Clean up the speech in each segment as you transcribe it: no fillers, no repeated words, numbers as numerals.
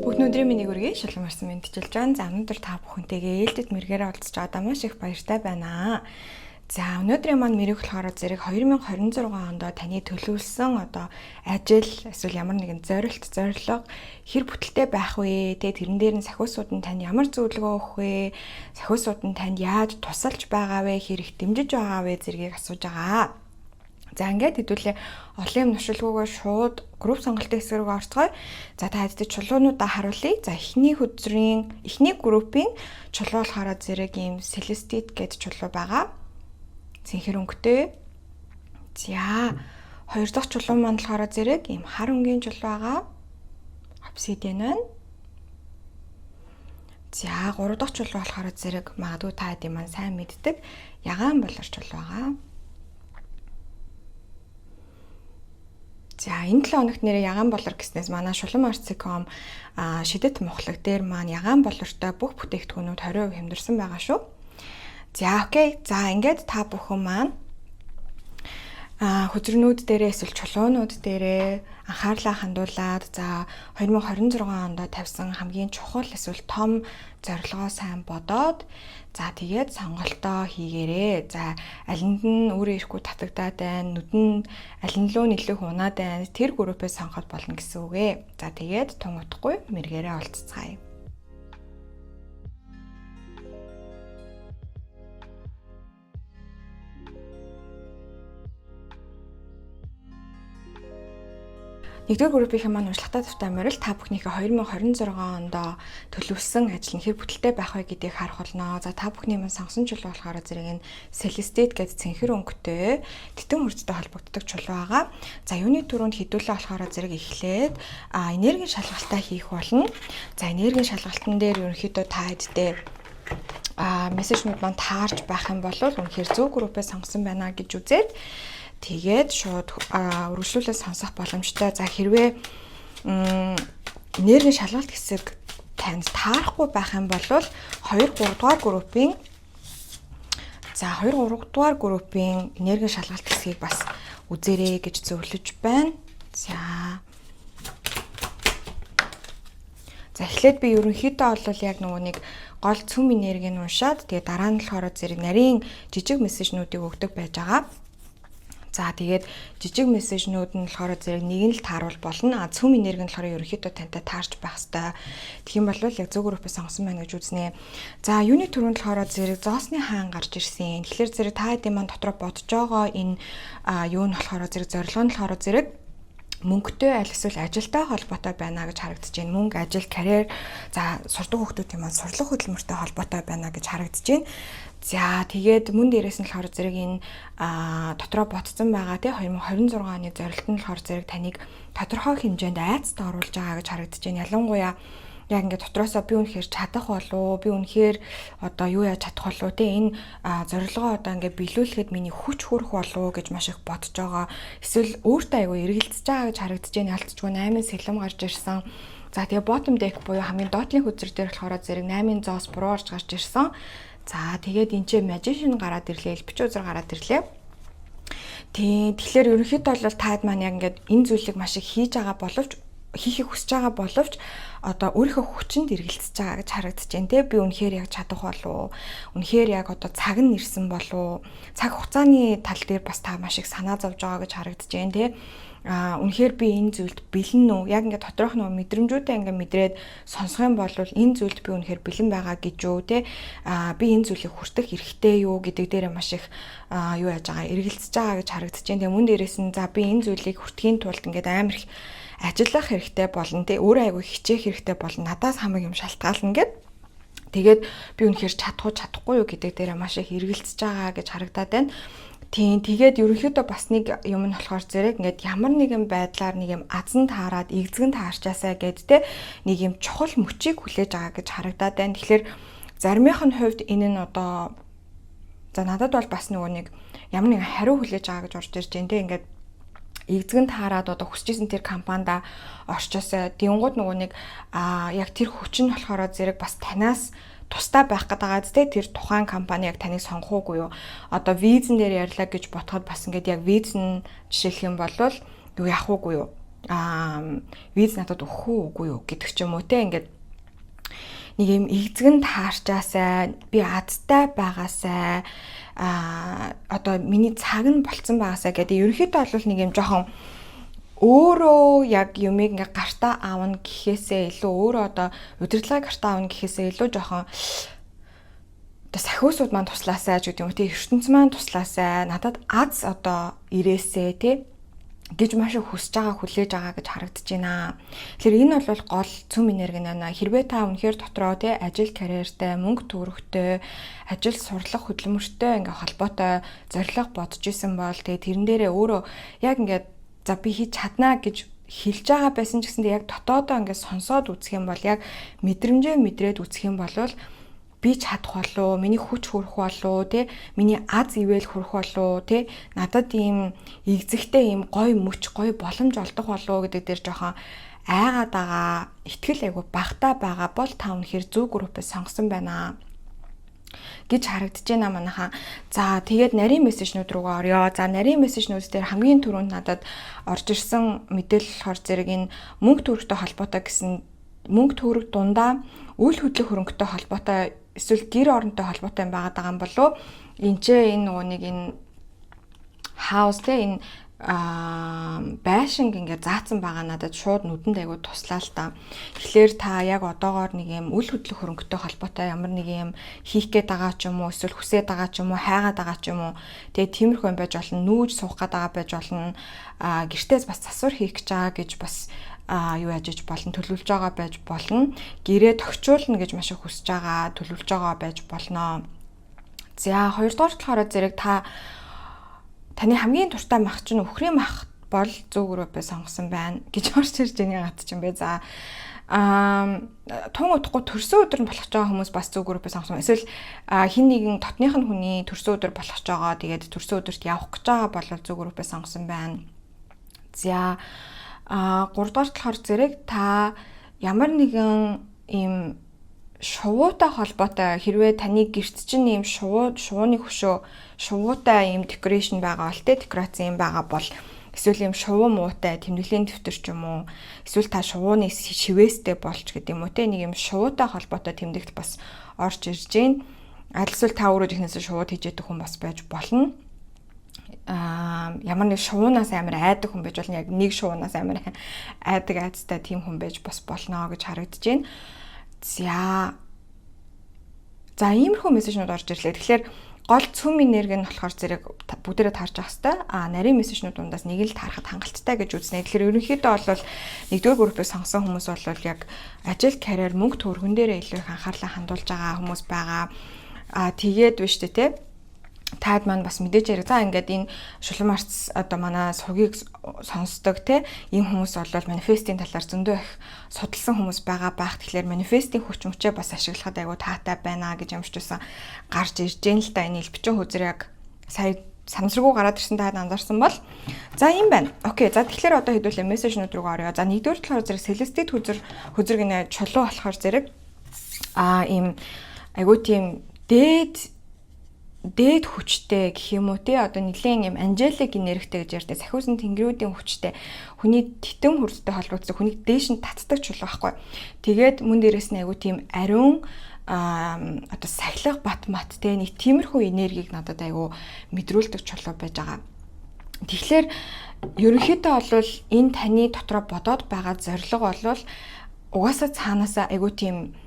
Өнөөдрийн миний үргээ шалган марсан мэдчилж байна. За өнөөдөр та бүхэнтэйгээ ээлжид мэргээрээ уулзч байгаа маш их баяртай байна. За өнөөдрийн маань мэрэг болохоор зэрэг 2026 онд таны төлөвлөсөн ажил эсвэл ямар нэгэн зорилго хэр бүтэлтэй байх вэ? Тэрэн дээр нь сахиусууд нь танд ямар зөвлөгөө өгөх вэ? Сахиусууд нь танд яаж тусалж байгаа вэ? Хэр их дэмжиж байгаа вэ? Зэргийг асууж байгаа. За ингээд хэдүүлээ олон юм нуршилгүйгээр шууд групп сонголтын хэсэг рүү орцгоё. За та хэдтэй чулуунуудаа харуулъя. За эхний группийн чулуу болохоор зэрэг ийм Celestite гэдэг чулуу байгаа. Цэнхэр өнгөтэй. За хоёр дахь чулуу маань болохоор зэрэг ийм хар өнгийн чулуу байгаа. Obsidian байна. За гурав дахь чулуу болохоор зэрэг магадгүй та хэдийн маань сайн мэддэг ягаан болор чулуу байгаа. За энэ 7 хоногт нэрээ ягаан болор гэснээс манай Шулам Арциком шидэт мохлог дээр маань ягаан болортой бүх бүтээгдэхүүнүүд 20% хямдарсан байгаа шүү. За окей. За ингээд та бүхэн маань хөзрөнүүд дээрээ эсвэл чулуунууд дээрээ анхаарлаа хандуулад за 2026 онд тавьсан хамгийн чухал эсвэл том зорилгоо сайн бодоод за тэгээд сонголтоо хийгээрэй. За алинд нь өөрөө ирэхгүй татагдаад байна. Нүд нь алин лөө нэлээх унаад байна. Тэр группээ сонгоход болно гэсэн үг ээ. За тэгээд тун утгагүй мэргээрээ олццгаая. Нэгдүгээр группийн маань уншлагатай тавтай морил та бүхнийхээ 2026 онд төлөвлөсөн ажил нь хэр бүтэлтэй байх вэ гэдгийг харах болно. За та бүхний маань сонгосон чулуу болохоор зэрэг энэ Celestite гэдэг цэнхэр өнгөтэй титэн хүрцтэй холбогддог чулуу байгаа. За юуны түрүүнд хэдүүлээ болохоор зэрэг эхлээд энергийн шалгалтаа хийх болно. За энергийн шалгалтын дээр ерөнхийдөө та хэдтэй мессежнүүд маань таарч байх юм бол үнэхээр зөв группээ сонгосон байна гэж үзээд тэгээд шууд үргэлжлүүлээд сонсох боломжтой. За хэрвээ энергийн шалгалт хэсэг танд таарахгүй байх юм бол 2-3 дугаар группийн энергийн шалгалт хэсгийг бас үзээрэй гэж зөвлөж байна. За эхлээд би ерөнхийдөө бол яг нэг гол цөм энергийг уншаад тэгээд дараа нь болохоор зэрэг нарийн жижиг мессежнүүдийг өгдөг байж байгаа. За тэгээд жижиг мессежнүүд нь болохоор зэрэг нэг нь л тааруул болно. Цөм энерги нь болохоор ерөнхийдөө тантай таарч байх хэвээр. Тэгэх юм бол яг зөв группээ сонгосон байна гэж үзнэ. За юуны түрүүнд болохоор зэрэг зоосны хаан гарч ирсэн. Тэгэхээр зэрэг та хэдийн маань дотроо бодож байгаа энэ юу нь болохоор зэрэг зорилго нь болохоор зэрэг мөнгөтэй аль эсвэл ажилтай холбоотой байна гэж харагдаж байна. Мөнгө, ажил, карьер, за сурдаг хүмүүсийн маань сурлах хөдөлмөртэй холбоотой байна гэж харагдаж байна. За тэгээд мөн дээрээс нь болохоор зэрэг энэ дотроо ботцсон байгаа тий 2026 оны зорилт нь болохоор зэрэг таныг тодорхой хэмжээнд айцд оруулж байгаа гэж харагдаж байна. Ялангуяа яг ингээд дотроосоо би үнэхээр чадах болов би үнэхээр юу яаж чадах болов те энэ зорилгоо ингээд биелүүлэхэд миний хүч хөрөх болов гэж маш их бодож байгаа. Эсвэл өөртөө айгүй эргэлзэж байгаа гэж харагдаж байна. Ялцчгүй 8 сэлэм гарч ирсэн. За тэгээ bottom deck буюу хамгийн доотлын хөзөр дээр болохоор зэрэг 800-аас буруу орж гарч ирсэн. За тэгээд энэ ч magician гараад ирлээ, элбч үзэр гараад ирлээ. Тэгэхээр ерөнхийдөө бол таад маань яг ингээд энэ зүйлийг маш их хийж байгаа боловч хийхийг хүсэж байгаа боловч өөрийнхөө хүчинд эргэлзэж байгаа гэж харагдаж байна те. Би үнэхээр яг чадах болов. Үнэхээр яг цаг нь ирсэн болов. Цаг хугацааны тал дээр бас та маш их санаа зовж байгаа гэж харагдаж байна те. Үнэхээр би энэ зүйлд бэлэн үү? Яг ингээд тодорхой нэг мэдрэмжүүдээ ингээд мэдрээд сонсох юм бол энэ зүйлд би үнэхээр бэлэн байгаа гэж юу те. Би энэ зүйлийг хүртэх эрхтэй юу гэдэг дээр маш их юу яаж байгаа эргэлзэж байгаа гэж харагдаж байна. Тэгээ мөн дээрээс нь за би энэ зүйлийг хүртэхийн тулд ингээд амар их ажиллах хэрэгтэй болно те. Өөрөө айгүй хичээх хэрэгтэй болно. Надаас хамаг юм шалтгаална гэд. Тэгээд би үнэхээр чадахгүй юу гэдэг дээр маш их эргэлзэж байгаа гэж харагдаад байна. Тэгээд ерөнхийдөө бас нэг юм нь болохоор зэрэг ингээд ямар нэгэн байдлаар нэг юм азан таарад игзгэн таарчаасаа гэд те нэг юм чухал мөчийг хүлээж байгаа гэж харагдаад байна. Тэгэхээр заримынх нь хувьд энэ нь за надад бол бас нэг ямар нэгэн хариу хүлээж байгаа гэж орж ирж байна те. Ингээд игзгэн таарад хүсчихсэн тэр компанид орчоосоо тэнгууд нэг яг тэр хүч нь болохоор зэрэг бас танаас тустай байх гэдэг байгаа зү тэр тухайн компани яг таныг сонгох уугүй юу. Визэн дээр ярьлаа гэж ботход бас ингээд яг виз нь жишээлх юм бол юу яах уугүй юу. виз надад өгөх үгүй юу гэдэг ч юм уу те ингээд нэг юм эзгэн таарчаасаа би азтай байгаасаа одоо миний цаг нь болцсон байгаасаа гэдэг ерөнхийдөө бол нэг юм жоохон өөрөө яг юмыг ингээ гартаа аавна гэхээсээ илүү өөрөө одоо удирдлагыг гартаа аавна гэхээсээ илүү жоохон одоо сахиусууд маань туслаасаа ч гэдэг юм те ертөнц маань туслаасаа надад аз одоо ирээсээ те гэж маш их хүсэж байгаа хүлээж байгаа гэж харагдаж байна. Тэгэхээр энэ бол гол цөм энерги нана. Хэрвээ та үнэхээр дотроо те ажил карьертэй, мөнгө төгрөгтэй, ажил сурлах хөдөлмөртэй ингээ холбоотой зорилго бодож исэн бол тэгээ тэрэн дээрээ өөрөө яг ингээд за би хийж чаднаа гэж хэлж байгаа байсан ч гэсэндээ яг дотоодоо ингээд сонсоод үзэх юм бол яг мэдрэмжээ мэдрээд үзэх юм бол би чадах болоо, миний хүч хүрэх болоо, те миний аз ивэл хүрэх болоо, те надад ийм игзэгтэй ийм гой мөч, гой боломж олдох болоо гэдэг дээр жоохон айгаад байгаа, итгэл айгу багтаа байгаа бол та үнэхээр зөв группээс сонгосон байна гэж харагдаж байна манайхаа. За тэгээд нарийн мессежнүүд рүүгээ орё. За нарийн мессежнүүд дээр хамгийн түрүүнд надад орж ирсэн мэдээлэл болохоор зэрэг энэ мөнгө төгрөгтэй холбоотой гэсэн мөнгө төгрөг дундаа үйл хөдлөх хөрөнгөтэй холбоотой эсвэл гэр оронтой холбоотой юм байгаа юм болов энэ ч энэ нөгөө нэг энэ хаус те энэ байшинг ингээ заасан байгаа надад шууд нүдэнд айгуу туслаа л та. Тэгэхээр та яг одоогоор нэг юм үл хөдлөх хөрөнгөтэй холбоотой ямар нэг юм хийх гээд байгаа ч юм уу эсвэл хүсээд байгаа ч юм уу хайгаад байгаа ч юм уу тэгээ тиймэрхүү юм байж болно, нүүж суух гээд байгаа байж болно, гэртээс бас засвар хийх гэж байгаа гэж бас юу яжиж болно, төлөвлөж байгаа байж болно, гэрээ тохижуулна гэж маш их хүсэж байгаа, төлөвлөж байгаа байж болно. За хоёрдугаар болохоор зэрэг таны хамгийн дуртай мах чинь өхрийн мах бол зөв группээс сонгосон байна гэж орж ирж байгаа гад чинь бэ. За тун утгагүй төрсөн өдөр нь болох ч байгаа хүмүүс бас зөв группээс сонгосон. Эсвэл хин нэгэн дотных нь хүний төрсөн өдөр болох ч байгаа. Тэгээд төрсөн өдөрт явах гэж байгаа бол зөв группээс сонгосон байна. За 3 дугаар болохоор зэрэг та ямар нэгэн ийм шувуутай холбоотой хэрвээ таны гэрт чинь ийм шувууны хөшөө шувуутай ийм декорэшн байгаа бол те декораци юм байгаа бол эсвэл ийм шувуу муутай тэмдэглэлийн дэвтэр ч юм уу эсвэл та шувууны шивээстэй болж гэдэг юм уу те нэг ийм шувуутай холбоотой тэмдэгт бас орж ирж гин. Альсвал та өөрөө ихнээсээ шувууд хийж яддаг хүн бас байж болно. Ямар нэг шувуунаас амар айдаг хүн байж болно. Яг нэг шувуунаас амар айдаг айцтай тийм хүн байж бас болно гэж харагдаж байна. За иймэрхүү мессежнүүд орж ирлээ. Тэгэхээр гол цөм энерги нь болохоор зэрэг бүгдээрээ таарж авах хэрэгтэй. Нарийн мессежнүүд дундаас нэг л таарахад хангалттай гэж үзнэ. Тэгэхээр ерөнхийдөө бол нэгдүгээр группээс сонгосон хүмүүс бол яг ажил, карьер, мөнгө төгрөгөн дээрээ илүү их анхаарлаа хандуулж байгаа хүмүүс байгаа. Тэгээд биш үү те? Таад маань бас мэдээж яриг. За ингээд энэ шулан марц одоо манай сугийг сонсдог те ийм хүмүүс бол манифестийн талаар зөндөө их судалсан хүмүүс байгаа байх. Тэгэхээр манифестийн хүч мөчөө бас ашиглахад айгуу таатай байна гэж ямарчсан гарч ирж гэн л та энэ элбэчин хөзөр яг сая санамсаргүй гараад ирсэн таад анзаарсан бол за юм байна. Окей. За тэгэхээр одоо хэдүүлээ мессежнүүд рүү орё. За нэгдүгээр талаар зэрэг селестит хөзөр гинэ чулуу болохоор зэрэг ийм айгуу тийм дээд хүчтэй гэх юм уу те одоо нэлийн юм анжелик энергитэй гэж ярьдаг сахиусан тэнгэрүүдийн хүчтэй хүний титэн хүрдтэй холбогдсон хүний дээш нь татдаг чулуу байхгүй. Тэгээд мөн дээрээс нь айгуу тийм ариун одоо сахилах бат мат те нэг тиймэрхүү энергийг надад айгуу мэдрүүлдэг чулуу байж байгаа. Тэгэхээр ерөнхийдөө бол энэ таны дотроо бодоод байгаа зорилго бол угаасаа цаанаасаа айгуу тийм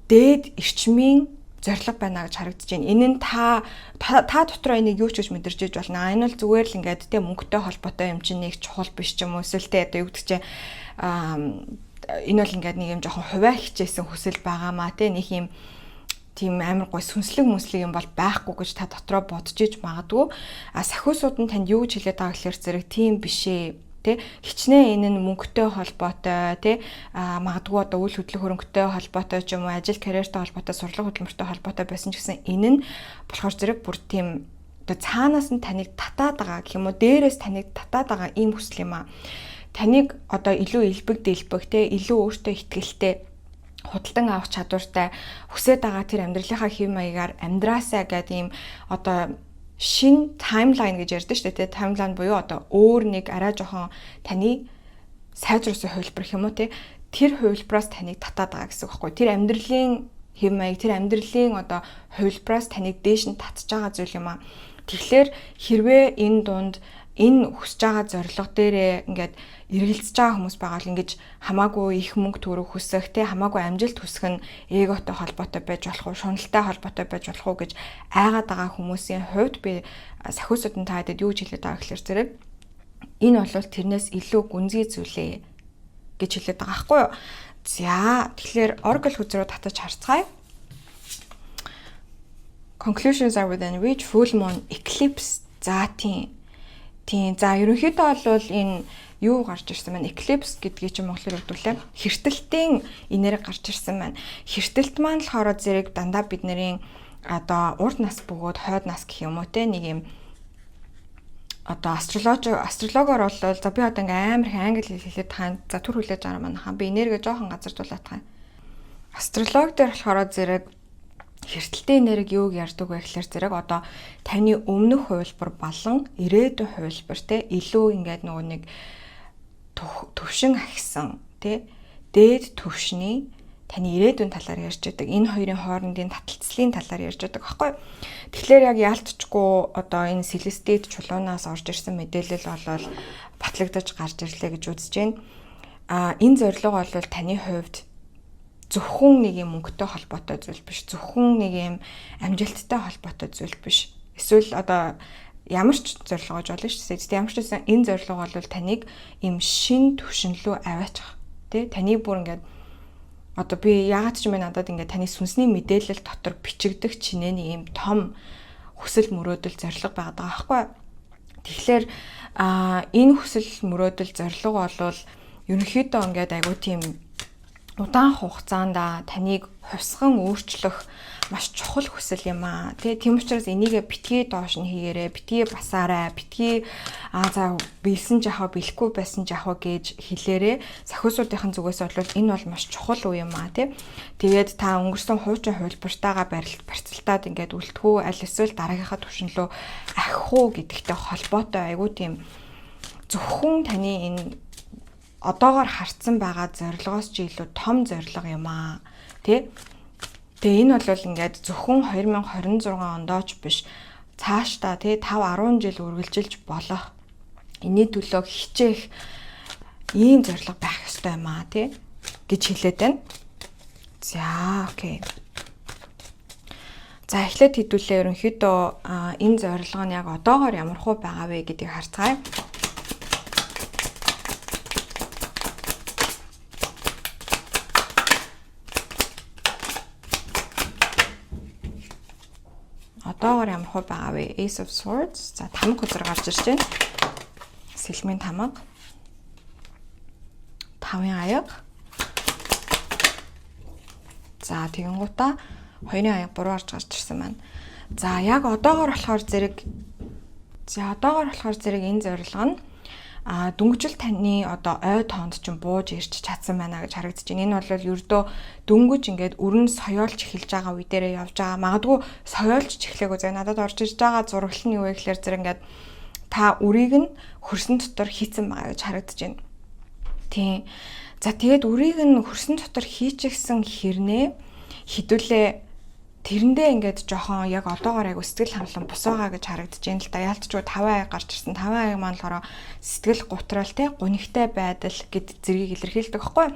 дээд эрчмийн зорилго байна гэж харагдаж байна. Энэ нь та дотроо энийг юу ч гэж мэдэрч иж болно. Энэ бол зүгээр л ингээд тэ мөнгөтэй холбоотой юм чинь нэг чухал биш ч юм уу. Эсвэл тэ одоо юу гэдэг чинь энэ бол ингээд нэг юм жоохон хуваа хичээсэн хүсэл байгаамаа тэ нэг юм тийм амар гой сүнслэг юм бол байхгүй гэж та дотроо бодож иж магадгүй. Сахиусууд нь танд юу гэж хэлээд байгаа гэхээр зэрэг тийм бишээ. Тэ хичнээн энэ нь мөнгөтэй холбоотой тэ магадгүй одоо үйл хөдлөх хөрөнгөтэй холбоотой ч юм уу ажил карьертэй холбоотой сурлага хөдөлмөртэй холбоотой байсан ч гэсэн энэ нь болохоор зэрэг бүр тийм одоо цаанаас нь таныг татаад байгаа гэх юм уу дээрээс таныг татаад байгаа ийм хүсэл юм аа. Таныг одоо илүү элбэг тэ илүү өөртөө итгэлтэй худалдан авах чадвартай хүсэж байгаа тэр амьдралынхаа хэв маягаар амьдраасаа гэдэг ийм одоо шин таймлайн гэж ярьдэн шүү дээ. Таймлайн буюу одоо өөр нэг арай жоохон таны сайжруулсан хувилбар юм уу те. Тэр хувилбараас таныг татаад байгаа гэсэн үг байхгүй. Тэр амьдралын хэв маяг, тэр амьдралын одоо хувилбараас таныг дээш нь татж байгаа зүйл юм аа. Тэгэхээр хэрвээ энэ дунд энэ хүсэж байгаа зорилго дээрээ ингээд эргэлзэж байгаа хүмүүс байгаа бол ингэж хамаагүй их мөнгө төгрөг хүсэх те хамаагүй амжилт хүсэх нь эготой холбоотой байж болох уу, шуналтай холбоотой байж болох уу гэж айгаад байгаа хүмүүсийн хувьд би сахиусууд нь таадад юу гэж хэлээд байгаа гэхээр зэрэг энэ бол тэрнээс илүү гүнзгий зүйлээ гэж хэлээд байгаа байхгүй юу. За тэгэхээр Oracle хүч рүү татаж харцгаая. Conclusions are within reach, full moon, eclipse. За тийм. За ерөнхийдөө бол энэ юу гарч ирсэн байна? Eclipse гэдгийг чи монголоор өгдүүлээ. Хэртэлтийн энерги гарч ирсэн байна. Хэртэлт маань болохоор зэрэг дандаа бидний одоо урд нас бөгөөд хойд нас гэх юм уу те нэг юм одоо астрологоор бол за би одоо ингээм амар их англи хэл хэлээд хаана за түр хүлээж байгаа маань хаан би энерги жоохон газардуулаад байгаа. Астролог дээр болохоор зэрэг хэртэлтийн энерги юуг ярьдаг вэ гэхээр зэрэг одоо таны өмнөх хувилбар болон ирээдүйн хувилбар те илүү ингээд нөгөө нэг төвшин ахисан те дээд төвшний таны ирээдүйн талаар ярьж байдаг. Энэ хоёрын хоорондын таталцлын талаар ярьж байдаг байхгүй. Тэгэхээр яг яалтчгүй одоо энэ Celestid чулуунаас орж ирсэн мэдээлэл болол батлагдаж гарч ирлээ гэж үзэж байна. Энэ зорилго бол таны хувьд зөвхөн нэг юм мөнгөтэй холбоотой зүйл биш. Зөвхөн нэг юм амжилттай холбоотой зүйл биш. Эсвэл одоо ямар ч зорилго гэж болно шүү дээ. Ямар ч гэсэн энэ зорилго бол таныг им шин төвшинлөө аваачих. Тэ таны бүр ингээд одоо би яагаад ч юм надад ингээд таны сүнсний мэдээлэл дотор бичигдэх чинээний ийм том хүсэл мөрөөдөл зорилго байгаа байхгүй. Тэгэхээр энэ хүсэл мөрөөдөл зорилго бол ерөнхийдөө ингээд айгуу тийм удаан хугацаанд таныг хувьсган өөрчлөх маш чухал хүсэл юм аа. Тийм учраас энийгээ битгий доош нь хийгээрэй, битгий басаарай, битгий за биелсэн жахаа бэлэхгүй байсан жахаа гэж хэлээрээ. Сахиусуудынхын зүгээс бол энэ бол маш чухал үе юм аа тий. Тэгээд та өнгөрсөн хуучин хувилбартаагаа барьцалтаад ингээд үлдэхүү аль эсвэл дараагийнхаа түвшинлөө ахих уу гэдэгтэй холбоотой айгүй тийм зөвхөн таны энэ одоогоор харцсан байгаа зорилгоос ч илүү том зорилго юм аа тий. Тэгээ энэ бол ингээд зөвхөн 2026 ондооч биш цаашдаа тий 5-10 жил үргэлжилж болох энэний төлөө хичээх ийм зорилго байх ёстой юм аа тий гэж хэлээд байна. За окей. За эхлээд хэдүүлээ ерөнхийдөө энэ зорилго нь яг одоогоор ямар хөө байгаа вэ гэдгийг харцгаая. Одоогоор ямар хөө байгаа вэ? Ace of Swords. За тамга хүзэр гарч ирж байна. Сэлмийн тамга. 5-ын аяга. За тэгэнгуутаа 2-ын аяга буруу гарч ирсэн байна. За яг одоогоор болохоор зэрэг энэ зорилго нь дөнгөжл таны одоо ой тоонд ч бууж ирч чадсан байна гэж харагдаж байна. Энэ бол ердөө дөнгөж ингээд өрн соёолч эхэлж байгаа үе дээрээ явж байгаа. Магадгүй соёолч эхлэегүй зэ надад орж ирж байгаа зураглал нь юу вэ гэхээр зэрэг ингээд та үрийг нь хөрсөн дотор хийцэн байгаа гэж харагдаж байна. Тийм. За тэгээд үрийг нь хөрсөн дотор хийчихсэн хэрнээ хідүүлээ тэрэндээ ингээд жоохон яг одоогоор айгу сэтгэл хангалуун бус байгаа гэж харагдаж байна л да. Яалтчгүй 5 аяга гарч ирсэн. 5 аяга маань болохоор сэтгэл гутрал те гунигтай байдал гэд зэргийг илэрхийлдэг байхгүй.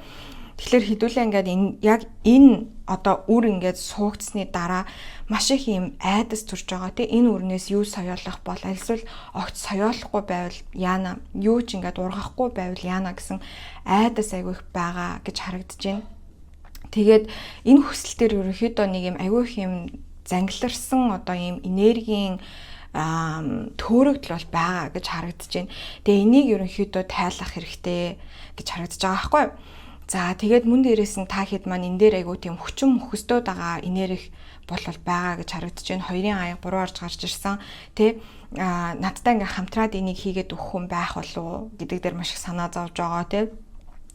Тэгэхээр хідүүлээ ингээд энэ одоо үр ингээд суугдсны дараа маш их юм айдас төрж байгаа те. Энэ үрнээс юу соёолох бол альсвал огт соёолохгүй байвал яана, юу ч ингээд ургахгүй байвал яана гэсэн айдас айгу их байгаа гэж харагдаж байна. Тэгээд энэ хүсэл төр ерөнхийдөө нэг юм айгүй их юм зангиларсан одоо юм энергийн төөрөгдөл бол байгаа гэж харагдаж байна. Тэгээ энийг ерөнхийдөө тайлах хэрэгтэй гэж харагдаж байгаа байхгүй юу? За тэгээд мөн дээрээс нь та хэд маань энэ дээр айгүй тийм хүчин мөхөсдөд байгаа энерги бол байгаа гэж харагдаж байна. 2-ын аяга буруу орж гарч ирсэн. Тэ надтай ингээм хамтраад энийг хийгээд өгөх хүн байх болов уу гэдэг дээр маш их санаа зовж байгаа тий.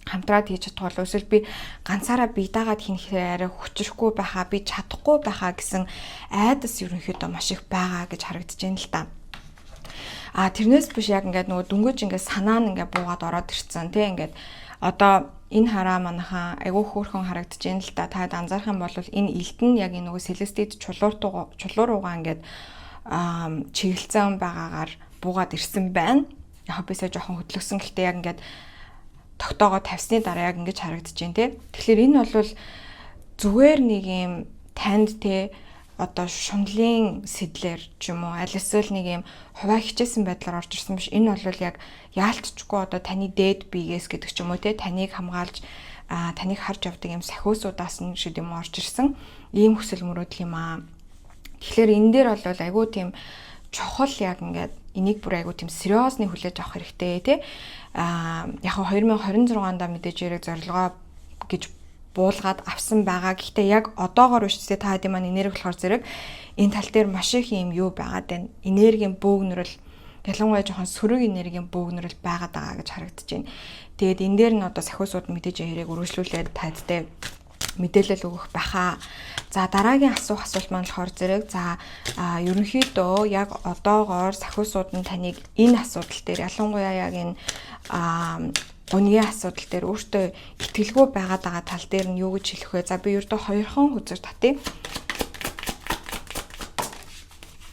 Хамтраад хийж чадах бол эсвэл би ганцаараа бие даагаад хийхээр арай хүчрэхгүй байхаа, би чадахгүй байхаа гэсэн айдас ерөнхийдөө маш их байгаа гэж харагдаж байна л да. Тэрнээс биш яг ингээд нөгөө дөнгөж ингээд санаа нь ингээд буугаад ороод ирцэн тий ингээд одоо энэ хараа манайхан айгүй хөөрхөн харагдаж байна л да. Таад анзаарах юм бол энэ илт нь яг энэ нөгөө селестид чулуур руугаа ингээд чиглэлцэн байгаагаар буугаад ирсэн байна. Яг бисаа жоохон хөдлөсөн. Гэхдээ яг ингээд тогтоогоо тавьсны дараа яг ингэж харагдаж байна тий. Тэгэхээр энэ бол зүгээр нэг юм танд тий одоо шунлын сэдлэр ч юм уу аль эсвэл нэг юм хуваа хичээсэн байдлаар орж ирсэн биш. Энэ бол яг яалтчгүй одоо таны дээд биегээс гэдэг ч юм уу те таныг хамгаалж таныг харж явдаг юм сахиусуудаас нь шиг юм орж ирсэн ийм хүсэл мөрөөдөл юм аа. Тэгэхээр энэ дээр бол айгүй тийм чухал яг ингээд энийг бүр айгүй тийм сериосны хүлээж авах хэрэгтэй те. Яг 2026 онд мэдээж яриг зорилгоо гэж буулгаад авсан байгаа. Гэхдээ яг одоогоор үштэй та хэдийн маань энерги болохоор зэрэг энэ тал дээр маш их юм юу байгаад байна. Энергийн бөөгнөрөл ялангуяа жоохон сөрөг энергийн бөөгнөрөл байгаад байгаа гэж харагдаж байна. Тэгээд энэ дээр нь одоо сахиусууд мэдээж яриг үргэлжлүүлээд тадтай мэдээлэл өгөх байхаа. За дараагийн асуулт маань болохоор зэрэг ерөнхийдөө яг одоогоор сахиусууд нь таныг энэ асуудал дээр ялангуяа яг энэ гонгийн асуудал дээр өөртөө итгэлгүй байгаад байгаа тал дээр нь юу гэж хэлэх вэ? За би ердөө хоёрхан хүзэр татъя.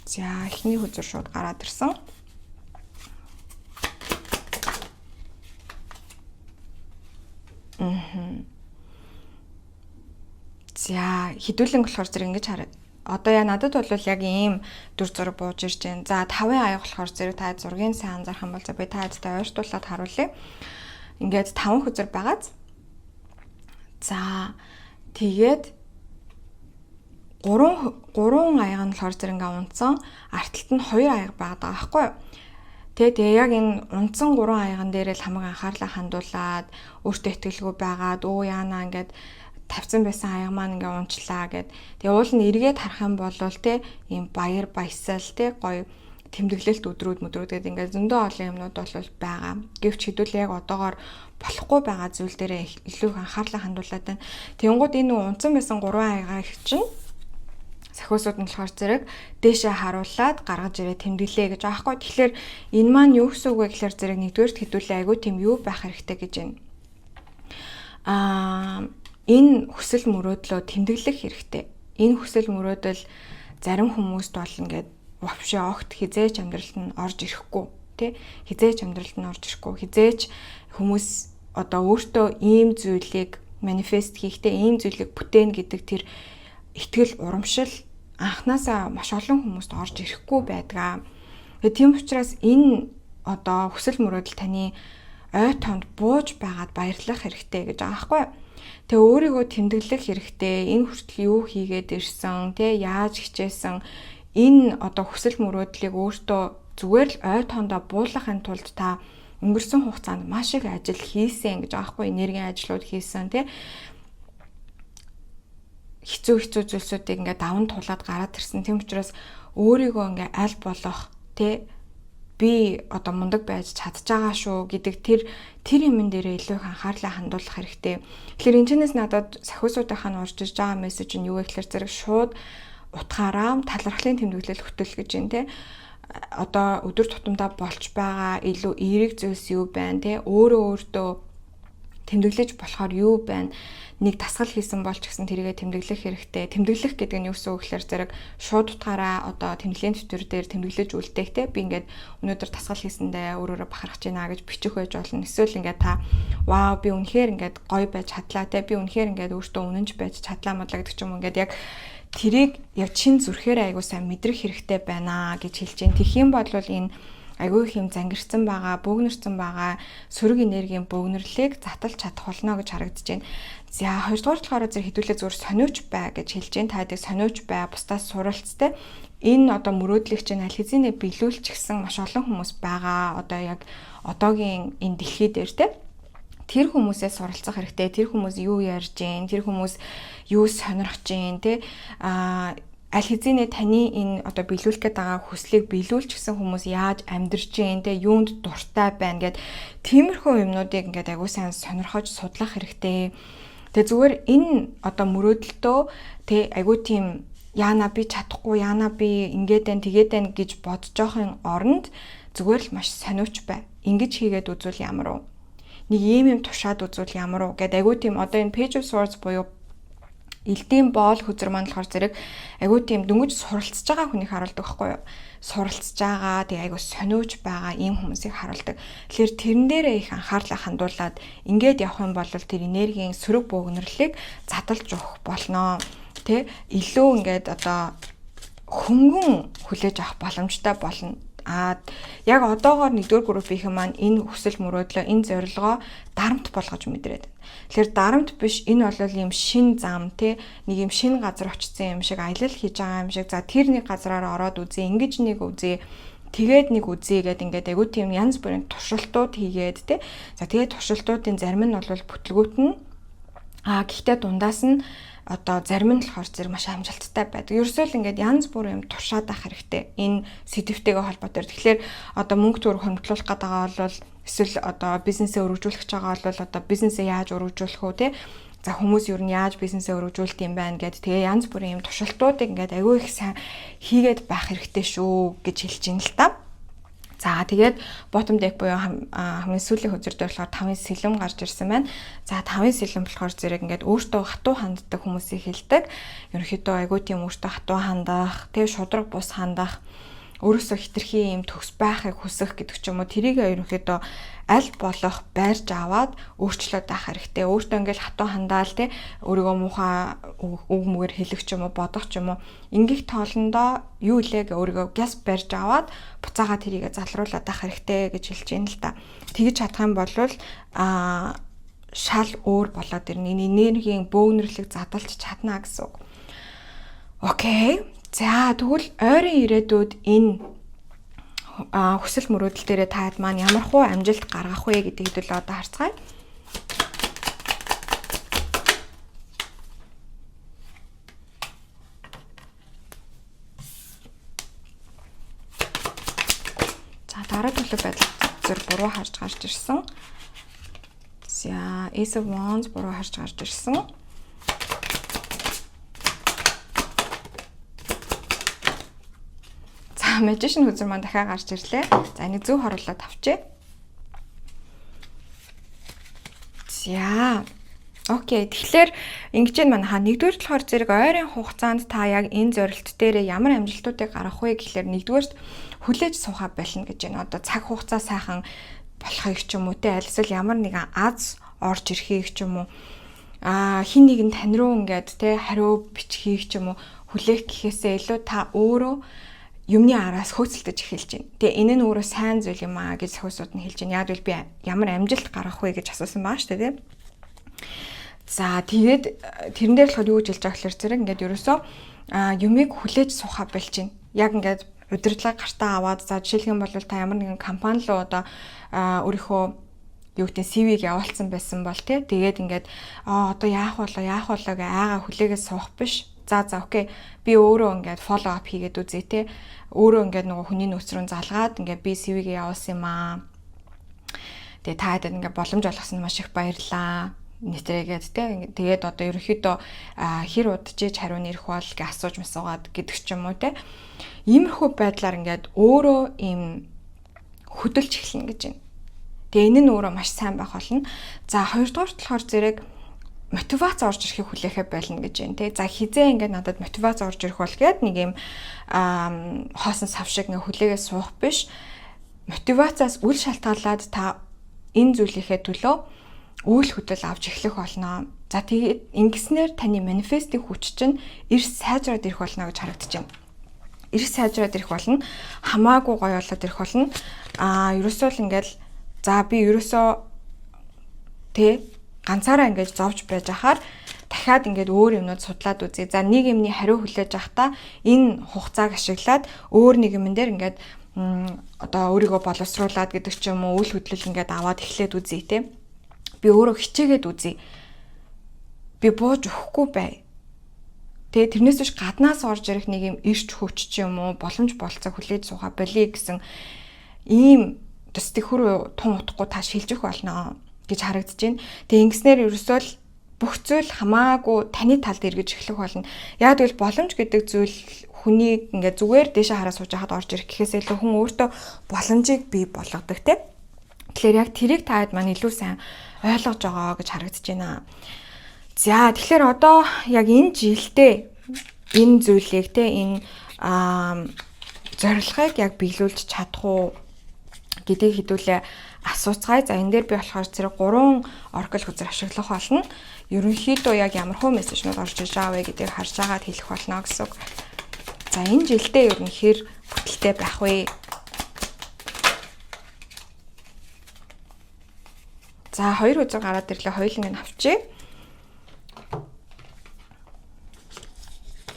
За эхний хүзэр шууд гараад ирсэн. За хідүүлэн болохоор зэрэг ингэж хараад. Одоо яа надад бол яг ийм дүр зураг бууж ирж байна. За 5-ын аяга болохоор зэрэг та зургийг сайн анзаарах юм бол за би таадтай ойртуулаад харуулъя. Ингээд 5 хүзэр байгааз. За тэгээд 3 аяга нь болохоор зэрэг ингээ унтсан. Артталт нь 2 аяга байгаад байгаа байхгүй юу? Тэгээ яг энэ унтсан 3 аяган дээр л хамаг анхаарлаа хандуулад өөртөө итгэлгүй байгаад яана ингээд тавьсан байсан аяга маань ингээ унчлаа гэд. Тэгээ уул нь эргээд харах юм бол те ийм баяр баясал те гоё тэмдэглэлт өдрүүд гэдэг ингээд зөндөө олон юмнууд бол байгаа. Гэвч хэдүүл яг одоогоор болохгүй байгаа зүйл дээр илүү анхаарлаа хандуулад байна. Тэнгууд энэ унтсан байсан 3 аягаа их чинь сахиусууд нь болохоор зэрэг дээшээ харуулад гаргаж ирээ тэмдэглээ гэж аахгүй. Тэгэхээр энэ маань юу гэсэн үг вэ гэхээр зэрэг нэгдүгээр хэдүүлээ айгүй тийм юу байх хэрэгтэй гэж байна. Энэ хүсэл мөрөөдлөө тэмдэглэх хэрэгтэй. Энэ хүсэл мөрөөдөл зарим хүмүүст бол ингээд вообще огт хизээч амьдралд нь орж ирэхгүй тий хизээч амьдралд нь орж ирэхгүй хизээч хүмүүс одоо өөртөө ийм зүйлийг манифест хийхдээ ийм зүйлийг бүтээн гэдэг тэр итгэл урамшил анханасаа маш олон хүмүүст орж ирэхгүй байдгаа. Тэгээ тийм учраас энэ одоо хүсэл мөрөөдөл таны ой тоонд бууж байгаад баярлах хэрэгтэй гэж байгаа байхгүй юу? Тэгээ өөрийгөө тэмдэглэх хэрэгтэй. Энэ хүртэл юу хийгээд ирсэн тий яаж хичээсэн энэ одоо хүсэл мөрөөдлийг өөртөө зүгээр л ой тоондоо буулгахын тулд та өнгөрсөн хугацаанд маш их ажил хийсэн гэж аахгүй энергийн ажлууд хийсэн тий хэцүү зүйлсүүдийг ингээ даван тулаад гараад ирсэн. Тийм учраас өөрийгөө ингээ аль болох тий би одоо мундаг байж чадж байгаа шүү гэдэг тэр юмн дээрээ илүү их анхаарлаа хандуулах хэрэгтэй. Тэгэхээр энэ чинээс надад сахиусуудынхаа нь орж ирж байгаа мессеж нь юу вэ гэхээр зэрэг шууд утгаараа талархлын тэмдэглэл хөтөл гэж юм те. Одоо өдөр тутамдаа болж байгаа илүү эерэг зүйлс юу байна те. Өөртөө тэмдэглэж болохоор юу байна. Нэг дасгал хийсэн бол ч гэсэн тэрийгэ тэмдэглэх хэрэгтэй. Тэмдэглэх гэдэг нь юу гэсэн үг гэхээр зэрэг шууд утгаараа одоо тэмдэглэлийн төвтөр дээр тэмдэглэж үлдээх те. Би ингээд өнөөдөр дасгал хийсэндээ өөрөөрөө бахархаж байна гэж бичих байж болно. Эсвэл ингээд та вау би үнэхээр ингээд гоё байж чадлаа те. Би үнэхээр ингээд өөртөө үнэнч байж чадлаа модлаа гэдэг ч юм ингээд яг тэрийг яг чин зүрхээр айгуу сайн мэдрэх хэрэгтэй байна гэж хэлж байна. Тэгэх юм бол энэ айгүй их юм зангирсан байгаа, бөөгнөрсөн байгаа сөрөг энергийн бөөгнөрлийг заталж чадах болно гэж харагдаж байна. За хоёрдугаар талаараа зэрэг хэдүүлээ зүгээр сониуч бай гэж хэлж байна. Та дээг сониуч бай, бусдаас суралцтай. Энэ одоо мөрөөдлийг чинь аль хэзээ биелүүлчихсэн маш олон хүмүүс байгаа. Одоо яг одоогийн энэ дэлхий дээр те тэр хүмүүсээс суралцах хэрэгтэй. Тэр хүмүүс юу ярьж гин, тэр хүмүүс юу сонирхож гин те аль хэзээ таны энэ одоо биелүүлэх гээд байгаа хүслийг биелүүлчихсэн хүмүүс яаж амьдарч гин те юунд дуртай байна гэд тиймэрхүү юмнуудыг ингээд агуу сайн сонирхож судлах хэрэгтэй. Тэгээ зүгээр энэ одоо мөрөөдөлтөө те агуу тийм яана би чадахгүй, яана би ингээд байна, тэгээд байна гэж бодож байхын оронд зүгээр л маш сониуч бай. Ингэж хийгээд үзвэл ямар уу? Нэг юм тушаад үзвэл ямар уу гэдэг айгүй тийм одоо энэ Page of Swords буюу элдийн боол хүзэр маань болохоор зэрэг айгүй тийм дөнгөж суралцж байгаа хүнийг харуулдаг байхгүй юу? Суралцж байгаа тэгээ айгүй сониуч байгаа ийм хүмүүсийг харуулдаг. Тэгэхээр тэрэн дээрээ их анхаарлаа хандуулад ингээд явах юм бол тэр энергийн сөрөг бөөгнөрлийг задалж өгөх болно. Тэ илүү ингээд одоо хөнгөн хүлээж авах боломжтой болно. Яг одоогоор 1-р группийн маань энэ хүсэл мөрөөдлөө, энэ зорилгоо дарамт болгож мэдрээд байна. Тэгэхээр дарамт биш, энэ бол юм шин зам тий, нэг юм шин газар очсон юм шиг аялал хийж байгаа юм шиг. За тэр нэг газараар ороод үзье, ингэж нэг үзье, тэгээд нэг үзье гэдэг ингээд айгүй тийм янз бүрийн туршилтууд хийгээд тий. За тэгээд туршилтуудын зарим нь бол бүтлгүүт нь гэхдээ дундаас нь одоо зарим нь болохоор зэрэг маш амжилттай байдаг. Ерөөсөө л ингээд янз бүр юм туршаад авах хэрэгтэй. Энэ сэдвтэйгээ холбоотой. Тэгэхээр одоо мөнгө төгрөг хөнгөлүүлэх гэдэг бол эсвэл одоо бизнесээ өргөжүүлэх гэж байгаа бол одоо бизнесээ яаж өргөжүүлэх үү те? За хүмүүс юу нь яаж бизнесээ өргөжүүлдэг юм байна гэд тэгээ янз бүрийн юм туршилтуудыг ингээд аягүй их сайн хийгээд байх хэрэгтэй шүү гэж хэлж ийн л та. За тэгээд bottom deck буюу хамгийн сүүлийн хөзөр дээр болохоор 5 сэлэм гарч ирсэн байна. За 5 сэлэм болохоор зэрэг ингээд өөртөө хатуу ханддаг хүмүүсийг хэлдэг. Ерөнхийдөө айгүй тийм өөртөө хатуу хандах, тэг шудраг бус хандах, өөрөөсөө хитрхи юм төгс байхыг хүсэх гэдэг ч юм уу. Тэрийг ерөнхийдөө аль болох байрж аваад өөрчлөөд авах хэрэгтэй. Өөртөө ингээл хатуу хандаал те өөрийгөө муухай үг мөгээр хэлэх ч юм уу, бодох ч юм уу. Ингээх тоолондоо юу илээ гэ өөрийгөө гяс барьж аваад буцаага тэрийгэ залруулад авах хэрэгтэй гэж хэлж байна л та. Тэгж чадах юм бол шал өөр болоод ирнэ. Энергийн бөөгнөрлөг задалж чадна гэсэн үг. Окей. За тэгвэл ойрын ирээдүйд энэ хүсэл мөрөөдөл дээрээ таад маань ямар хуу амжилт гаргах вэ гэдгийг л одоо харцгаая. За дараа төлөв байдал зөв буруу харж гарч ирсэн. За Ace of Wands буруу харж гарч ирсэн. Magician хүзэр маань дахиад гарч ирлээ. За энийг зөв хоруулаад авчээ. За. Окей. Тэгэхээр ингэж манайха 1-р болохоор зэрэг ойрын хугацаанд та яг энэ зорилт дээр ямар амжилтуудыг гаргах вэ гэхлээр 1-р хүлээж сууха болно гэж байна. Одоо цаг хугацаа сайхан болохыг ч юм уу те аль эсвэл ямар нэгэн аз орж ирэхийг ч юм уу хин нэг нь тань руу ингээд те хариу бичхийг ч юм уу хүлээх гэхээсээ илүү та өөрөө юмны араас хөөцөлдөж эхэлж байна. Тэгээ энэ нь өөрөө сайн зүйл юм аа гэж хөөсүүд нь хэлж байна. Яг л би ямар амжилт гаргах вэ гэж асуусан байгаа шүү дээ. За тэгээд тэрэн дээр болохоор юу гэж хэлж байгаа гэхээр зэрэг ингээд ерөөсөө юмыг хүлээж сууха болж байна. Яг ингээд удирдлага гартаа аваад за жишээлх юм бол та ямар нэгэн компани руу одоо өөрийнхөө юу гэдэг CV-г явуулсан байсан бол тэгээд ингээд одоо яах болоо гэ айгаа хүлээгээ суух биш. За окей. Би өөрөө ингээд follow up хийгээд үзье те. Өөрөө ингээд нөгөө хүний нөөц рүү залгаад ингээд би CV-гээ явуулсан юм аа. Тэгээ та хэд ингээд боломж олгосон маш их баярлаа. Нэтрэгээд те. Тэгээд одоо ерөнхийдөө хэр удажиж хариу нэрх бол гэж асууж масуугаад гэдэг ч юм уу те. Иймэрхүү байдлаар ингээд өөрөө им хөдөлж эхэлнэ гэж байна. Тэгээ энэ нь өөрөө маш сайн байх болно. За хоёрдугаар болохоор зэрэг мотивац орж ирэхийг хүлээхэ болно гэж байна те. За хизээ ингээд надад мотивац орж ирэх бол гээд нэг юм хоосон сав шиг ингээд хүлээгээ суух биш. Мотивацаас үл шалтгаалаад та энэ зүйлийнхээ төлөө үйл хөдлөл авч эхлэх болно. За тэгээд ингэснээр таны манифестийн хүч чинь эрс сайжраад ирэх болно гэж харагдаж байна. Эрс сайжраад ирэх болно. Хамаагүй гоё болоод ирэх болно. Ерөөсөө л ингээд за би ерөөсөө те ганцаараа ингэж зовж байж ахаар дахиад ингээд өөр юмнууд судлаад үзье. За нэг юмны хариу хүлээж авахдаа энэ хугацааг ашиглаад өөр нэг юмн дээр ингээд одоо өөрийгөө боловсруулад гэдэг ч юм уу үйл хөдлөл ингээд аваад эхлээд үзье те. Би өөрөө хичээгээд үзье. Би бууж өгөхгүй бай. Тэгээ тэрнээс биш гаднаас орж ирэх нэг юм ирч хүч ч юм уу боломж болцоо хүлээж сууха болиё гэсэн ийм төс тэхүр тун утгагүй тааш хэлж өгөх болно гэж харагдаж байна. Тэгээ ингэснээр ерөөсөө л бүх зүйл хамаагүй таны талд эргэж эхлэх болно. Яг тэгвэл боломж гэдэг зүйл хүнийг ингээд зүгээр дээшээ хараа сууж хаад орж ирэх гэхээс илүү хүн өөртөө боломжийг бий болгодог те. Тэгэхээр яг тэрийг таад маань илүү сайн ойлгож байгаа гэж харагдаж байна. За тэгэхээр одоо яг энэ жилдээ энэ зүйлийг те энэ зорилгыг яг биелүүлж чадах уу гэдгийг хэдүүлээ асууцгаая. За энэ дээр би болохоор зэрэг 3 оракл хүзэр ашиглах болно. Ерөнхийдөө яг ямар хөө мессежнууд орж иж байгаа вэ гэдгийг харж агаад хэлэх болно гэсэн үг. За энэ жилдээ ер нь хэр бүтэлтэй байх вэ? За 2 хүзэр гараад ирлээ, хоёуланг нь авчи.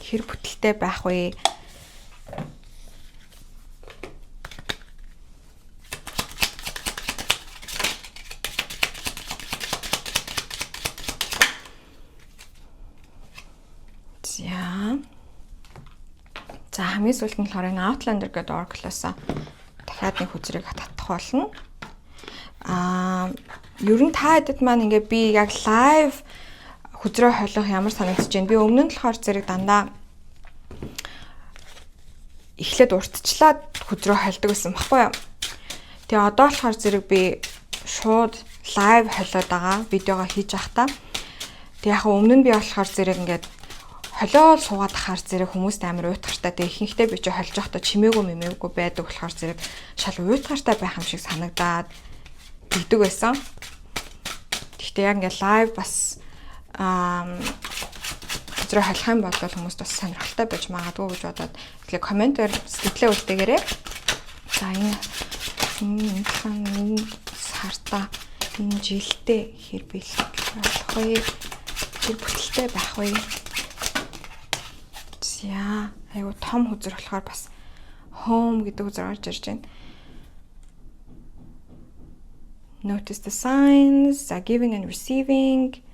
Хэр бүтэлтэй байх вэ? За хамгийн сүүлд нь болохоор энэ Outlander гэдэг Oracle-оос дахиад нэг хүзрийг татах болно. Ер нь та хэдэд маань ингээ би яг лайв хүзрөө холих ямар санагдаж байна. Би өмнө нь болохоор зэрэг дандаа эхлээд уртчлаад хүзрөө холдог гэсэн баггүй юу. Тэгээ одоо болохоор зэрэг би шууд лайв холиод байгаа видеогоо хийж явахдаа. Тэг яг өмнө нь би болохоор зэрэг ингээд холиол суугаад ахаар зэрэг хүмүүст амар уйтгартай. Тэг ихэнхдээ би ч холж явахдаа чимээгүй мэмээгүй байдаг болохоор зэрэг шал уйтгартай байх юм шиг санагдаад игдэг байсан. Гэхдээ яг ингээд лайв бас хэзээ холих юм бол хүмүүст бас сонирхолтой байж магадгүй гэж бодоод тэгээ комментээр сэтгэлээ үлдээгээрэй. За энэ сартаа энэ жилдээ хэр болох вэ? Хэр бүтэлтэй байх вэ? За айгу том хүзэр болохоор бас home гэдэг хүзэр орж ирж байна. Notice the signs, giving and receiving.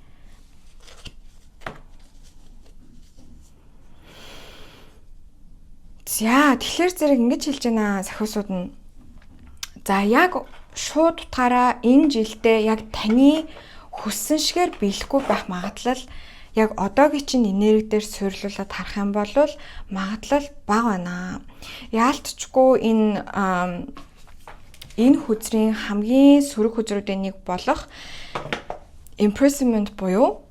За тэгэхээр зэрэг ингэж хэлж байна сахиусууд нь. За яг шууд утгаараа энэ жилдээ яг таны хүссэн шигээр биелэхгүй байх магадлал яг одоогийн чинь энерги дээр суйрлуулад харах юм бол магадлал бага байна. Яалтчгүй энэ хүзрийн хамгийн сөрөг хүзрүүдийн нэг болох imprisonment буюу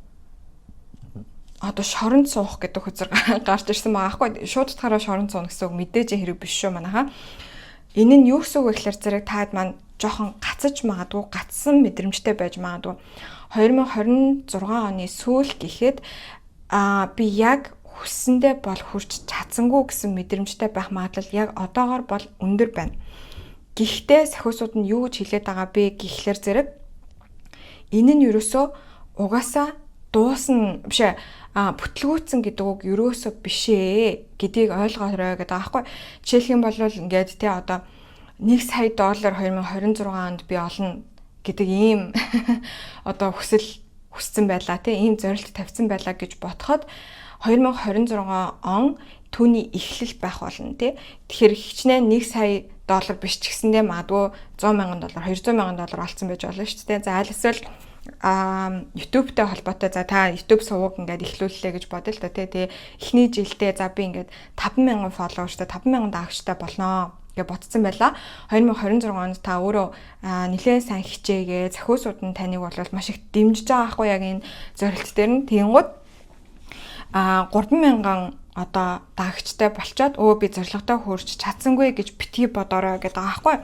одоо шоронд суух гэдэг хүзэр гарч ирсэн байгаа аахгүй. Шууд утгаараа шоронд сууна гэсэн үг мэдээж хэрэг биш шүү манайхаа. Энэ нь юу гэсэн үг гэхээр зэрэг таад маань жоохон гацаж магадгүй, гацсан мэдрэмжтэй байж магадгүй. 2026 оны сүүл гэхэд би яг хүссэндээ бол хүрч чадсангүй гэсэн мэдрэмжтэй байх магадлал яг одоогоор бол өндөр байна. Гэхдээ сахиусууд нь юу гэж хэлээд байгаа бэ гэхлээр зэрэг энэ нь ерөөсөө угаасаа дуусна биш ээ бүтлгүүцэн гэдэг үг ерөөсөө биш ээ гэдгийг ойлгоорой гэдэг байгаа байхгүй. Жишээлх юм бол ингээд те одоо $1 сая 2026 онд би олно гэдэг ийм одоо хүссэн байлаа те ийм зорилт тавьсан байлаа гэж бодоход 2026 он түүний эхлэл байх болно те. Тэгэхээр хичнээн $1 сая биш ч гэсэндээ магадгүй $100,000 $200,000 олцсон байж болно шүү дээ. За аль эсвэл YouTube-тэй холбоотой за та YouTube сувг ингээд эхлүүллээ гэж бодъё л да тий. Эхний жилдээ за би ингээд 5,000 followerтай 5,000 дагагчтай болноо гэж бодсон байла. 2026 онд та өөрөө нэлээд сайн хичээгээ зохиосууд нь таныг бол маш их дэмжиж байгаа хгүй яг энэ зорилт дээр нь тэгэнгუთ 3,000 одоо дагагчтай болчоод би зорилготой хүрч чадсангүй гэж битгий бодорой гэдэг байгаа байхгүй.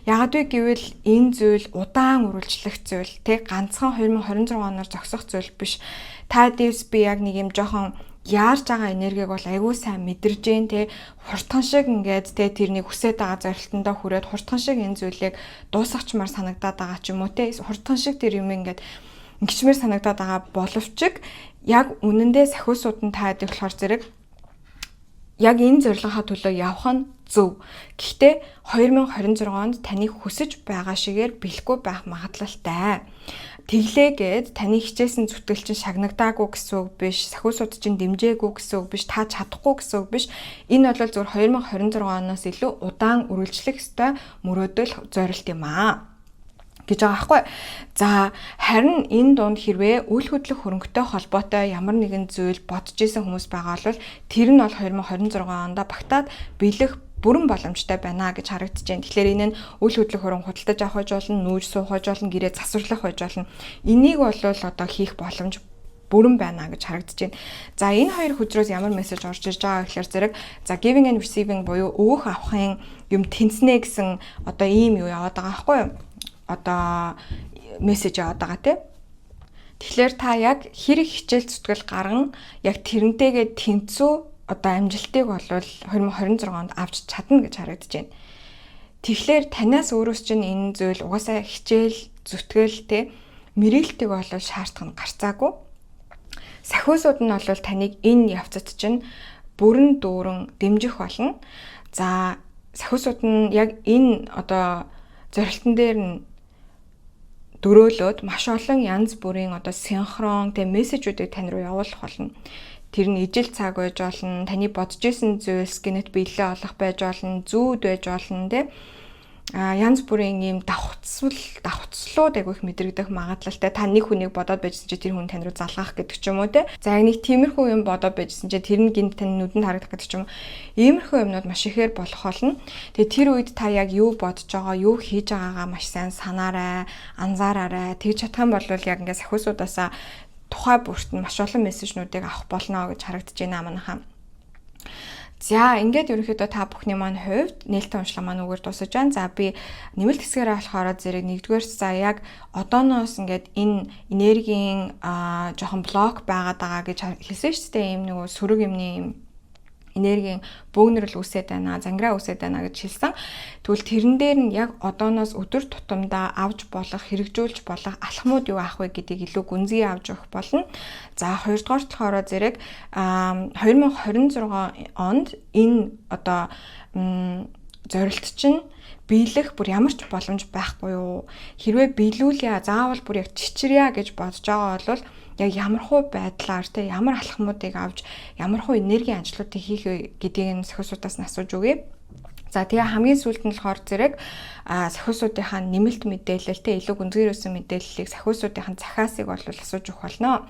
Ягаад вэ гэвэл энэ зүйл удаан үргэлжлэх зүйл тэг ганцхан 2026 оноор зогсох зүйл биш. Та дэвс би яг нэг юм жоохон яарж байгаа энергийг бол аягүй сайн мэдэрж जैन те хурдхан шиг ингээд те тэрнийг хүсэж байгаа зорилтондоо хүрээд хурдхан шиг энэ зүйлийг дуусгачмаар санагдаад байгаа ч юм уу те хурдхан шиг тэр юм ингээд ингэчмээр санагдаад байгаа боловч яг үнэндээ сахиусууд нь таадаг болохоор зэрэг яг энэ зорилгынхаа төлөө явах нь зөв. Гэхдээ 2026 онд таныг хүсэж байгаа шигээр бэлэхгүй байх магадлалтай. Тэглээгээд таны хичээсэн зүтгэл чинь шагнагдаагүй гэсэн үг биш. Сахиусууд чинь дэмжээгүй гэсэн үг биш. Та чадахгүй гэсэн үг биш. Энэ бол зөвхөн 2026 оноос илүү удаан үргэлжлэх ёстой мөрөөдөл зорилт юм аа. гэж байгаа байхгүй. За харин энэ дунд хэрвээ үйл хөдлөх хөрөнгөтэй холбоотой ямар нэгэн зүйл бодож исэн хүмүүс байгаа бол тэр нь бол 2026 онд багтаад биелэх бүрэн боломжтой байна гэж харагдаж байна. Тэгэхээр энэ нь үйл хөдлөх хөрөнгө худалдаж авах хойж болно, нүүж суух хойж болно, гэрээ засварлах хойж болно. Энийг бол одоо хийх боломж бүрэн байна гэж харагдаж байна. За энэ хоёр хөзрөөс ямар мессеж орж ирж байгаа гэхээр зэрэг за giving and receiving буюу өгөх авахын юм тэнцнэ гэсэн одоо ийм юу яваад байгаа байхгүй юу? Одоо мессеж яваад байгаа тийм. Тэгэхээр та яг хэрэг хичээл зүтгэл гарган яг тэрнтэйгээ тэнцүү одоо амжилтыг бол 2026 онд авч чадна гэж харагдаж байна. Тэгэхээр танаас өөрөөс чинь энэ зүйл угаасаа хичээл зүтгэл тийм мэрэгэлтийг бол шаардах нь гарцаагүй. Сахиусууд нь бол таныг энэ явцад чинь бүрэн дүүрэн дэмжих болно. За сахиусууд нь яг энэ одоо зорилтон дээр нь дөрөөлөөд маш олон янз бүрийн одоо синхрон тэг мессежүүдийг тань руу явуулах болно. Тэр нь ижил цаг байж болно, таны бодож исэн зүйлс гинэт биелээ олох байж болно, зүүд байж болно тий. Янз бүрийн ийм давхцлууд айгүйх мэдрэгдэх магадлалтай. Та нэг хүнийг бодоод байжсэн чи тэр хүн тань руу залгах гэдэг ч юм уу те. За яг нэг тиймэрхүү юм бодоод байжсэн чи тэр нь гинт тань нүдэнд харагдах гэдэг ч юм уу. Иймэрхүү юмнууд маш ихээр болох болно. Тэгээ тэр үед та яг юу бодож байгаа, юу хийж байгаагаа маш сайн санаарай, анзаараарай. Тэгж чадах юм бол яг ингээ сахиусуудаасаа тухай бүрт нь маш олон мессежнуудыг авах болно гэж харагдаж байна манайхаа. За ингээд ерөнхийдөө та бүхний маань хувьд нээлттэй уншлага маань үгээр дуусаж байна. За би нэмэлт хэсгээрээ болохоор зэрэг нэгдүгээр за яг одооноос ингээд энэ энергийн жоохон блок байгаад байгаа гэж хэлсэн шүү дээ. Ийм нэг сөрөг юмны юм энергийн бөөгнөрл үсээд байна, зангираа үсээд байна гэж хэлсэн. Тэгвэл тэрэн дээр нь яг одооноос өдөр тутамдаа авч болох, хэрэгжүүлж болох алхмууд юу аах вэ гэдгийг илүү гүнзгий авч өгөх болно. За хоёрдугаар болохоор зэрэг 2026 онд энэ одоо зорилт чинь биелэх бүр ямар ч боломж байхгүй юу? Хэрвээ биелүүлээ, заавал бүр яг чичирья гэж бодож байгаа бол яг ямархуу байдлаар те ямар алхмуудыг авч ямархуу энергийн ажлуудыг хийх гэдгийг сахиусуудаас нь асууж өгье. За тэгээ хамгийн сүүлд нь болохоор зэрэг сахиусуудынхаа нэмэлт мэдээлэл те илүү гүнзгийрсэн мэдээллийг сахиусуудынхаа захиасыг бол асууж өгөх болно.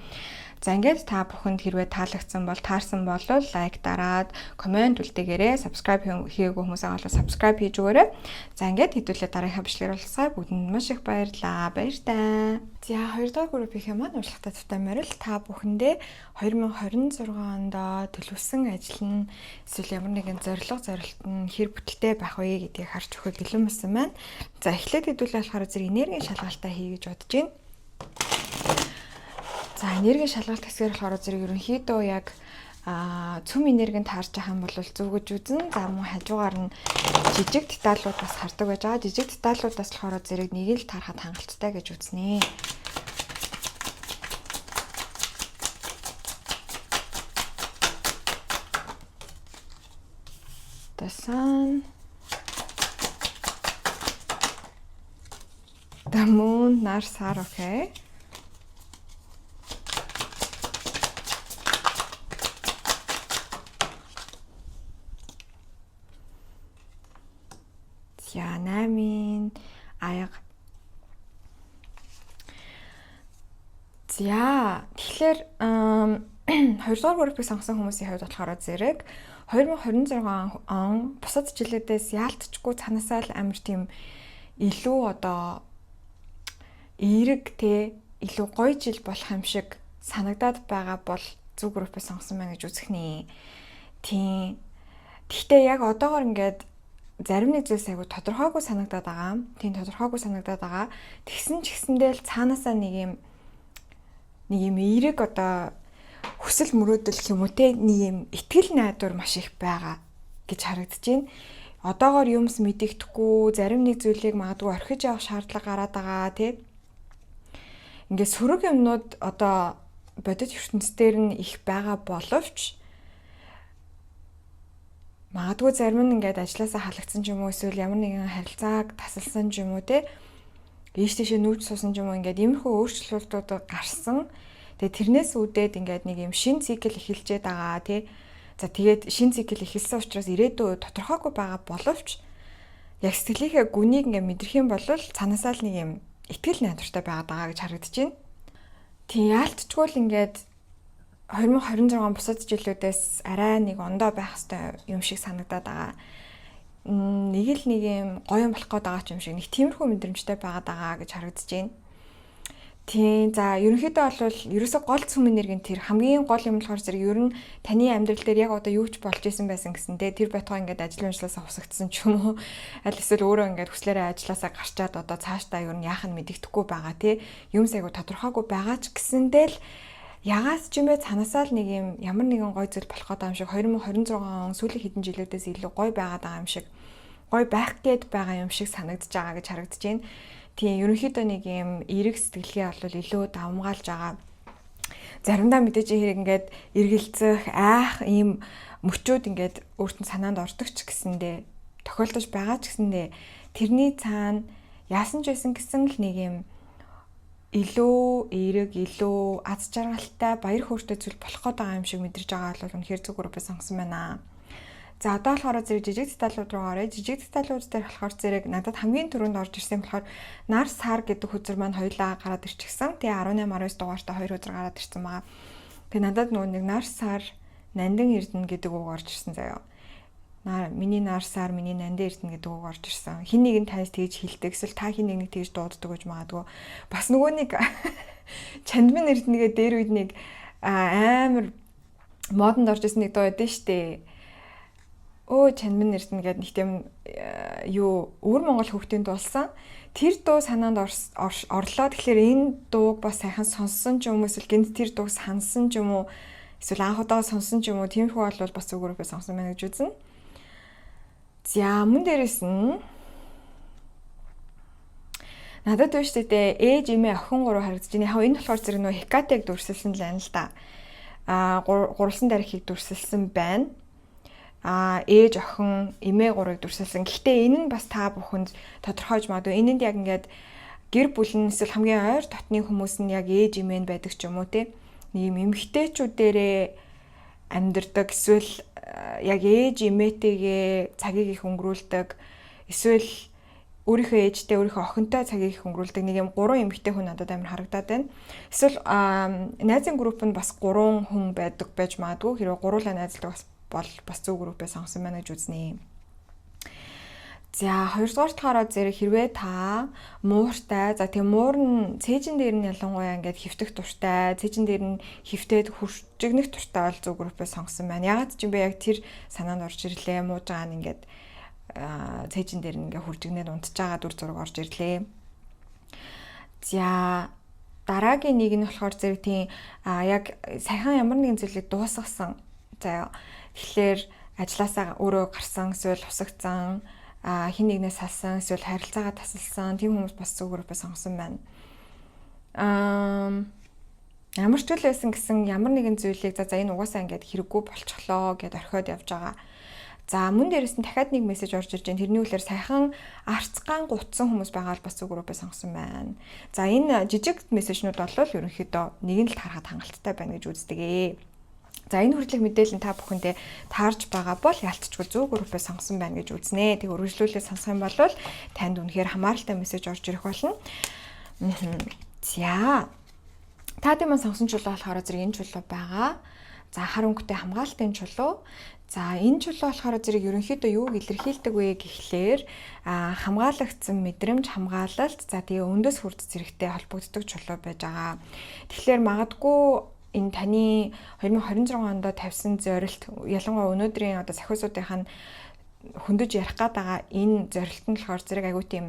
За ингээд та бүхэнд хэрвээ таалагдсан бол таарсан бол лайк дараад комент үлдээгээрэй. Subscribe хийгээгүй хүмүүсээ бол subscribe хийж өгөөрэй. За ингээд хэдүүлээ дараагийн бичлэгээр уулзъя. Бүгдэнд маш их баярлалаа. Баяртай. За хоёрдугаар группийн маань урьдчилан тавтай морил та бүхэндээ 2026 онд төлөвсөн ажил нь эсвэл ямар нэгэн зорилт нь хэр бүтэлтэй байх вэ гэдгийг харж өгөхөд бэлэн болсон байна. За эхлээд хэдүүлээ болохоор зэрэг энергийн шалгалтаа хий гэж бодож байна. За энергийн шалгалт хэсгээр болохоор зэрэг ерөнхийдөө яг цөм энергинд таарж байгаа юм бол зүг гэж үзэн. За мөн хажуугаар нь жижиг деталлууд бас хардаг байж байгаа. Жижиг деталлуудаас болохоор зэрэг нэг л тарахад хангалттай гэж үзнэ. The sun, the moon, нар сар, окей. За 8-ын аяга. За тэгэхээр 2 дугаар группийг сонгосон хүмүүсийн хувьд болохоор зэрэг 2026 он бусад жилүүдээс яалтчгүй цанаасаа л амар тийм илүү одоо эерэг те илүү гоё жил болох юм шиг санагдаад байгаа бол зөв группийг сонгосон байна гэж үзэх нэ. Тийм. Гэхдээ яг одоогор ингээд зарим нэг зүйлс айгу тодорхойгүй санагдаад байгаа. Тийм тодорхойгүй санагдаад байгаа. Тэгсэн ч гэсэндээ л цаанаасаа нэг юм эерэг одоо хүсэл мөрөөдөл гэх юм уу те нэг юм итгэл найдвар маш их байгаа гэж харагдаж байна. Одоогор юмс мэдэгдэхгүй, зарим нэг зүйлийг магадгүй орхиж явах шаардлага гараад байгаа те. Ингээд сөрөг юмнууд одоо бодит ертөнцийн нь их байгаа боловч магадгүй зарим нь ингээд ажилласаа халагдсан ч юм уу эсвэл ямар нэгэн харилцааг тасалсан ч юм уу те ийш тийшээ нүүж суусан ч юм уу ингээд иймэрхүү өөрчлөлтүүд гарсан. Тэгээ тэрнээс үүдээд ингээд нэг юм шин цикл эхэлжээд байгаа тий. За тэгээд шин цикл эхэлсэн учраас ирээдүйд тодорхойгүй байгаа боловч яг сэтгэлийнхээ гүнийг ингээд мэдрэх юм бол цаанаасаа л нэг юм итгэл найдвартай байгаад байгаа гэж харагдаж байна. Тийм яалтчгүй л ингээд 2026 бусад жилүүдээс арай нэг ондоо байх хэвээр юм шиг санагдаад байгаа. Нэг юм гоё юм болох гээд байгаа юм шиг нэг тиймэрхүү мэдрэмжтэй байгаад байгаа гэж харагдаж байна. Тийм за ерөнхийдөө бол ерөөсөө гол цөм энергийн тэр хамгийн гол юм болохоор зэрэг ер нь таны амьдрал дээр яг одоо юу ч болж исэн байсан гэсэндээ тэр байтугай ингээд ажил уншлаасаа хусагдсан ч юм уу аль эсвэл өөрөө ингээд хүслээрээ ажилласаа гарчаад одоо цаашдаа ер нь яах нь мэддэхгүй байгаа тий юм сайгүй тодорхойгүй байгаа ч гэсэндээ л ягаас ч юм бэ цанаасаа л нэг юм ямар нэгэн гой зүйл болох гэдэг юм шиг 2026 он сүүлийн хэдэн жилүүдээс илүү гой байгаад байгаа юм шиг гой байх гээд байгаа юм шиг санагдаж байгаа гэж харагдаж байна. Тийм ерөнхийдөө нэг юм эерэг сэтгэлгээ бол илүү давмгаалж байгаа. Заримдаа мэдээж хэрэг ингээд эргэлзэх, айх ийм мөчүүд ингээд өөрт нь санаанд ордог ч гэсэндээ тохиолдож байгаа ч гэсэндээ тэрний цаана яасан ч байсан гэсэн л нэг юм илүү эерэг, илүү аз жаргалтай, баяр хөөртэй зүйл болох гээд байгаа юм шиг мэдэрч байгаа бол үнэхээр зүгээр би сонгосон байна. За одоо болохоор зэрэг жижиг деталууд руу оръё. Жижиг деталууд дээр болохоор зэрэг надад хамгийн түрүүнд орж ирсэн болохоор нар сар гэдэг хөзөр маань хоёлаа гараад ирчихсэн. Тэгээ 18 19 дугаартай 2 хөзөр гараад ирсэн байгаа. Тэгээ надад нөгөө нэг нар сар нандин эрдэнэ гэдэг үг орж ирсэн заяа. Миний нар сар миний нандин эрдэнэ гэдэг үг орж ирсэн. Хин нэг нь таньс тэгж хэлдэг. Эсвэл та хин нэг тэгж дууддаг гэж магадгүй. Бас нөгөө нэг чандмын эрдэнэгээ дээр үед нэг амар модонд орж ирсэн нэг дуу байдсан шүү дээ. Чанмын эрдэнэ гэдэг нэг тийм юу өвөр Монгол хүүхдийн дуулсан. Тэр дуу санаанд орлоо. Тэгэхээр энэ дууг бас сайхан сонссон ч юм уу эсвэл гэнт тэр дууг сансан ч юм уу эсвэл анх удаа сонсон ч юм уу тиймэрхүү бол бас өгөрөөгөө сонсон байна гэж үзнэ. За мөн дээрээс нь надад биш дээ ээж эмээ охин гурав харагдаж байна. Яг энэ болохоор зэрэг нөө Хекатыг дүрсэлсэн л байна л да. Гурвалсан дарихыг дүрсэлсэн байна. Ээж охин эмээ гурыг дүрсэлсэн. Гэхдээ энэ нь бас та бүхэнд тодорхойж магадгүй. Энэнд яг ингээд гэр бүл нь эсвэл хамгийн ойр дотны хүмүүс нь яг ээж эмээ байдаг ч юм уу те. Нэг юм эмэгтэйчүүдээрээ амьдардаг эсвэл яг ээж эмээтэйгээ цагийг их өнгөрүүлдэг. Эсвэл өөрийнхөө ээжтэй өөрийнхөө охинтой цагийг их өнгөрүүлдэг нэг юм 3 эмэгтэй хүн надад амар харагдаад байна. Эсвэл найзын групп нь бас 3 хүн байдаг байж магадгүй. Хэрвээ гуруулаа найзалдаг бас зөв группээ сонгосон байна гэж үзнэ. За хоёрдугаар талаараа зэрэг хэрвээ та мууртай, за тийм муур нь цээжин дээр нь ялангуяа ингээд хөвтөх дуртай, цээжин дээр нь хөвтөд хурцжигнэх дуртай бол зөв группээ сонгосон байна. Ягаад ч юм бэ яг тэр санаанд орж ирлээ. Мууж байгаа нь ингээд цээжин дээр нь ингээд хурцжигнээд унтж байгаа дүр зураг орж ирлээ. За дараагийн нэг нь болохоор зэрэг тийм яг сайхан ямар нэгэн зүйлийг дуусгасан. За тэгэхээр ажилласаа өөрөө гарсан эсвэл хусагцсан хин нэгнээс салсан эсвэл харилцаагаа тасалсан тийм хүмүүс бас зөв группээ сонгосон байна. Ямар ч зүйл байсан гэсэн ямар нэгэн зүйлийг за энэ угаасаа ингээд хэрэггүй болчихлоо гэд орхиод явж байгаа. За мөн дээрээс нь дахиад нэг мессеж орж ирж байна. Тэрний үлээр сайхан арцгаан гутсан хүмүүс байгаа бол бас зөв группээ сонгосон байна. За энэ жижиг мессежнүүд бол ерөнхийдөө нэг нь л тарахад хангалттай байна гэж үздэг. За энэ хүртэлх мэдээлэл та бүхэндээ таарж байгаа бол ялцчгүй зөв группээ сонгосон байна гэж үзнэ. Тэг үргэлжлүүлээ сонсох юм бол танд үнэхээр хамааралтай мессеж орж ирэх болно. За та дэмэн сонгосон чулуу болохоор зэрэг энэ чулуу байгаа. За хар өнгөтэй хамгаалтын чулуу. За энэ чулуу болохоор зэрэг ерөнхийдөө юуг илэрхийлдэг вэ гэхлээр хамгаалагдсан мэдрэмж, хамгаалалт, за тэгээ өндөс хүрд зэрэгтэй холбогддог чулуу байж байгаа. Тэгэхээр магадгүй энэ таны 2026 онд тавьсан зорилт ялангуяа өнөөдрийн одоо сахиусуудынхаа хөндөж ярих гээд байгаа энэ зорилт нь болохоор зэрэг айгүй тийм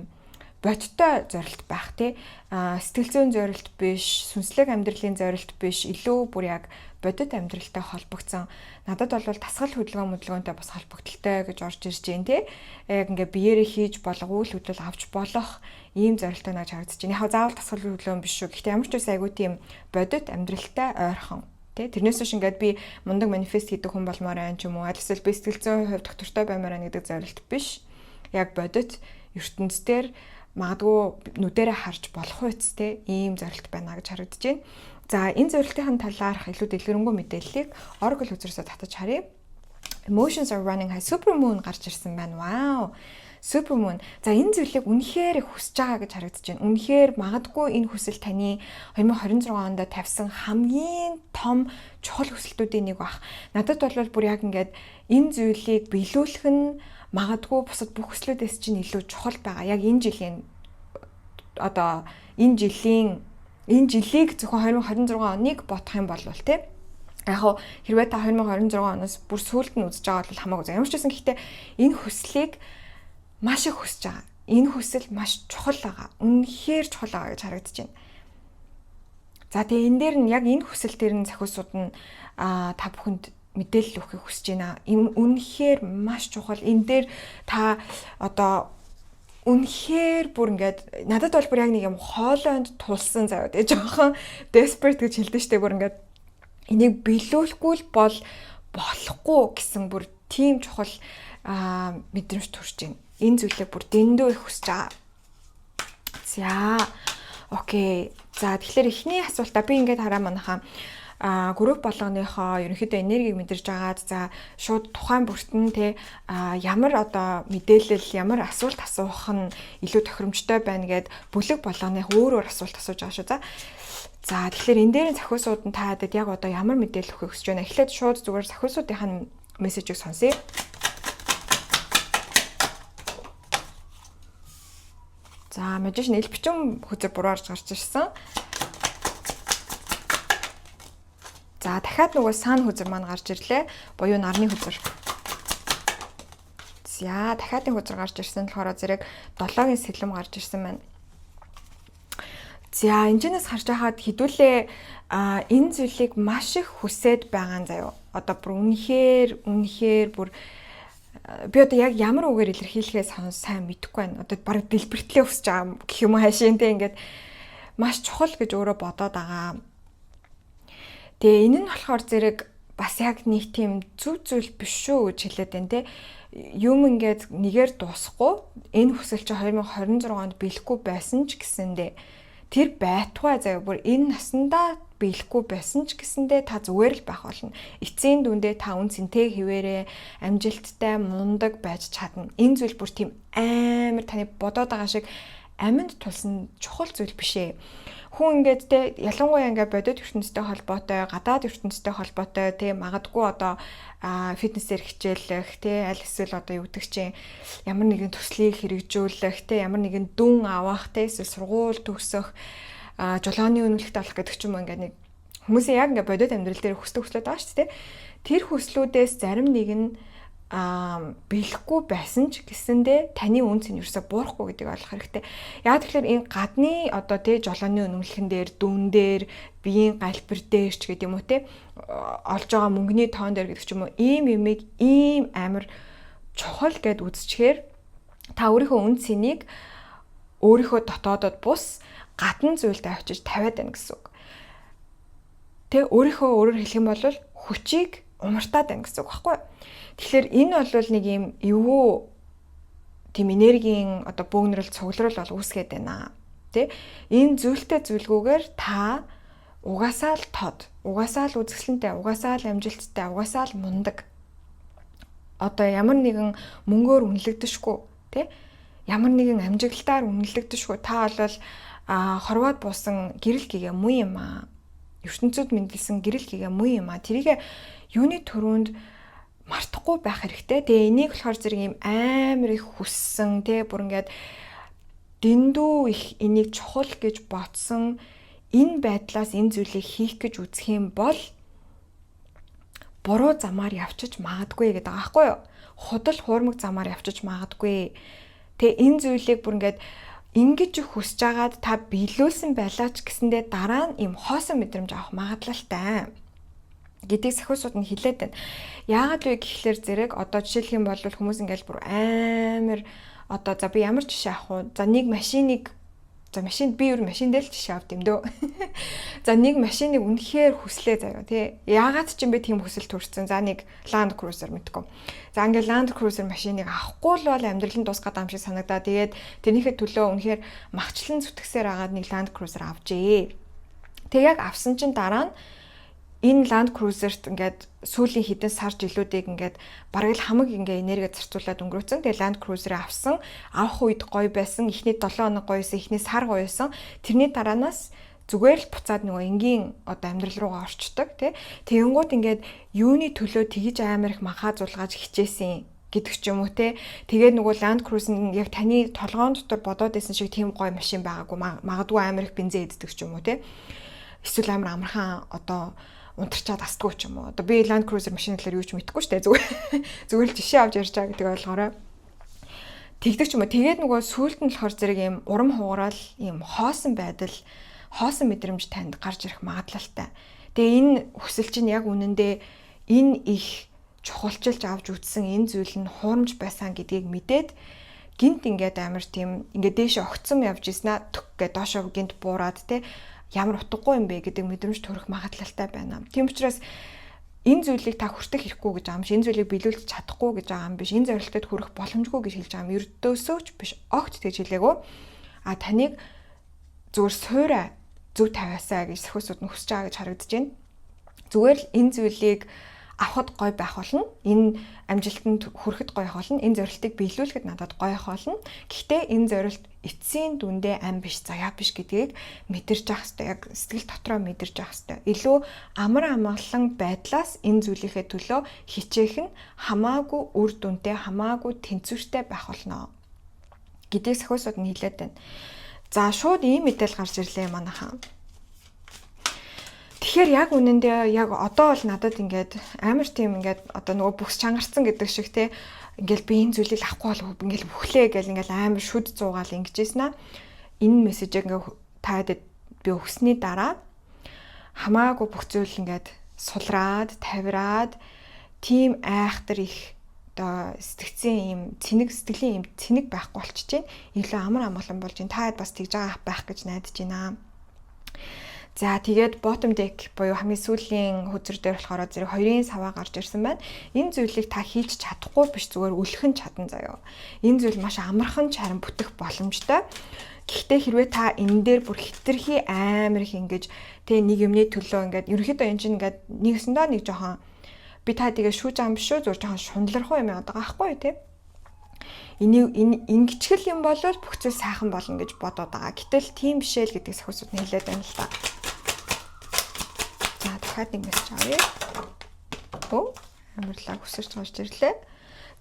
бодиттой зорилт байх тий сэтгэл зүйн зорилт биш, сүнслэг амьдралын зорилт биш, илүү бүр яг бодит амьдралтай холбогдсон. Надад бол тасгал хөдөлгөөнтэй бас холбогдолтой гэж орж ирж байна тий. Яг ингээ биеэрээ хийж болох, үйл хөдлөл авч болох ийм зорилттой нэж харагдаж байна. Яг заавал тасгал хөдөлгөөн биш шүү. Гэхдээ ямар ч үс айгүй тийм бодит амьдралтай ойрхон. Тэрнээс биш ингээд би мундаг манифест хийдэг хүн болмоор байна ч юм уу. Аль эсвэл би сэтгэл зүйн хувьд доктортой баймаар байна гэдэг зорилт биш. Яг бодит ертөнцийн магадгүй нүдэрэ харж болох үсттэй ийм зорилт байна гэж харагдаж байна. За энэ зорилтын талаарх илүү дэлгэрэнгүй мэдээллийг Oracle үзрээсээ татаж харъя. Emotions are running high, super moon гарч ирсэн байна. Wow. Supermoon. За энэ зүйлийг үнэхээр хүсэж байгаа гэж харагдаж байна. Үнэхээр магадгүй энэ хүсэл таны 2026 онд тавьсан хамгийн том чухал хүсэлтүүдийн нэг баг. Надад бол бүр яг ингээд энэ зүйлийг биелүүлэх нь магадгүй бусад бүх хүслүүдээс чинь илүү чухал байгаа. Яг энэ жилийн энэ жилийг зөвхөн 2026 оныг бодох юм бол тийм. Яг хөө хэрвээ та 2026 оноос бүр сүүлд нь үзэж байгаа бол хамаагүй. Ямар ч байсан гэхдээ энэ хүслийг маш их хүсэж байгаа. Энэ хүсэл маш чухал байгаа. Үнэхээр чухал байгаа гэж харагдаж байна. За тэгээ энэ дээр нь яг энэ хүсэл дээр нь зохиосууд нь та бүхэнд мэдээлэл өгөхийг хүсэж байна. Үнэхээр маш чухал. Энэ дээр та үнэхээр бүр ингээд надад бол бүр яг нэг юм хоолойнд тулсан заяа тэгээ жоохон desperate гэж хэлдэг штеп бүр ингээд энийг биелүүлэхгүй л болохгүй гэсэн бүр тийм чухал мэдрэмж төрж байна. Энэ зүйлийг бүр дэндүү их хүсэж байгаа. За окей. За тэгэхээр эхний асуултаа би ингээд хараа манайхаа групп болгоныхоо ерөнхийдөө энергийг мэдэрж агаад за шууд тухайн бүртэн те ямар мэдээлэл ямар асуулт асуух нь илүү тохиромжтой байна гэд бүлэг болгоных өөр асуулт асууж байгаа шүү. За тэгэхээр энэ дээр зохиосууд нь та хэд яг ямар мэдээлэл өгөх гэж байна. Эхлээд шууд зүгээр зохиосуудынхаа мессежийг сонсъё. За мэдээж нэл бичим хүзэр буруу орж гарч ирсэн. За дахиад нөгөө сан хүзэр маань гарч ирлээ. Буюу нарны хүзэр. За дахиад энэ хүзэр гарч ирсэн болохоор зэрэг 7-гийн сэлэм гарч ирсэн байна. За энэчнээс харж байхад хэдүүлээ энэ зүйлийг маш их хүсээд байгаа нь заяо. Бүр үнэхээр бүр би яг ямар үгээр илэрхийлэхээ сайн мэдэхгүй байна. Бараг дэлбэртлээ өсөж байгаа гэх юм хаашинтэй ингээд маш чухал гэж өөрөө бодоод байгаа. Тэгээ энэ нь болохоор зэрэг бас яг нэг тийм зүв зүйл биш шүү гэж хэлээд байна те. Юм ингээд нэгээр дуусахгүй энэ хүсэл чи 2026 онд биелэхгүй байсан ч гэсэндээ тэр байтугай заяа бүр энэ насандаа биелэхгүй байсан ч гэсэндээ та зүгээр л байх болно. Эцсийн дүндээ та үн цэнтэй хിവэрээ амжилттай мундаг байж чадна. Энэ зүйл бүр тийм амар таны бодоод байгаа шиг аминд тулсан чухал зүйл биш ээ. Хүн ингээд те ялангуяа ингээд бодит ертөнцтэй холбоотой, гадаад ертөнцтэй холбоотой те магадгүй фитнесээр хичээлэх те аль эсвэл юу гэдэг чинь ямар нэгэн төслийг хэрэгжүүлэх те ямар нэгэн дүн авах те эсвэл сургууль төгсөх жолооны үнэлэлт авах гэдэг ч юм уу ингээд нэг хүмүүсийн яг ингээд бодит амьдрал дээр хүсдэг хүслүүд байгаа шүү дээ. Тэр хүслүүдээс зарим нэг нь биелэхгүй байсан ч гэсэндээ таны үнц нь ерөөсө буурахгүй гэдгийг ойлгох хэрэгтэй. Яг тэгэхээр энэ гадны жолооны үнэмлэхэн дээр, дүн дээр, биеийн галбир дээр ч гэдэг юм уу те олж байгаа мөнгөний тоон дээр гэдэг ч юм уу ийм амар чухал гэд үзчихээр та өөрийнхөө үнц цэнийг өөрийнхөө дотоодод бус гадна зүйлд авчиж тавиад байна гэсэн үг. Тэ өөрийнхөө өөрөөр хэлэх юм бол хүчийг умартаад байна гэсэн үг байхгүй юу? Тэгэхээр энэ бол нэг юм эвгүй тийм энергийн бөөгнөрөл цугларал бол үүсгээд байна. Тэ? Энэ зүйлтэй зүйлгүйгээр та угаасаа л тод, угаасаа л үзэсгэлэнтэй, угаасаа л амжилттай, угаасаа л мундаг. Ямар нэгэн мөнгөөр үнэлэгдэшгүй, тэ? Ямар нэгэн амжилтаар үнэлэгдэшгүй. Та бол хорвоод буусан гэрэл гэгээ муу юм аа. ертөнцид мэндэлсэн гэрэл гэгээ муу юм а. Тэрийг юуны төрөнд мартахгүй байх хэрэгтэй. Тэгээ энийг болохоор зэрэг юм амар их хүссэн те бүр ингээд дэндүү их энийг чухал гэж бодсон энэ байдлаас энэ зүйлийг хийх гэж үзэх юм бол буруу замаар явчих магадгүй гэдэг байгаа байхгүй юу? Худал хуурмаг замаар явчих магадгүй. Тэгээ энэ зүйлийг бүр ингээд ингэж хүсэж агаад та биелүүлсэн байлаа ч гэсэндээ дараа нь юм хоосон мэдрэмж авах магадлалтай гэдгийг сахиусууд нь хэлээд байна. Яагаад вэ гэхлээр зэрэг одоо жишээлх юм бол хүмүүс ингээл бүр амар одоо за би ямар жишээ авах вэ? За нэг машиныг би өөр машиндээ л жишээ авд юм дөө. За нэг машиныг үнэхээр хүслээ заяа тий. Яагаад ч юм бэ тийм хүсэл төрсөн. За нэг Land Cruiser мэдгүй. За ингээл Land Cruiser машиныг авахгүй л бол амьдрал нь дуусгаад байгаа юм шиг санагдаа. Тэгээд тэрнийхээ төлөө үнэхээр махчлан зүтгэсээр агаад нэг Land Cruiser авчээ. Тэг яг авсан чинь дараа нь энэ Land Cruiser-т ингээд сүүлийн хэдэн сар жилүүдийг ингээд бараг л хамаг ингээ энерги зарцуулаад өнгөрөөцөн. Тэгээ Land Cruiser-ыг авсан. Авах үед гоё байсан. Эхний 7 хоног гоёсэн, эхний сар гоёсэн. Тэрний дараанаас зүгээр л буцаад нөгөө энгийн одоо амьдрал руугаа орчдөг тий. Тэгэнгүүт ингээд юуны төлөө тгийж амар их манхаа зулгааж хичээсэн гэдэг ч юм уу те. Тэгээд нөгөө Land Cruiser нь яг таны толгоон дотор бодоод байсан шиг тийм гоё машин байгаагүй, магадгүй амар их бензин иддэг ч юм уу те. Эсвэл амар амархан одоо унтарчаад асдгүй ч юм уу. Одоо би Land Cruiser машин талаар юу ч мэдэхгүй штэ зүгээр л жишээ авч ярьж байгаа гэдэг ойлгоорой. Тэгдэг ч юм уу. Тэгээд нөгөө сүүлд нь болохоор зэрэг юм урам хугараал, юм хоосон байдал, хоосон мэдрэмж танд гарч ирэх магадлалтай. Тэгээ энэ хүсэл чинь яг үнэндээ энэ их чухалчилж авч үтсэн энэ зүйл нь хуурамч байсан гэдгийг мэдээд гинт ингээд амар тийм ингээд дээшээ огцом явж ийснаа түк гэ доошоо гинт буураад те ямар утгагүй юм бэ гэдэг мэдрэмж төрөх магадлалтай байна. Тийм учраас энэ зүйлийг та хүртэх хэрэггүй гэж байгаа юм биш. Энэ зүйлийг биелүүлж чадахгүй гэж байгаа юм биш. Энэ зорилтод хүрэх боломжгүй гэж хэлж байгаа юм. Ердөөсөө ч биш. Огт тэгж хэлээгөө. А таныг зүгээр суурай зөв тавиасаа гэж сөхөөсөд нь хүсэж байгаа гэж харагдаж байна. Зүгээр л энэ зүйлийг авахд гой байх болно. Энэ амжилтанд хүрэхэд гой болно. Энэ зорилтыг биелүүлэхэд надад гой болно. Гэхдээ энэ зорилт эцсийн дүндээ ам биш, заяа биш гэдгийг мэдэрч явах хэрэгтэй. Яг сэтгэл дотроо мэдэрч явах хэрэгтэй. Илүү амар амгалан байдлаас энэ зүйлийнхээ төлөө хичээх нь хамаагүй үр дүнтэй, хамаагүй тэнцвэртэй байх болно гэдгийг сөхөөсөд нь хэлээд байна. За шууд ийм мэдээлэл гарч ирлээ манайхаа. Тэгэхээр яг үнэндээ яг одоо бол надад ингээд амар тийм ингээд одоо нөгөө бүс чангарцсан гэдэг шиг те ингээл би энэ зүйлийг авахгүй бол ингээл бүхлээ гэл ингээл амар шүд зуугаал ингэжсэн аа. Энэ мессежийг ингээд таад би өгсөний дараа хамаагүй бүх зүйл ингээд сулраад, тавираад тийм айхтар их одоо сэтгэцэн юм сэтгэлийн юм цэник байхгүй болчихж байна. Илүү амар амгалан болж байна. Таад бас тэгж байгаа байх гэж найдаж байна. За тэгээд bottom deck буюу хамгийн сүүлийн хөзөр дээр болохоор зэрэг хоёрын саваа гарч ирсэн байна. Энэ зүйлийг та хийж чадахгүй биш зүгээр өлхөн чадан заяа. Энэ зүйл маш амархан чаран бүтэх боломжтой. Гэхдээ хэрвээ та энэ дээр бүр хитрхи амар их ингэж тэг нэг юмны төлөө ингээд ерөнхийдөө энэ чинь ингээд нэгсэндээ нэг жоохон би та тэгээ шүүж байгаа юм биш үү зүгээр жоохон шундлархуу юм яадаг аахгүй тий. Энэ ингэчгэл юм бол бүх зүйл сайхан болно гэж бодоод байгаа. Гэтэл тийм биш л гэдэг сахиусууд нь хэлээд байна л та. За дахиад нэг мессеж авъя. Оо амарлаа хүсэж гарч ирлээ.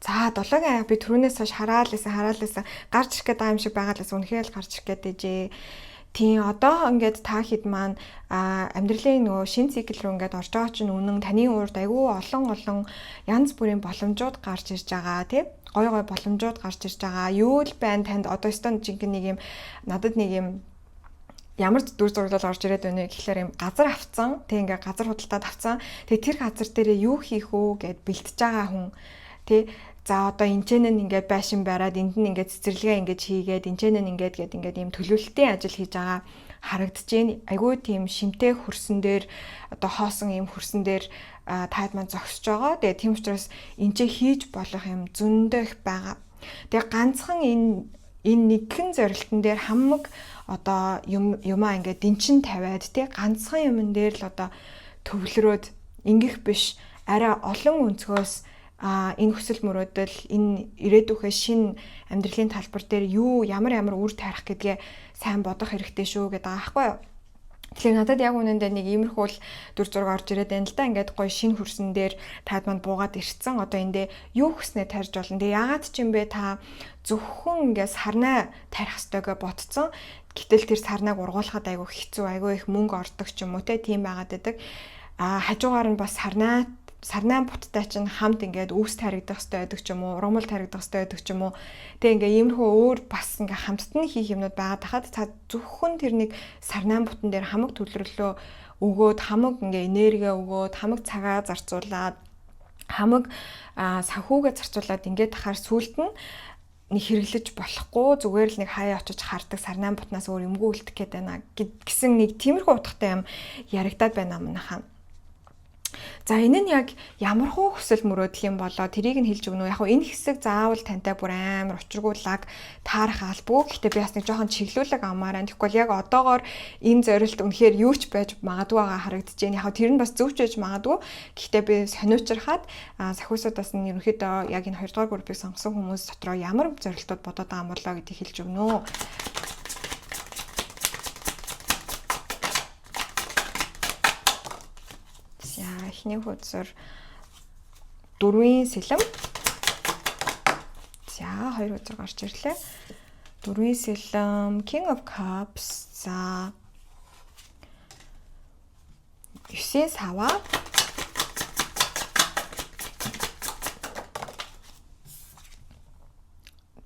За 7-гийн аяг би түрүүнээс хойш хараалсан гарч ирэх гээд байгаа юм шиг байгаалаас үнэхээр л гарч ирэх гээд дэжээ. Тийм одоо ингээд та хэд маань амьдралын нөгөө шин цикл рүү ингээд орж байгаа чинь үнэн таны урд айгүй олон янз бүрийн боломжууд гарч ирж байгаа тий гой боломжууд гарч ирж байгаа. Юу л байна танд одоо стон жинхэнэ нэг юм надад нэг юм ямар дүр зураглал орж ирээд байна вэ гэхлээр юм газар авцсан тий ингээд газар худалдаад авцсан. Тэгээ тэр газар дээрээ юу хийх үү гэд бэлтэж байгаа хүн тий за одоо энэчэн нь ингээд байшин бариад энд нь ингээд цэцэрлэгээ ингээд хийгээд энэчэн нь ингээд ийм төлөвлөлтийн ажил хийж байгаа харагдаж байна. Айгүй тийм шимтэй хөрсөн дээр одоо хоосон ийм хөрсөн дээр таад маань зогсож байгаа. Тэгээ тийм учраас энэ хийж болох юм зөндөө их байгаа. Тэгээ ганцхан энэ нэгэн зорилтон дээр хамаг одоо юмаа ингээд дэнчин тавиад тий ганцхан юмн дээр л одоо төвлөрөөд ингэх биш арай олон өнцгөөс энэ хүсэл мөрөөдөл энэ ирээдүйнхээ шин амьдралын талбар дээр юу ямар үр тарих гэдгээ сайн бодох хэрэгтэй шүү гэдэг байгаа байхгүй юу. Тэгэхээр надад яг үнэндээ нэг иймэрхүү дүр зураг орж ирээд байна л да. Ингээд гоё шин хөрсөн дээр таад манд буугаад ирсэн. Одоо эндээ юу хүснээ тарьж болно. Тэгээ яагаад ч юм бэ та зөвхөн ингээд сарнаа тарих ёстойгоо ботцсон. Гэтэл тэр сарнааг ургуулхад айгүй хэцүү, айгүй их мөнгө ордог ч юм уу те тийм байгаад байдаг. Хажуугаар нь бас сарнаан буттай чинь хамт ингээд үүс таригдах хэрэгтэй байдаг ч юм уу, ургамал таригдах хэрэгтэй байдаг ч юм уу. Тэгээ ингээ иймэрхүү өөр бас ингээ хамтд нь хийх юмнууд байгаад хахад та зөвхөн тэр нэг сарнаан бутан дээр хамаг төлөвлөлөө өгөөд, хамаг ингээ энерги өгөөд, хамаг цагаа зарцуулаад, хамаг санхүүгээ зарцуулаад ингээд тахаар сүулт нь нэг хэрэглэж болохгүй зүгээр л нэг хаяа очиж хардаг сарнаан бутнаас өөр юмгүй үлдэх гээд байна гэсэн нэг тиймэрхүү утгатай юм яригадаад байна манайхаа. За энэ нь яг ямар хуу хүсэл мөрөөдөл юм болоо тэрийг нь хэлж өгнө үү? Яг хөө энэ хэсэг заавал тантай бүр амар учиргууллаг таарах албагүй. Гэхдээ би бас нэг жоохон чиглүүлэг амаар байна. Тэгэхгүй яг одоогоор энэ зорилт үнэхээр юу ч байж магадгүй байгаа харагдаж байна. Яг тэр нь бас зөв ч байж магадгүй. Гэхдээ би сониучрахад сахиусуудаас нь ерөнхийдөө яг энэ 2 дугаар группыг сонгосон хүмүүс дотроо ямар зорилтууд бодоод байгаа юм болоо гэдгийг хэлж өгнө үү? Эхний хуудасаар 4-ийн сэлэм. За 2 хуудасаар гарч ирлээ. 4-ийн сэлэм, King of Cups, за 9-ийн сава.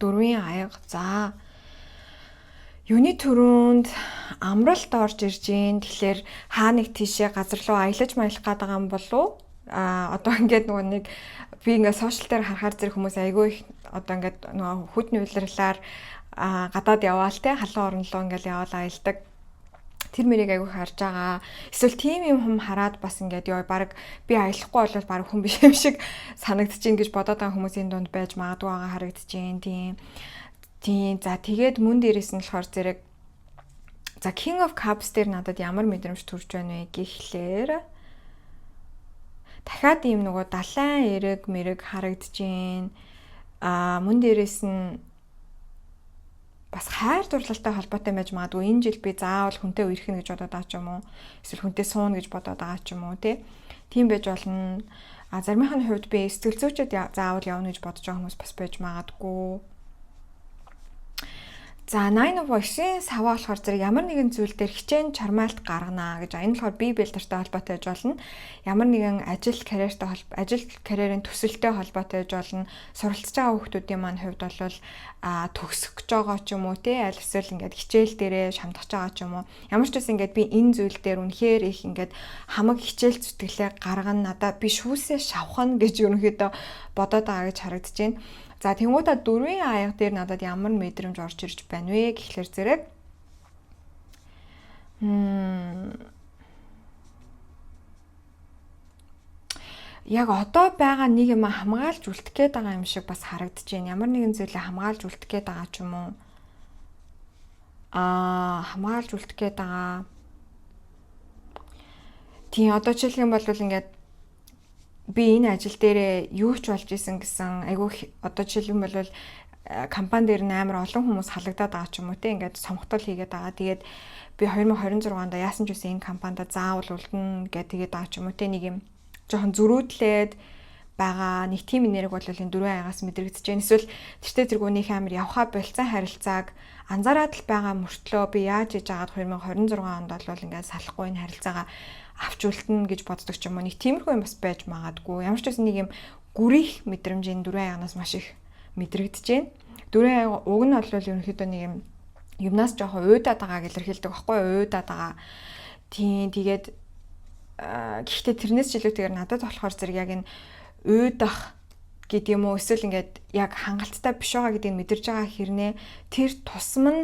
Дөрвийн аяга. За юуны төрөнд амралт орж ирж гин. Тэгэхээр хаа нэг тийшээ газар руу аялаж маялах гээд байгаа юм болов уу? Одоо ингээд нөгөө нэг би ингээд сошиал дээр харахаар зэрэг хүмүүс айгүй их одоо ингээд нөгөө хүдний улирлаар гадаад яваал те халуун орн руу ингээд яваал аялдаг. Тэр мэрийг айгүй харж байгаа. Эсвэл тийм юм хараад бас ингээд ёо баг би аялахгүй бол баг хүн биш юм шиг санагдчихээн гэж бодоод байгаа хүмүүсийн дунд байж магадгүй байгаа харагдчихээн. Тийм. За тэгээд мөн дээрээс нь болохоор зэрэг за King of Cups дээр надад ямар мэдрэмж төрж байна вэ гэхлээр дахиад ийм нөгөө далайн эрэг мэрэг харагдчихээн. Мөн дээрээс нь бас хайр дурлалтай холбоотой байж магадгүй. Энэ жил би заавал хүнтэй үерхнэ гэж бодоод байгаа ч юм уу. Эсвэл хүнтэй сууна гэж бодоод байгаа ч юм уу тий. Тийм байж болно. Заримын хувьд би сэтгэл зүйчэд заавал явна гэж бодож байгаа хүмүүс бас байж магадгүй. За 9 of Cups-ийн сава болохоор зэрэг ямар нэгэн зүйл дээр хичээн чармаалт гаргана гэж. Энэ болохоор бие бэлдэртэй холбоотой байж болно. Ямар нэгэн ажил карьерийн төсөлтэй холбоотой байж болно. Суралцж байгаа хүүхдүүдийн маань хувьд бол төгсөх гэж байгаа ч юм уу те аль эсвэл ингээд хичээл дээрээ шамдах байгаа ч юм уу. Ямар ч үс ингээд би энэ зүйл дээр үнэхээр их ингээд хамаг хичээл зүтгэлээ гаргана надаа би шүүсээ шавхна гэж ерөнхийдөө бодоод байгаа гэж харагдаж байна. За тэнгуүтэ 4-ийн аяга дээр надад ямар мэдрэмж орж ирж байна вэ гэхлээр зэрэг яг одоо байгаа нэг юм хамгаалж үлдэх гээд байгаа юм шиг бас харагдаж байна. Ямар нэгэн зүйлээ хамгаалж үлдэх гээд байгаа ч юм уу? Хамгаалж үлдэх гээд байгаа. Тийм одоо жишээлх юм бол ингээд би энэ ажил дээр юу ч болж исэн гэсэн айгүй одоо жишээлбэл бол компани дээр амар олон хүмүүс халагдаад байгаа ч юм уу те ингээд сонгогдол хийгээд байгаа. Тэгээд би 2026 онд яасан ч үсэн энэ компанид заавал үлдэнэ гэдэг тэгээд байгаа ч юм уу те нэг юм жоохон зөрүүдлээд байгаа нэг тим нэрэг бол энэ 4 аягаас мэдрэгдэж байна. Эсвэл тэртээ тэргүүнийх амар явхаа болцсон харилцааг анзаараад л байгаа мөртлөө би яаж хийж агаад 2026 онд бол ингээд салахгүй энэ харилцаагаа авч үлдэнэ гэж боддог ч юм уу. Нэг тиймэрхүү юм бас байж магадгүй. Ямар ч байсан нэг юм гүрийх мэдрэмж энэ 4 аягнаас маш их мэдрэгдэж байна. 4 аяга уг нь бол ерөнхийдөө нэг юм юмнаас жоохон уйдаад байгааг илэрхийлдэг байхгүй юу? Уйдаад байгаа. Тийм тэгээд гэхдээ тэрнээс жилүүтэйгээр надад болохоор зэрэг яг энэ уйдах гэдэг юм уу эсвэл ингээд яг хангалттай биш байгаа гэдгийг мэдэрж байгаа хэрнээ тэр тусам нь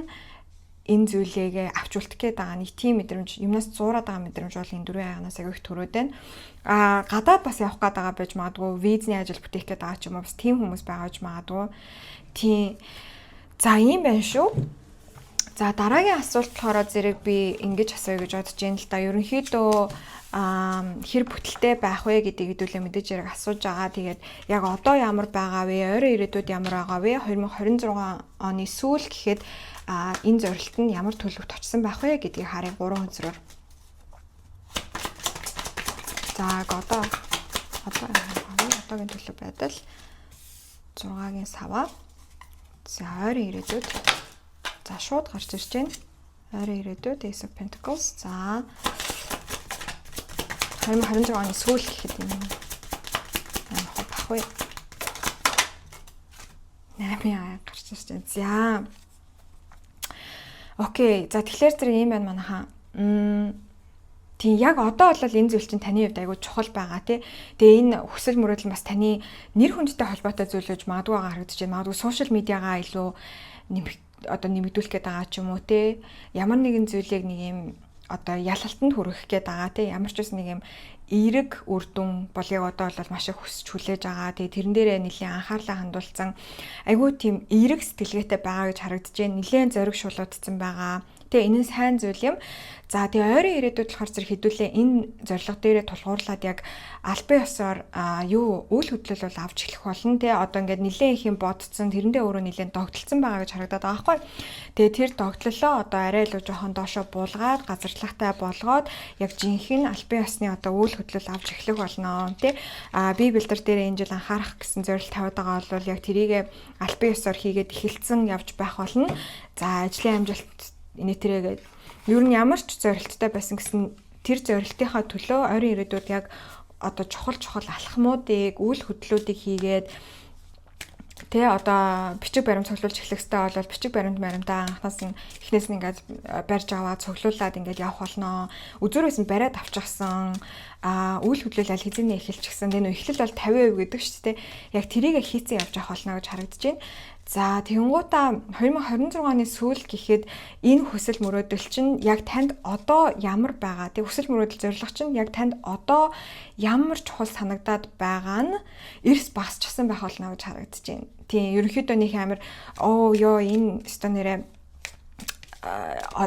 энэ зүйлээгээ авч үлдэх гээд байгаа нэг тийм мэдрэмж юмнаас зуураад байгаа мэдрэмж бол энэ 4 аягнаас агай их төрөөд байна. Гадаад бас явах гээд байгаа байж магадгүй, визний ажил бүтээх гээд байгаа ч юм уу бас тийм хүмүүс байгаа ч магадгүй. Тийм. За ийм байна шүү. За дараагийн асуулт болохоор зэрэг би ингэж асууя гэж бодож байна л да. Ерөнхийдөө хэр бүтэлтэй байх вэ гэдгийг хэдүүлээ мэдээж яриг асууж байгаа. Тэгээд яг одоо ямар байгаа вэ? Ойрын ирээдүйд ямар байгаа вэ? 2026 оны сүүл гэхэд энэ зорилт нь ямар төлөвт очсон байх вэ гэдгийг харъя 3 хонцроор. За одоогийн төлөв байдал 6-гийн сава. За ойрын ирээдүйд за шууд гарч ирж байна. Ойрын ирээдүйд Ace of Pentacles. За 2026 оны сүүл гэхэд юм бах вэ? 8 аяга гарч ирж байна. За окей. За тэгэхээр зэрэг юм байна манайхаа. Тийм яг одоо бол энэ зүйл чинь таны хувьд айгүй чухал байгаа тий. Тэгээ энэ хүсэл мөрөөдөл бас таны нэр хүндтэй холбоотой зүйл гэж магадгүй харагдаж байна. Магадгүй сошиал медиагаа илүү нэмэгдүүлэх гээд байгаа ч юм уу тий. Ямар нэгэн зүйлийг нэг юм одоо ялалтанд хүрэх гээд байгаа тий ямар ч нэг юм эерэг үр дүн бол яг одоо бол маш их хүсч хүлээж байгаа. Тэгээ тэрэн дээрээ нэлийн анхаарлаа хандуулсан айгүй тийм эерэг сэтгэлгээтэй байгаа гэж харагдаж байна. Нилээн зориг шулуудсан байгаа. Тэгээ энэ нь сайн зүйл юм. За тэгээ ойрын ирээдүйд болохоор зэрэг хэдүүлээ энэ зорилго дээрээ тулгуурлаад яг албан ёсоор үйл хөдлөл бол авч эхлэх болно те. Одоо ингээд нилээн их юм бодцсон тэрэндээ өөрөө нилээн догтлцсон байгаа гэж харагдаад байгаа байхгүй. Тэгээ тэр догтлолоо одоо арай илүү жоохон доошо буулгаад газарлагтай болгоод яг жинхэнэ албан ёсны одоо үйл хөдлөл авч эхлэх болно те. Би бэлдэр дээр энэ жил анхаарах гэсэн зорилт тавиад байгаа бол яг тэрийг албан ёсоор хийгээд эхэлсэн явж байх болно. За ажлын амжилт энэ тэрээгээд ер нь ямар ч зорилттой байсан гэсэн тэр зорилтынхаа төлөө ойрын ирээдүйд яг одоо чухал алхмуудыг үйл хөдлөлүүдийг хийгээд тэгээ одоо бичиг баримт цуглуулж эхлэх хэрэгтэй бол бичиг баримтаа анхнаас нь эхнээс нь ингээд барьж аваад цуглуулад ингээд явах болно. Үзүүрээс нь бариад авчихсан үйл хөдлөл аль хэзээ эхэлчихсэн. Тэгээ нөө эхлэл бол 50% гэдэг шүү дээ. Яг тэрийг хийцэн явж авах болно гэж харагдаж байна. За тэгэнгуутаа 2026 оны сүүл гэхэд энэ хүсэл мөрөөдөл чинь яг танд одоо ямар байгаа. Тэг хүсэл мөрөөдөл зорилго чинь яг танд одоо ямар чухал санагдаад байгаа нь эрс багасчихсан байх болно гэж харагдаж байна. Тийм ерөнхийдөө нэг амар энэ өстө нэрээ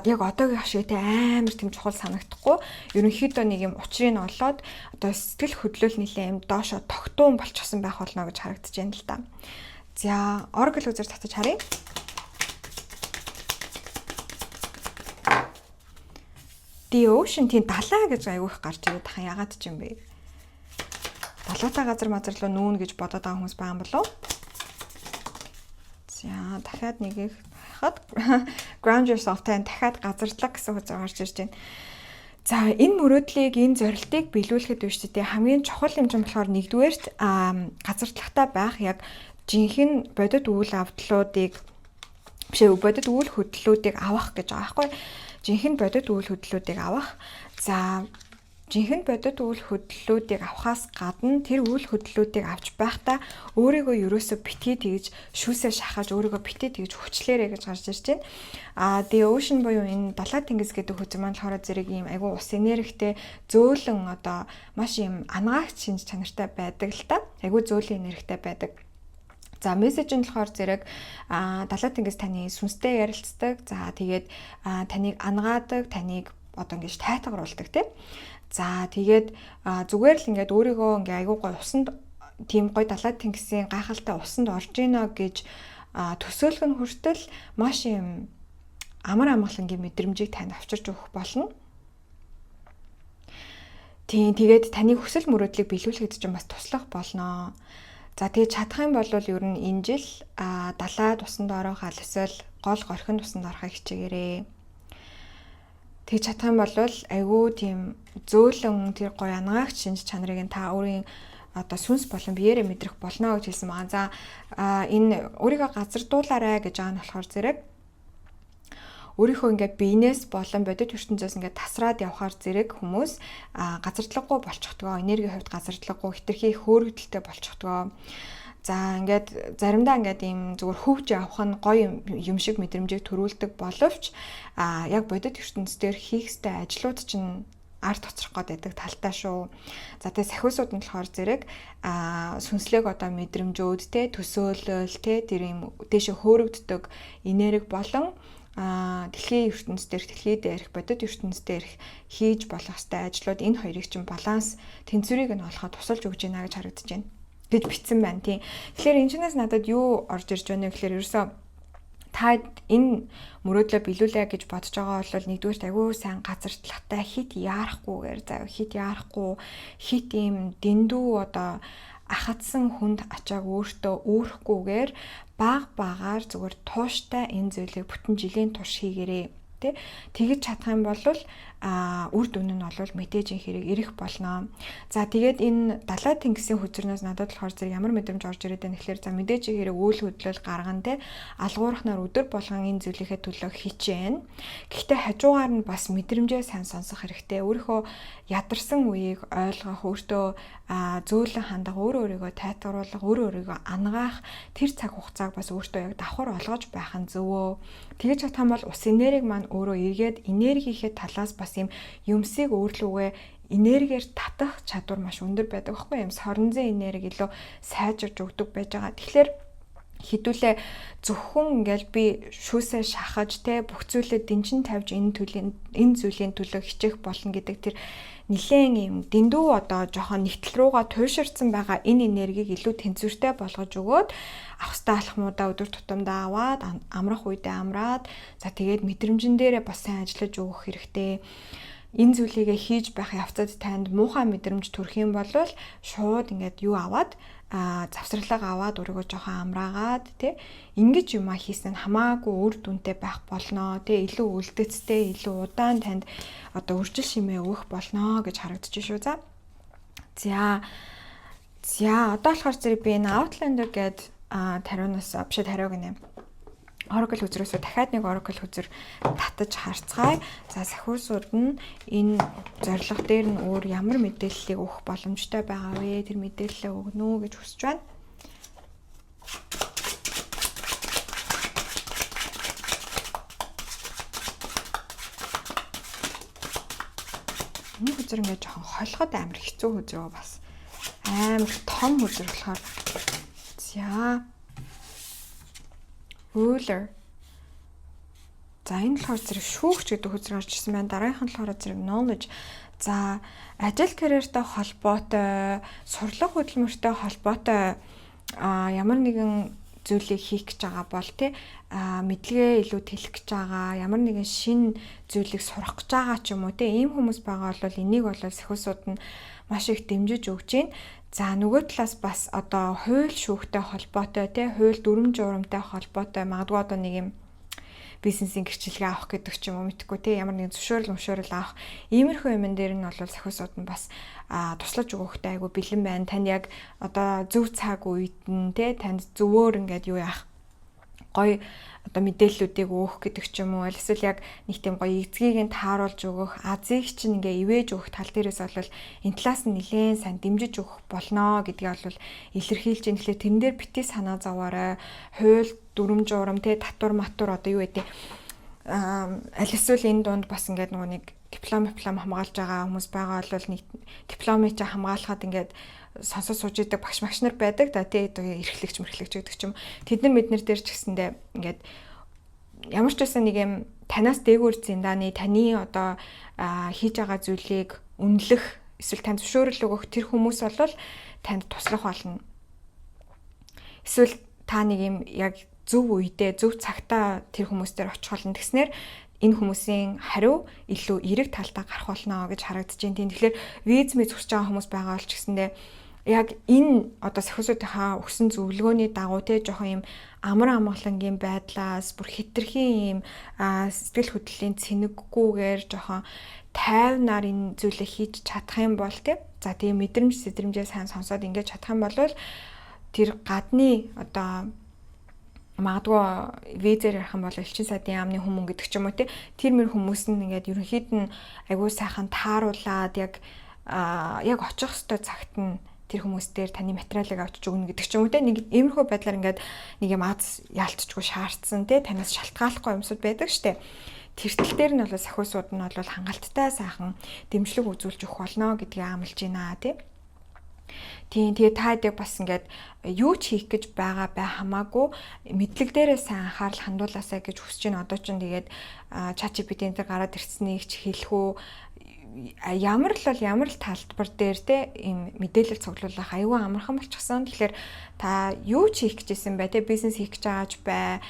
яг одоогийн хашигтай амар тийм чухал санагдахгүй. Ерөнхийдөө нэг юм учрыг нь олоод одоо сэтгэл хөдлөл нэлээ юм доошо тогтуун болчихсон байх болно гэж харагдаж байна л да. За, Oracle үзэр татаж харъя. The Ocean тийм далаа гэж айгүйх гарч ирээд тахаа ягаад ч юм бэ? Далаатай газар мазар руу нүүн гэж бодоод байгаа хүмүүс байгаа юм болов уу? За, дахиад нэгийг хахад Ground Yourself-тай дахиад газартлаг гэсэн хүсэл гарч ирж байна. За, энэ мөрөөдлийг, энэ зорилтыг биелүүлэхэд үүштэй хамгийн чухал юм чинь болохоор нэгдүгээрт газартлагтай байх яг жинхэнэ бодит үйл хөдлөлүүдийг авах гэж байгаа байхгүй. Жинхэнэ бодит үйл хөдлөлүүдийг авах. За жинхэнэ бодит үйл хөдлөлүүдийг авахаас гадна тэр үйл хөдлөлүүдийг авч байхдаа өөрийгөө ерөөсө битгий тэгж шүүсээ шахаж өөрийгөө битгий тэгж хүчлээрэй гэж гарч ирж байна. The Ocean буюу энэ далай тэнгис гэдэг хөзөр маань болохоор зэрэг ийм айгүй ус энергитэй зөөлөн одоо маш ийм ангаагч шинж чанартай байдаг л та. Айгүй зөөлөн энергитэй байдаг. За мессеж нь болохоор зэрэг далай тэнгис таны сүнстэй ярилцдаг. За тэгээд таныг ангаадаг, таныг одоо ингэж тайтгаруулдаг тийм. За тэгээд зүгээр л ингээд өөрийгөө ингээ айгуу гой усанд тийм гой далай тэнгисийн гайхалтай усанд орж ийна гэж төсөөлөх нь хүртэл маш юм амар амгалангийн мэдрэмжийг танд авчирч өгөх болно. Тэгээд таны хүсэл мөрөөдлийг биелүүлэхэд ч бас туслах болно. За тэгээд чадах юм бол ер нь энэ жил далайд усанд орох эсвэл гол горхинд усанд орохыг хичээгээрэй. Тэг чадах юм бол айгүй тийм зөөлөн тэр гоё ангаагч шинж чанарыг нь та өөрийн одоо сүнс болон биеэрээ мэдрэх болно гэж хэлсэн байгаа. За энэ өөрийгөө газардуулаарай гэж байгаа нь болохоор зэрэг өөрийнхөө ингээд биенээс болон бодит ертөнцөөс ингээд тасраад явхаар зэрэг хүмүүс газардлаггүй болчихдгоо, энергийн хувьд газардлаггүй, хитрхи хөөрөгдөлтэй болчихдгоо. За ингээд заримдаа ингээд ийм зүгээр хөвж явах нь гоё юм шиг мэдрэмжийг төрүүлдэг боловч яг бодит ертөнцийн хийх ёстой ажлууд чинь арт тоцрох гээд байдаг талтай шүү. За тэгээ сахиусууд нь болохоор зэрэг сүнслэг одоо мэдрэмжүүд те төсөөлөл те тэр юм дээшээ хөөрөгддөг энерги болон дэлхийн ертөнцийн дэлхий дээрх бодит ертөнцийн дээрх хийж болох ёстой ажлууд энэ хоёрыг чинь баланс тэнцвэрийг нь олоход тусалж өгч байна гэж харагдаж байна. Гэж бичсэн байна тийм. Тэгэхээр энэ чинээс надад юу орж ирж байна вэ гэхээр ерөөсөө та энэ мөрөөдлөө биелүүлээ гэж бодож байгаа бол нэгдүгээр айгүй сайн газартлагтай хит яарахгүйгээр заяа хит яарахгүй хит ийм дэндүү одоо ахадсан хүнд ачааг өөртөө өөрөхгүйгээр багаар зүгээр тууштай энэ зүйлийг бүтэн жилийн турш хийгээрэй. Тэгж чадах юм бол үр дүн нь бол мэдээж хэрэг ирэх болно. За тэгээд энэ далай тэнгисийн хөзөрнөөс надад болохоор зэрэг ямар мэдрэмж орж ирээд байна гэхээр за мэдээж хэрэг үйл хөдлөл гарган те алгуурхнаар өдөр болгон энэ зүйлийнхээ төлөө хичээн. Гэхдээ хажуугаар нь бас мэдрэмжээ сайн сонсох хэрэгтэй. Өөрийнхөө ядарсан үеийг ойлгох, өөртөө зөөлөн хандах, өөрийгөө тайтгаруулах, өөрийгөө ангаах тэр цаг хугацааг бас өөртөө яг давхар олгож байх нь зөвөө. Тэгж чадах юм бол ус энерги маань өөрөө эргээд энергийнхээ талаас бас юм юмсыг өөрлөгөө энергиэр татах чадвар маш өндөр байдаг байхгүй юм. Соронзын энерги илүү сайжирж өгдөг байж байгаа. Тэгэхээр хідүүлээ зөвхөн ингээл би шүүсээ шахаж те бүх зүйлээ дэнчин тавьж энэ зүйлийн төлөө хичээх болно гэдэг тэр нилээн юм дэндүү одоо жоохон нэгтэл руугаа туйширсан байгаа энэ энергийг илүү тэнцвэртэй болгож өгөөд австаа алхмуудаа өдөр тутамдаа аваад амрах үедээ амраад за тэгээд мэдрэмжэн дээрээ бас сайн ажиллаж өгөх хэрэгтэй. Энэ зүйлийгээ хийж байх явцад танд муухай мэдрэмж төрөх юм бол шууд ингээд юу аваад завсралгаа аваад өөрийгөө жоохон амраагаад тий ингэж юма хийсэн хамаагүй үр дүнтэй байх болно тий илүү үлдэцтэй илүү удаан танд одоо үржил шимээ өгөх болно гэж харагдаж шүү. За одоо болохоор зэрэг би энэ Outlander гээд тариунаас биш тариуг нэ Oracle хүзрээс дахиад нэг Oracle хүзэр татаж харцгаая. За сахиусууд нь энэ зорилго дээр нь өөр ямар мэдээллийг өгөх боломжтой байгаа вэ? Тэр мэдээлэлээ өгнө үү гэж хүсэж байна. Энэ хүзэр ингээд жоохон холгод амар хэцүү хүзэр бас амар том хүзэр болохоор. За ruler. За энэ болохоор зэрэг шүүгч гэдэг хүзэр орж ирсэн байна. Дараагийнх нь болохоор зэрэг knowledge. За ажил карьертай холбоотой, сурлага хөдөлмөртэй холбоотой ямар нэгэн зүйлийг хийх гэж байгаа бол тий мэдлэгээ илүү тэлэх гэж байгаа, ямар нэгэн шин зүйлийг сурах гэж байгаа ч юм уу тий ийм хүмүүс байгаа бол энийг бол сахиусууд нь маш их дэмжиж өгч байна. За нөгөө талаас бас одоо хууль шүүхтэй холбоотой тий хууль дүрм журамтай холбоотой магадгүй одоо нэг юм бизнесийн гэрчилгээ авах гэдэг ч юм уу мэдхгүй тий ямар нэгэн зөвшөөрөл авах иймэрхүү юмн дээр нь бол сахиусууд нь бас туслаж өгөхтэй айгу бэлэн байна. Тань яг одоо зөв цаг үед нь тий танд зөвөр ингээд юу яах гоё одоо мэдээллүүдийг өгөх гэдэг ч юм уу эсвэл яг нэг тийм гоё эзгийг нь тааруулж өгөх азийг чинь ингээ ивэж өгөх тал дээрээс бол энэ талаас нь нэлээд сайн дэмжиж өгөх болно гэдгийг бол илэрхийлж байна. Тэгэхээр тэрэн дээр бити санаа зовоорой. Хууль дүрм журам те татвар матур одоо юу гэдэг аль эсвэл энэ дунд бас ингээд нөгөө нэг диплом хамгаалж байгаа хүмүүс байгаа бол нэг дипломыг ч хамгаалахад ингээд сонсож сууж идэг багш нар байдаг да тий эрхлэгч гэдэг ч юм. Тэд нар мэднэр дээр ч гэсэндээ ингээд ямар ч байсан нэг юм танаас дээгүүр зиндааны таны одоо хийж байгаа зүйлийг үнэлэх эсвэл танд зөвшөөрөл өгөх тэр хүмүүс бол танд туслах болно. Эсвэл та нэг юм яг зөв үедээ зөв цагтаа тэр хүмүүс дээр очих болно гэснээр энэ хүмүүсийн хариу илүү эерэг талдаа гарах болно гэж харагдаж байна. Тэгэхээр виз мэд хүсэж байгаа хүмүүс байгаа бол ч гэсэндээ яг энэ одоо сахиусуудынхаа өгсөн зөвлөгөөний дагуу те жоохон юм амар амгалангийн байдлаас бүр хитрхийн юм сэтгэл хөдлөлийн цэнэггүйгээр жоохон тайвнаар энэ зүйлээ хийж чадах юм бол те за тийм мэдрэмжээ сайн сонсоод ингэж чадах юм бол тэр гадны одоо магадгүй визээр ярих юм бол элчин сайдын яамны хүмүүн гэдэг ч юм уу те тэр мөр хүмүүс нь ингээд ерөнхийд нь агүй сайхан тааруулаад яг очих ёстой цагт нь тэр хүмүүс дээр таны материалыг авчиж өгнө гэдэг ч юм уу те нэг иймэрхүү байдлаар ингээд нэг юм аз яалтчгүй шаардсан те танаас шалтгааллахгүй юмсууд байдаг штэ. Тэртэл дээр нь бол сахиусууд нь бол хангалттай сайхан дэмжлэг үзүүлж өгөх болно гэдгийг амлаж байна те. Тийм тэгээ та дээг бас ингээд юу ч хийх гэж байгаа бай хамаагүй мэдлэг дээрээ сайн анхаарал хандуулаасаа гэж хүсэж байна. Одоо ч тэгээд ChatGPT энэ гараад ирснийг ч хэлэх үү ямар л талбар дээр те ийм мэдээлэл цуглуулах аюу амархан болчихсон. Тэгэхээр та юу ч хийх гэжсэн бай те бизнес хийх гэж байгааж бай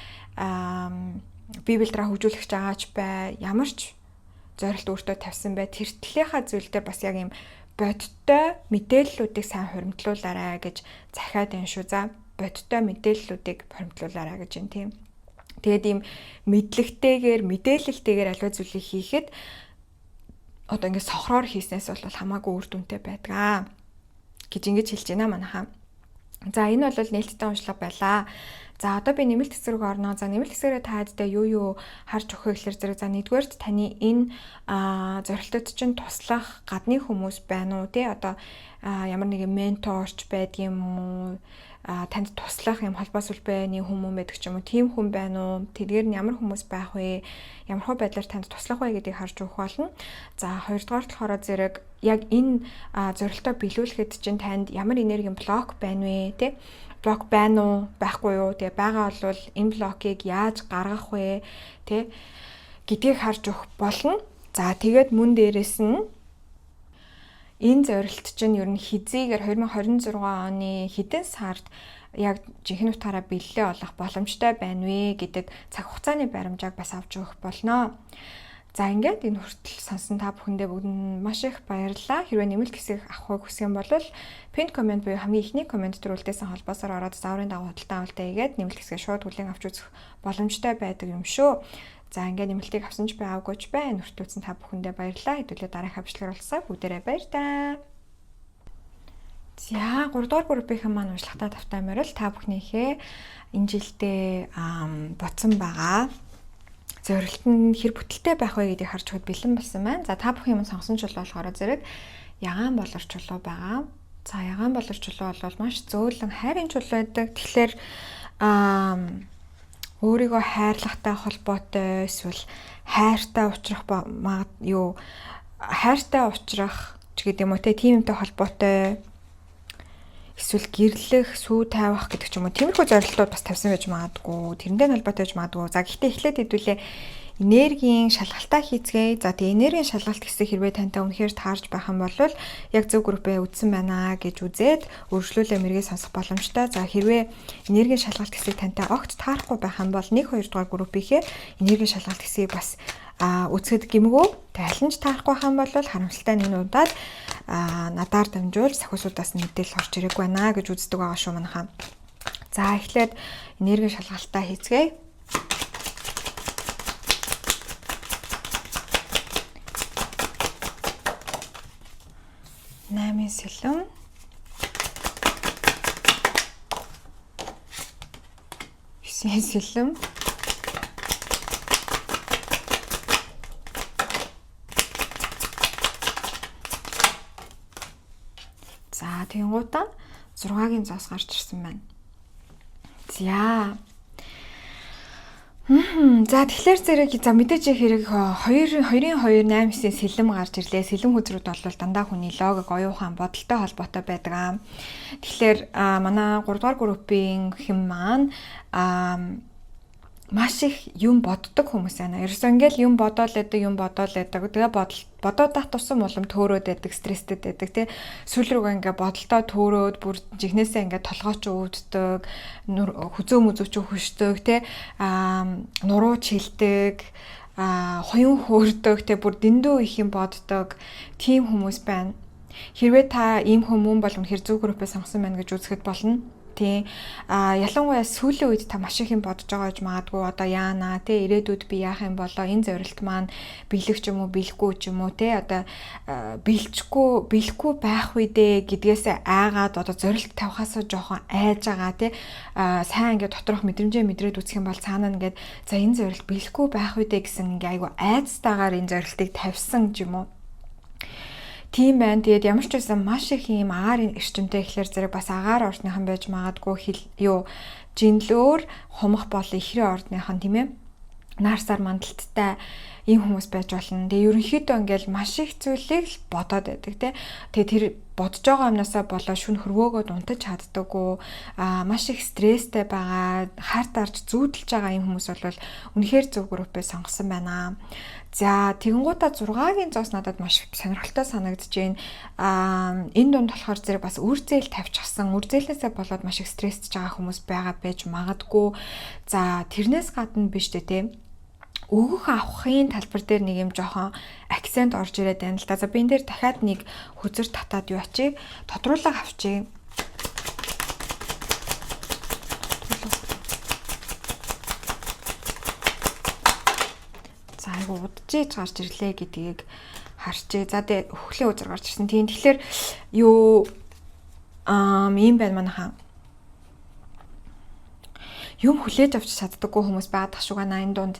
бие биедраа хөгжүүлэх гэж байгааж бай ямар ч зорилт өөртөө тавьсан бай тэр талынхаа зүйл дээр бас яг ийм бодиттой мэдээллүүдийг сайн хуримтлуулаарай гэж захиад байна шүү. За бодиттой мэдээллүүдийг хуримтлуулаарай гэж байна тийм. Тэгээд ийм мэдлэгтэйгээр мэдээлэлтэйгээр аливаа зүйлийг хийхэд одоо ингээд сохроор хийснээс бол хамаагүй үр дүнтэй байдаг гэж ингэж хэлж байна манайхаа. За энэ бол нээлттэй уншлага байлаа. За одоо би нэмэлт хэсэг рүү орно. За нэмэлт хэсгээрээ та хэддээ юу харж өгөх гэхэлэр зэрэг за нэгдүгээрт таны энэ зорилтод чинь туслах гадны хүмүүс байна уу те одоо ямар нэгэн менторч байдгийм үү танд туслах юм холбоо сүлбэний хүмүүс байдаг ч юм уу, тийм хүн байна уу? Тэдгээр нь ямар хүмүүс байх вэ? Ямар хөө байдлаар танд туслах вэ гэдгийг харж өгөх болно. За хоёрдугаар болохоор зэрэг яг энэ зорилтоо биелүүлэхэд чинь танд ямар энергийн блок байна вэ? Тэ? Блок байна уу? Байхгүй юу? Тэгээ байгаа бол энэ блокийг яаж гаргах вэ? Тэ? Гэдгийг харж өгөх болно. За тэгээд мөн дээрэс нь энэ зорилт чинь ер нь хизээгээр 2026 оны хэдэн сард яг жинхэнэ утгаараа бэллээ болох боломжтой байна вэ гэдэг цаг хугацааны баримжааг бас авч өгөх болно. За ингээд энэ хүртэл сонсон та бүхэндээ бүгдэнд маш их баярлалаа. Хэрвээ нэмэлт хэсэг авахыг хүсэх юм бол pinned comment буюу хамгийн ихний комент төрүүлдээсэн холбоосоор ороод зааврын дагуу худалдан авалтаа хийгээд нэмэлт хэсгээ шууд хүлээн авч үзэх боломжтой байдаг юм шүү. За ингээд нэмэлтийг авсан ч байгаагүй ч байна. Нүртүүлсэн та бүхэндээ баярлалаа. Хэдүүлээ дараах хавчлаар болсоо бүгдээрээ баярлалаа. За 3 дугаар группийн маань уншлагатай тавтай морил та бүхнийхээ энэ жилдээ бодсон байгаа. Зорилт нь хэр бүтэлтэй байх вэ гэдгийг харж өгöd бэлэн болсон байна. За та бүхэн юм сонгосон чулуу болохоор зэрэг ягаан болор чулуу байгаа. За ягаан болор чулуу бол маш зөөлөн хайрын чулуу байдаг. Тэгэхээр өөрийгөө хайрлахтай холбоотой эсвэл хайртай уулзрах хайртай уулзрах ч гэдэг юм уу тийм юмтай холбоотой эсвэл гэрлэх, сүү тавих гэдэг ч юм уу тиймэрхүү зорилтууд бас тавьсан байж магадгүй. Тэрэндээ холбоотой байж магадгүй. За гэхдээ эхлээд хэдүүлээ энергийн шалгалтаа хийцгээе. За тэгээ энергийн шалгалт хэсэг хэрвээ тантай үнэхээр таарж байх юм бол яг зөв группээ үдсэн байна гэж үзээд өргөжлүүлээ мэргээ сонсох боломжтой. За хэрвээ энергийн шалгалт хэсэг тантай огт таарахгүй байх юм бол 1-2 дугаар группийнхээ энергийн шалгалт хэсгийг бас үзэхэд гэмгүй. Тэг аль нь ч таарахгүй байх юм бол харамсалтай нь энэ удаад надаар дамжуул сахиусуудаас мэдээлэл орж ирэх байна гэж үздэг байгаа шүү манайхаа. За эхлээд энергийн шалгалтаа хийцгээе. Наймын сэлэм. Эсийн сэлэм. За тэнгуутаа 6-гийн зоос гарч ирсэн байна. За. За тэгэхээр зэрэг за мэдээж хэрэг 2-2-8-9 сэлэм гарч ирлээ. Сэлэм хүзрүүд бол дандаа хүний логик оюухан бодолтой холбоотой байдаг. Тэгэхээр манай 3 дугаар группийн хэм маань маш их юм боддог хүмүүс байна. Ерөөсөө ингээл юм бодоол байдаг. Тэгээ бодоод тусам улам төөрөөд байдаг, стресстэй байдаг тий. Сүүл рүүгээ ингээ бодолтой төөрөөд бүр жигнэсээ ингээ толгооч өвддөг, хүзөө мүзүүч хөшдөг тий. Нуруу чилдэг, хуян хөөрдөг тий. Бүр дэндүү их юм боддог тийм хүмүүс байна. Хэрвээ та ийм хүмүүс бол үнэхэр зөв группээ сонгосон байна гэж үзэхэд болно. Тийм. Ялангуяа сүүлийн үед та маш их юм бодож байгаа гэж магадгүй одоо яана тий ирээдүйд би яах юм болоо энэ зорилт маань биелэх ч юм уу биелэхгүй ч юм уу тий одоо биелэхгүй байх үедээ гэдгээсээ айгаад одоо зорилт тавихаасаа жоохон айж байгаа тий сайн ингээд доторх мэдрээд үзэх юм бол цаанаа ингээд за энэ зорилт биелэхгүй байх үедээ гэсэн ингээ айгу айцтайгаар энэ зорилтыг тавьсан ч юм уу. Тийм байна. Тэгээд ямар ч байсан маш их юм агаар эрчимтэй ихлээр зэрэг бас агаар ордныхан байж магадгүй жинлөөр хумах бол ихрийн ордныхан тийм ээ. Наарсаар мандалттай ийм хүмүүс байж болно. Тэгээ ерөнхийдөө ингээл маш их зүйлийг л бодоод байдаг тийм. Тэгээ тэр бодож байгаа юмнасаа болоо шүн хөрвөөгөө унтаж чаддаггүй. Маш их стресстэй байгаа, харт арж зүүдэлж байгаа ийм хүмүүс бол үнэхээр зөв группээ сонгосон байна. За тэгэнгуутаа 6-гийн зоос надад маш сонирхолтой санагдаж байна. Энэ дунд болохоор зэрэг бас үр зээл тавьчихсан. Үр зээлээсээ болоод маш их стрессж байгаа хүмүүс байж магадгүй. За тэрнээс гадна биш дээ тийм. Өгөх авахын талбар дээр нэг юм жоохон акцент орж ирээд байна л да. За би энэ дээр дахиад нэг хүзэр татаад юу ачиг тодруулаг авчиг. За айгу удажиж гарч ирлээ гэдгийг харчээ. За тэгээ өхлийн үзэр гарч ирсэн. Тийм тэгэхээр юу ийм байна манайхаа. юм хүлээж авч чаддаггүй хүмүүс байдаг шугаа энэ дунд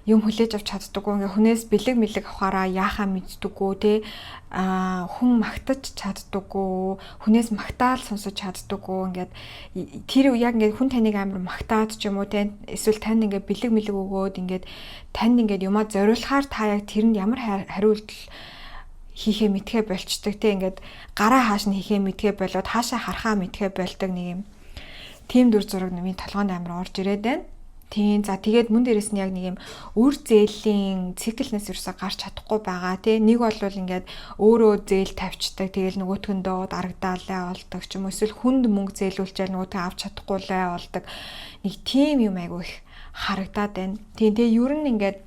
юм хүлээж авч чаддаггүй ингээ хүнээс бэлэг мэлэг авахаараа яахаа мэддэггүй те хүн магтаж чаддаггүй хүнээс магтаал сонсож чаддаггүй ингээд тэр яг ингээ хүн таныг амар магтаад ч юм уу те эсвэл танд ингээ бэлэг мэлэг өгөөд ингээд танд ингээд юмаа зориулахаар та яг тэрэнд ямар хариулт хийхээ мэдхээ болчдөг те ингээд гараа хааш нь хийхээ мэдхээ болоод хаашаа харахаа мэдхээ болдог нэг юм тийм дүр зураг нэмийн толгоонд амар орж ирээд байна. Тийм за тэгээд мөн дээрээс нь яг нэг юм үр зээлийн циклнээс ерөөсө гарч чадахгүй байгаа тий. Нэг бол ингээд өөрөө зээл тавьчдаг. Тэгэл нөгөөтгөндөө дарагдаалаа болдог ч юм уу эсвэл хүнд мөнгө зээлүүлчихэл нөгөөтгөө авч чадахгүй лээ болдог. Нэг тийм юм айгүй их харагдаад байна. Тийм тэгээ ер нь ингээд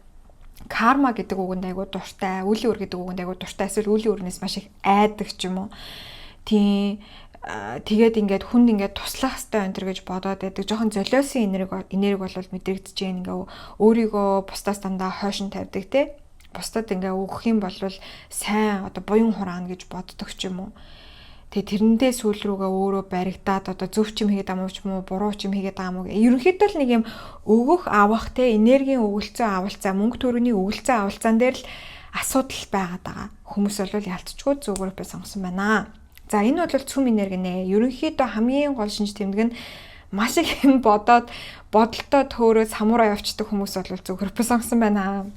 карма гэдэг үгэнд айгүй дуртай, үлийн үр гэдэг үгэнд айгүй дуртай эсвэл үлийн үрнээс маш их айдаг ч юм уу. Тийм тэгээд ингээд хүнд ингээд туслах хэрэгтэй энэ гэж бодоод байдаг. Жохон золиосын энерги бол мэдрэгдэж байна. Ингээ өөрийгөө бусдаас дандаа хойшин тавьдаг те. Бусдад ингээ өгөх юм бол сайн одоо буян хураана гэж боддог ч юм уу. Тэгээ тэрэндээ сүүл рүүгээ өөрөө баригдаад одоо зөв ч юм хийгээд амуу ч юм уу буруу ч юм хийгээд амуу. Ерөнхийдөө л нэг юм өгөх авах те энергийн өгөлцөө авалцаа мөнгө төгрөгийн өгөлцөө авалцаан дээр л асуудал байгаад байгаа. Хүмүүс бол ялцчгүй зүгээрээ сонгосон байна. За энэ бол цөм энерги нэ. Ерөнхийдөө хамгийн гол шинж тэмдэг нь маш их юм бодоод бодолтой төөрөө самураа явцдаг хүмүүс бол зөвхөн сонгосон байна.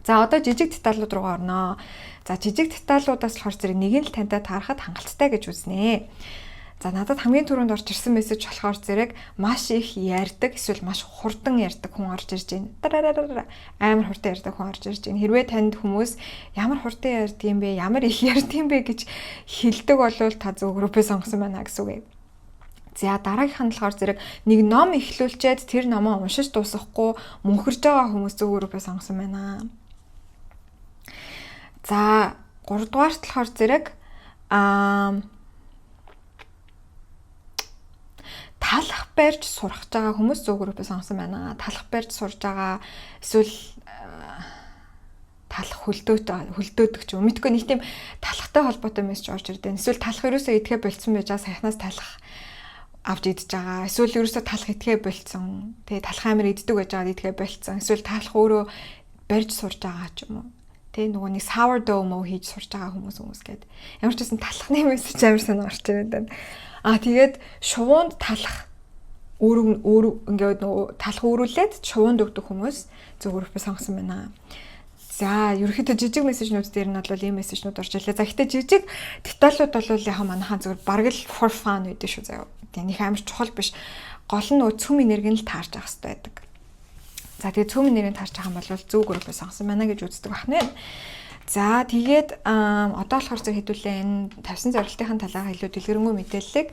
За одоо жижиг деталууд руугаа орноо. За жижиг деталуудаас болохоор зэрэг нэг нь л тантай таарахад хангалттай гэж үзнэ. За надад хамгийн түрүүнд орж ирсэн мессеж болохоор зэрэг маш их ярьдаг эсвэл маш хурдан ярьдаг хүн орж ирж байна. Амар хурдан ярьдаг хүн орж ирж байна. Хэрвээ танд хүмүүс ямар хурдан ярьдаг юм бэ, ямар их ярьдаг юм бэ гэж хэлдэг болвол та зөв группээ сонгосон байна гэсэн үг. За дараагийнх нь болохоор зэрэг нэг ном эхлүүлчихэд тэр номоо уншиж дуусгахгүй мөнхөрж байгаа хүмүүс зөв группээ сонгосон байна. За 3 дугаарт болохоор зэрэг талах барьж сурах байгаа хүмүүс зөв группээ сонгосон байна. Талах барьж сурж байгаа эсвэл талах хөлдөөдөг ч юм. Мэдгүй нэг тийм талахтай холбоотой мессеж орж ирдэ. Эсвэл талах ерөөсөө идэхэ болцсон байж байгаа саяхнаас талах авч идэж байгаа. Эсвэл ерөөсөө талах идэхэ болцсон. Тэгээ талах амир иддэг байж байгаа идэхэ болцсон. Эсвэл талах өөрөө барьж сурж байгаа ч юм уу. Тэ нөгөө нэг sourdough мөө хийж сурж байгаа хүмүүс гээд. Ямар ч байсан талахны мессеж амар сонир орж ирээд байна. Тэгээд шувуунд талах ингээд нөгөө талах өөрүүлээд шувуунд өгдөг хүмүүс зөв группээ сонгосон байна. За ерөөхдөө жижиг мессежнүүд дээр нь бол ийм мессежнүүд орж ирлээ. За гэхдээ жижиг деталууд бол яг манайхаа зөвхөн бараг л for fun гэдэг шүү заяа. Тэгээ нэг амар чухал биш. Гол нь нөгөө цөм энерги нь л таарч авах хэрэгтэй байдаг. За тэгээ цөм энерги таарч байгаа юм бол зөв группээ сонгосон байна гэж үздэг байна. За тэгээд одоо болохоор зөв хэдүүлээ энэ тавьсан зорилтын талаар илүү дэлгэрэнгүй мэдээллийг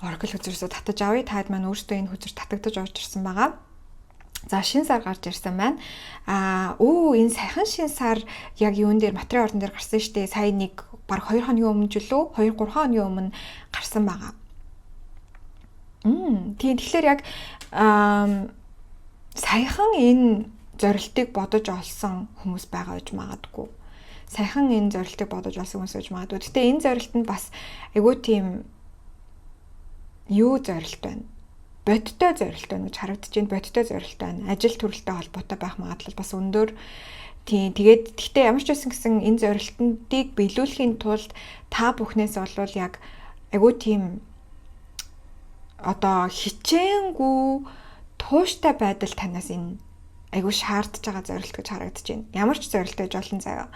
Oracle хүчрээсээ татаж авъя. Таад маань өөрсдөө энэ хүчээр татагдаж орж ирсэн байгаа. За шинэ сар гарч ирсэн байна. Энэ сайхан шинэ сар яг юун дээр материал ордон дээр гарсан шүү дээ. Сая нэг баг 2 хоногийн өмнө ч үлээ 2-3 хоногийн өмнө гарсан байгаа. Тийм тэгэхээр яг саяхан энэ зорилтыг бодож олсон хүмүүс байгаа гэж магадгүй. Саяхан энэ зорилтыг бодож олсон хүмүүс гэж магадгүй. Гэтэ энэ зорилт нь бас айгүй тийм юу зорилт байна. Бодтой зорилт байна гэж харагдаж байна. Бодтой зорилт байна. Ажил төрөлтэй холбоотой байх магадлал бас өндөр. Тийм тэгээд гэхдээ ямар ч байсан гэсэн энэ зорилтыг биелүүлэхийн тулд та бүхнээс бол яг айгүй тийм одоо хичээнгүй тууштай байдал танаас энэ айгүй шаардж байгаа зорилт гэж харагдаж байна. Ямар ч зорилт байж олон заяа.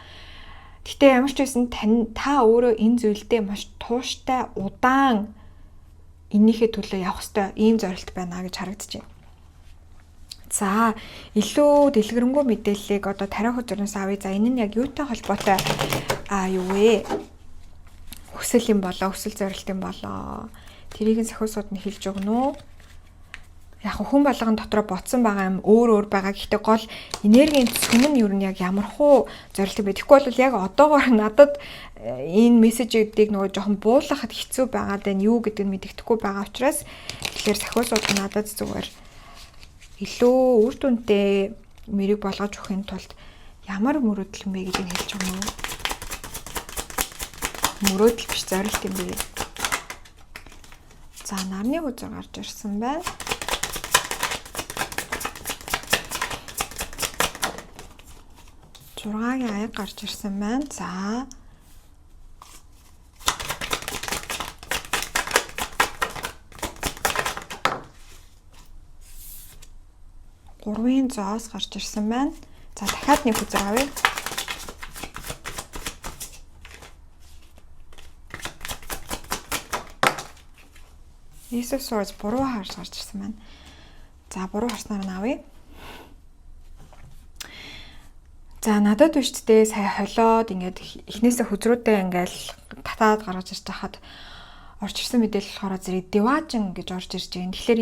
Гэтэ ямар ч байсан та өөрөө энэ зүйлдээ маш тууштай удаан энийхээ төлөө явах ёстой ийм зорилт байна гэж харагдаж байна. За илүү дэлгэрэнгүй мэдээллийг одоо тариа хөзөрнөөс авъя. За энэ нь яг юутай холбоотой юу вэ? Хүсэл юм болоо, хүсэл зорилт юм болоо. Тэрийг нь сахиусууд нь хэлж өгнө үү? Яг хүн болгон дотроо ботсон байгаа юм өөр байгаа. Гэхдээ гол энергийн сүм нь юу нь яг ямархуу зорилт бэ? Тэгэхгүй бол яг одоогоор надад энэ мессежүүдийг нөгөө жоохон буулгахад хэцүү байгаад байна. Юу гэдэг нь мэддэхгүй байгаа учраас тэгэхээр сахиусууд надад зүгээр илүү үр дүнтэй мэрийг болгож өгөхийн тулд ямар мөрөөдөл юм бэ гэдгийг хэлж өгнө үү? Мөрөөдөл биш зорилт юм бэ? За нарны хүзэр гарч ирсэн байна. 6-гийн аяг гарч ирсэн байна. За. Гурвын зоос гарч ирсэн байна. За дахиад нэг хүзэг авъя. Ace of Swords буруу харж гарч ирсэн байна. За буруу харснаар нь авъя. За надад биш ч дээ сая холиод ингээд эхнээсээ хүзрүүдээ ингээл татаад гаргаж ирж хахад орж ирсэн мэдээлэл болохоор зэрэг Divajin гэж орж ирж байна. Тэгэхээр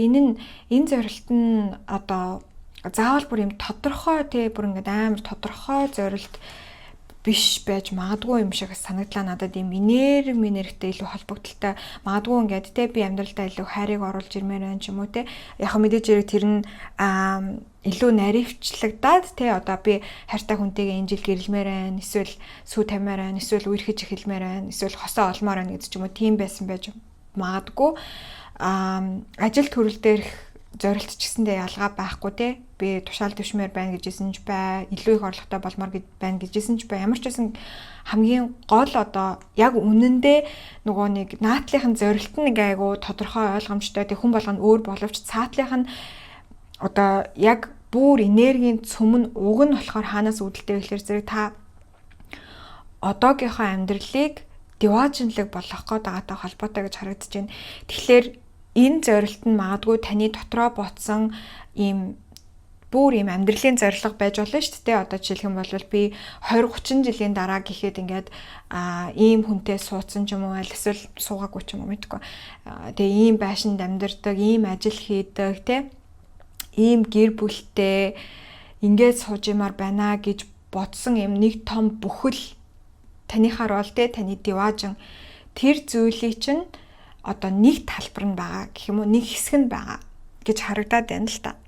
энэ зорилт нь одоо заавал бүр юм тодорхой бүр ингээд амар тодорхой зорилт биш байж магадгүй юм шиг санагдлаа надад юм минертэй илүү холбогдолтой магадгүй ингээд би амьдралдаа илүү хайрыг оруулж ирмээр байна ч юм уу яг мэдээж хэрэг тэр нь илүү наривчлагдаад одоо би хайртай хүнтэйгээ энэ жил гэрэлмээр байна эсвэл сүү тамиар байна эсвэл үерхэж эхэлмээр байна эсвэл хосоо олмоор байна гэдэг ч юм уу тийм байсан байж магадгүй ажил төрөл дээрх зорилт ч гэсэндээ ялгаа байхгүй би тушаал төвшмээр байна гэжсэн ч бай илүү их орлоготой болмоор байна гэжсэн ч бай ямар ч байсан хамгийн гол одоо яг үнэндээ нөгөө нэг наатлынхын зорилт нь айгу тодорхой ойлгомжтой хүн болгоно өөр боловч цаатлынх нь одоо яг бүр энергийн цөм нь уг нь болохоор хаанаас үүдэлтэй гэхээр зэрэг та одоогийнхоо амьдралыг Divajin-лэг болгох гэдэгтэй холбоотой гэж харагдаж байна. Тэгэхээр энэ зорилт нь магадгүй таны дотроо ботсон ийм бүр ийм амьдралын зорилго байж болно шүү дээ. Одоо жишээлх юм бол би 20-30 жилийн дараа гэхэд ингээд ийм хүнтэй суудсан ч юм уу эсвэл суугаагүй ч юм уу мэдгүй. Тэгээ ийм байшинд амьдардаг, ийм ажил хийдэг, ийм гэр бүлтэй ингээд сууж юмар байна гэж бодсон юм нэг том бүхэл таныхаар бол таны Divajin тэр зүйлийг чинь одоо нэг талбар нь байгаа гэх юм уу нэг хэсэг нь байгаа гэж харагдаад байна л та.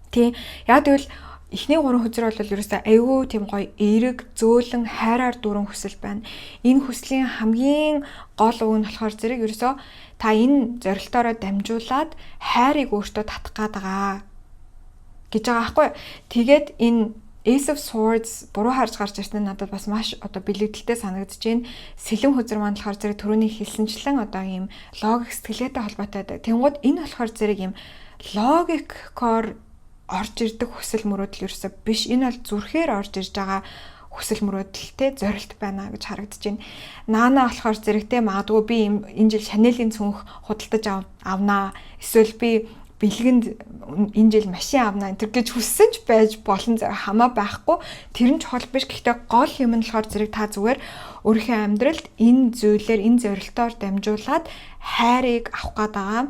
Тийм. Яг тэгвэл эхний 3 хүзэр бол ерөөсөө айгүй тийм гоё эерэг, зөөлөн, хайраар дүүрэн хүсэл байна. Энэ хүслийн хамгийн гол үг нь болохоор зэрэг ерөөсөө та энэ зорилтоороо дамжуулаад хайрыг өөртөө татах гээд байгаа гэж байгаа байхгүй. Тэгээд энэ Ace of Swords буруу харж гарч ирсэн надад бас маш одоо бэлэгдэлтэй санагдаж байна. Сэлэн хүзэр маань болохоор зэрэг түрүүний хэлсэнчлэн одоо ийм логик сэтгэлгээтэй холбоотой байдаг. Тэнгууд энэ болохоор зэрэг ийм логикоор орж ирдэг хүсэл мөрөөдөл ерөөсөө биш. Энэ бол зүрхээр орж ирж байгаа хүсэл мөрөөдөлтэй зорилт байна гэж харагдаж байна. Наана болохоор зэрэг магадгүй би энэ жил Chanel-ийн цүнх худалдаж авнаа. Эсвэл би бэлгэнд энэ жил машин авнаа энэ гэж хүссэн ч байж болон хамаа байхгүй. Тэр нь чухал биш. Гэхдээ гол юм нь болохоор зэрэг та зүгээр өөрийнхөө амьдралд энэ зүйлээр энэ зорилтоор дамжуулаад хайрыг авах гээд байгаа.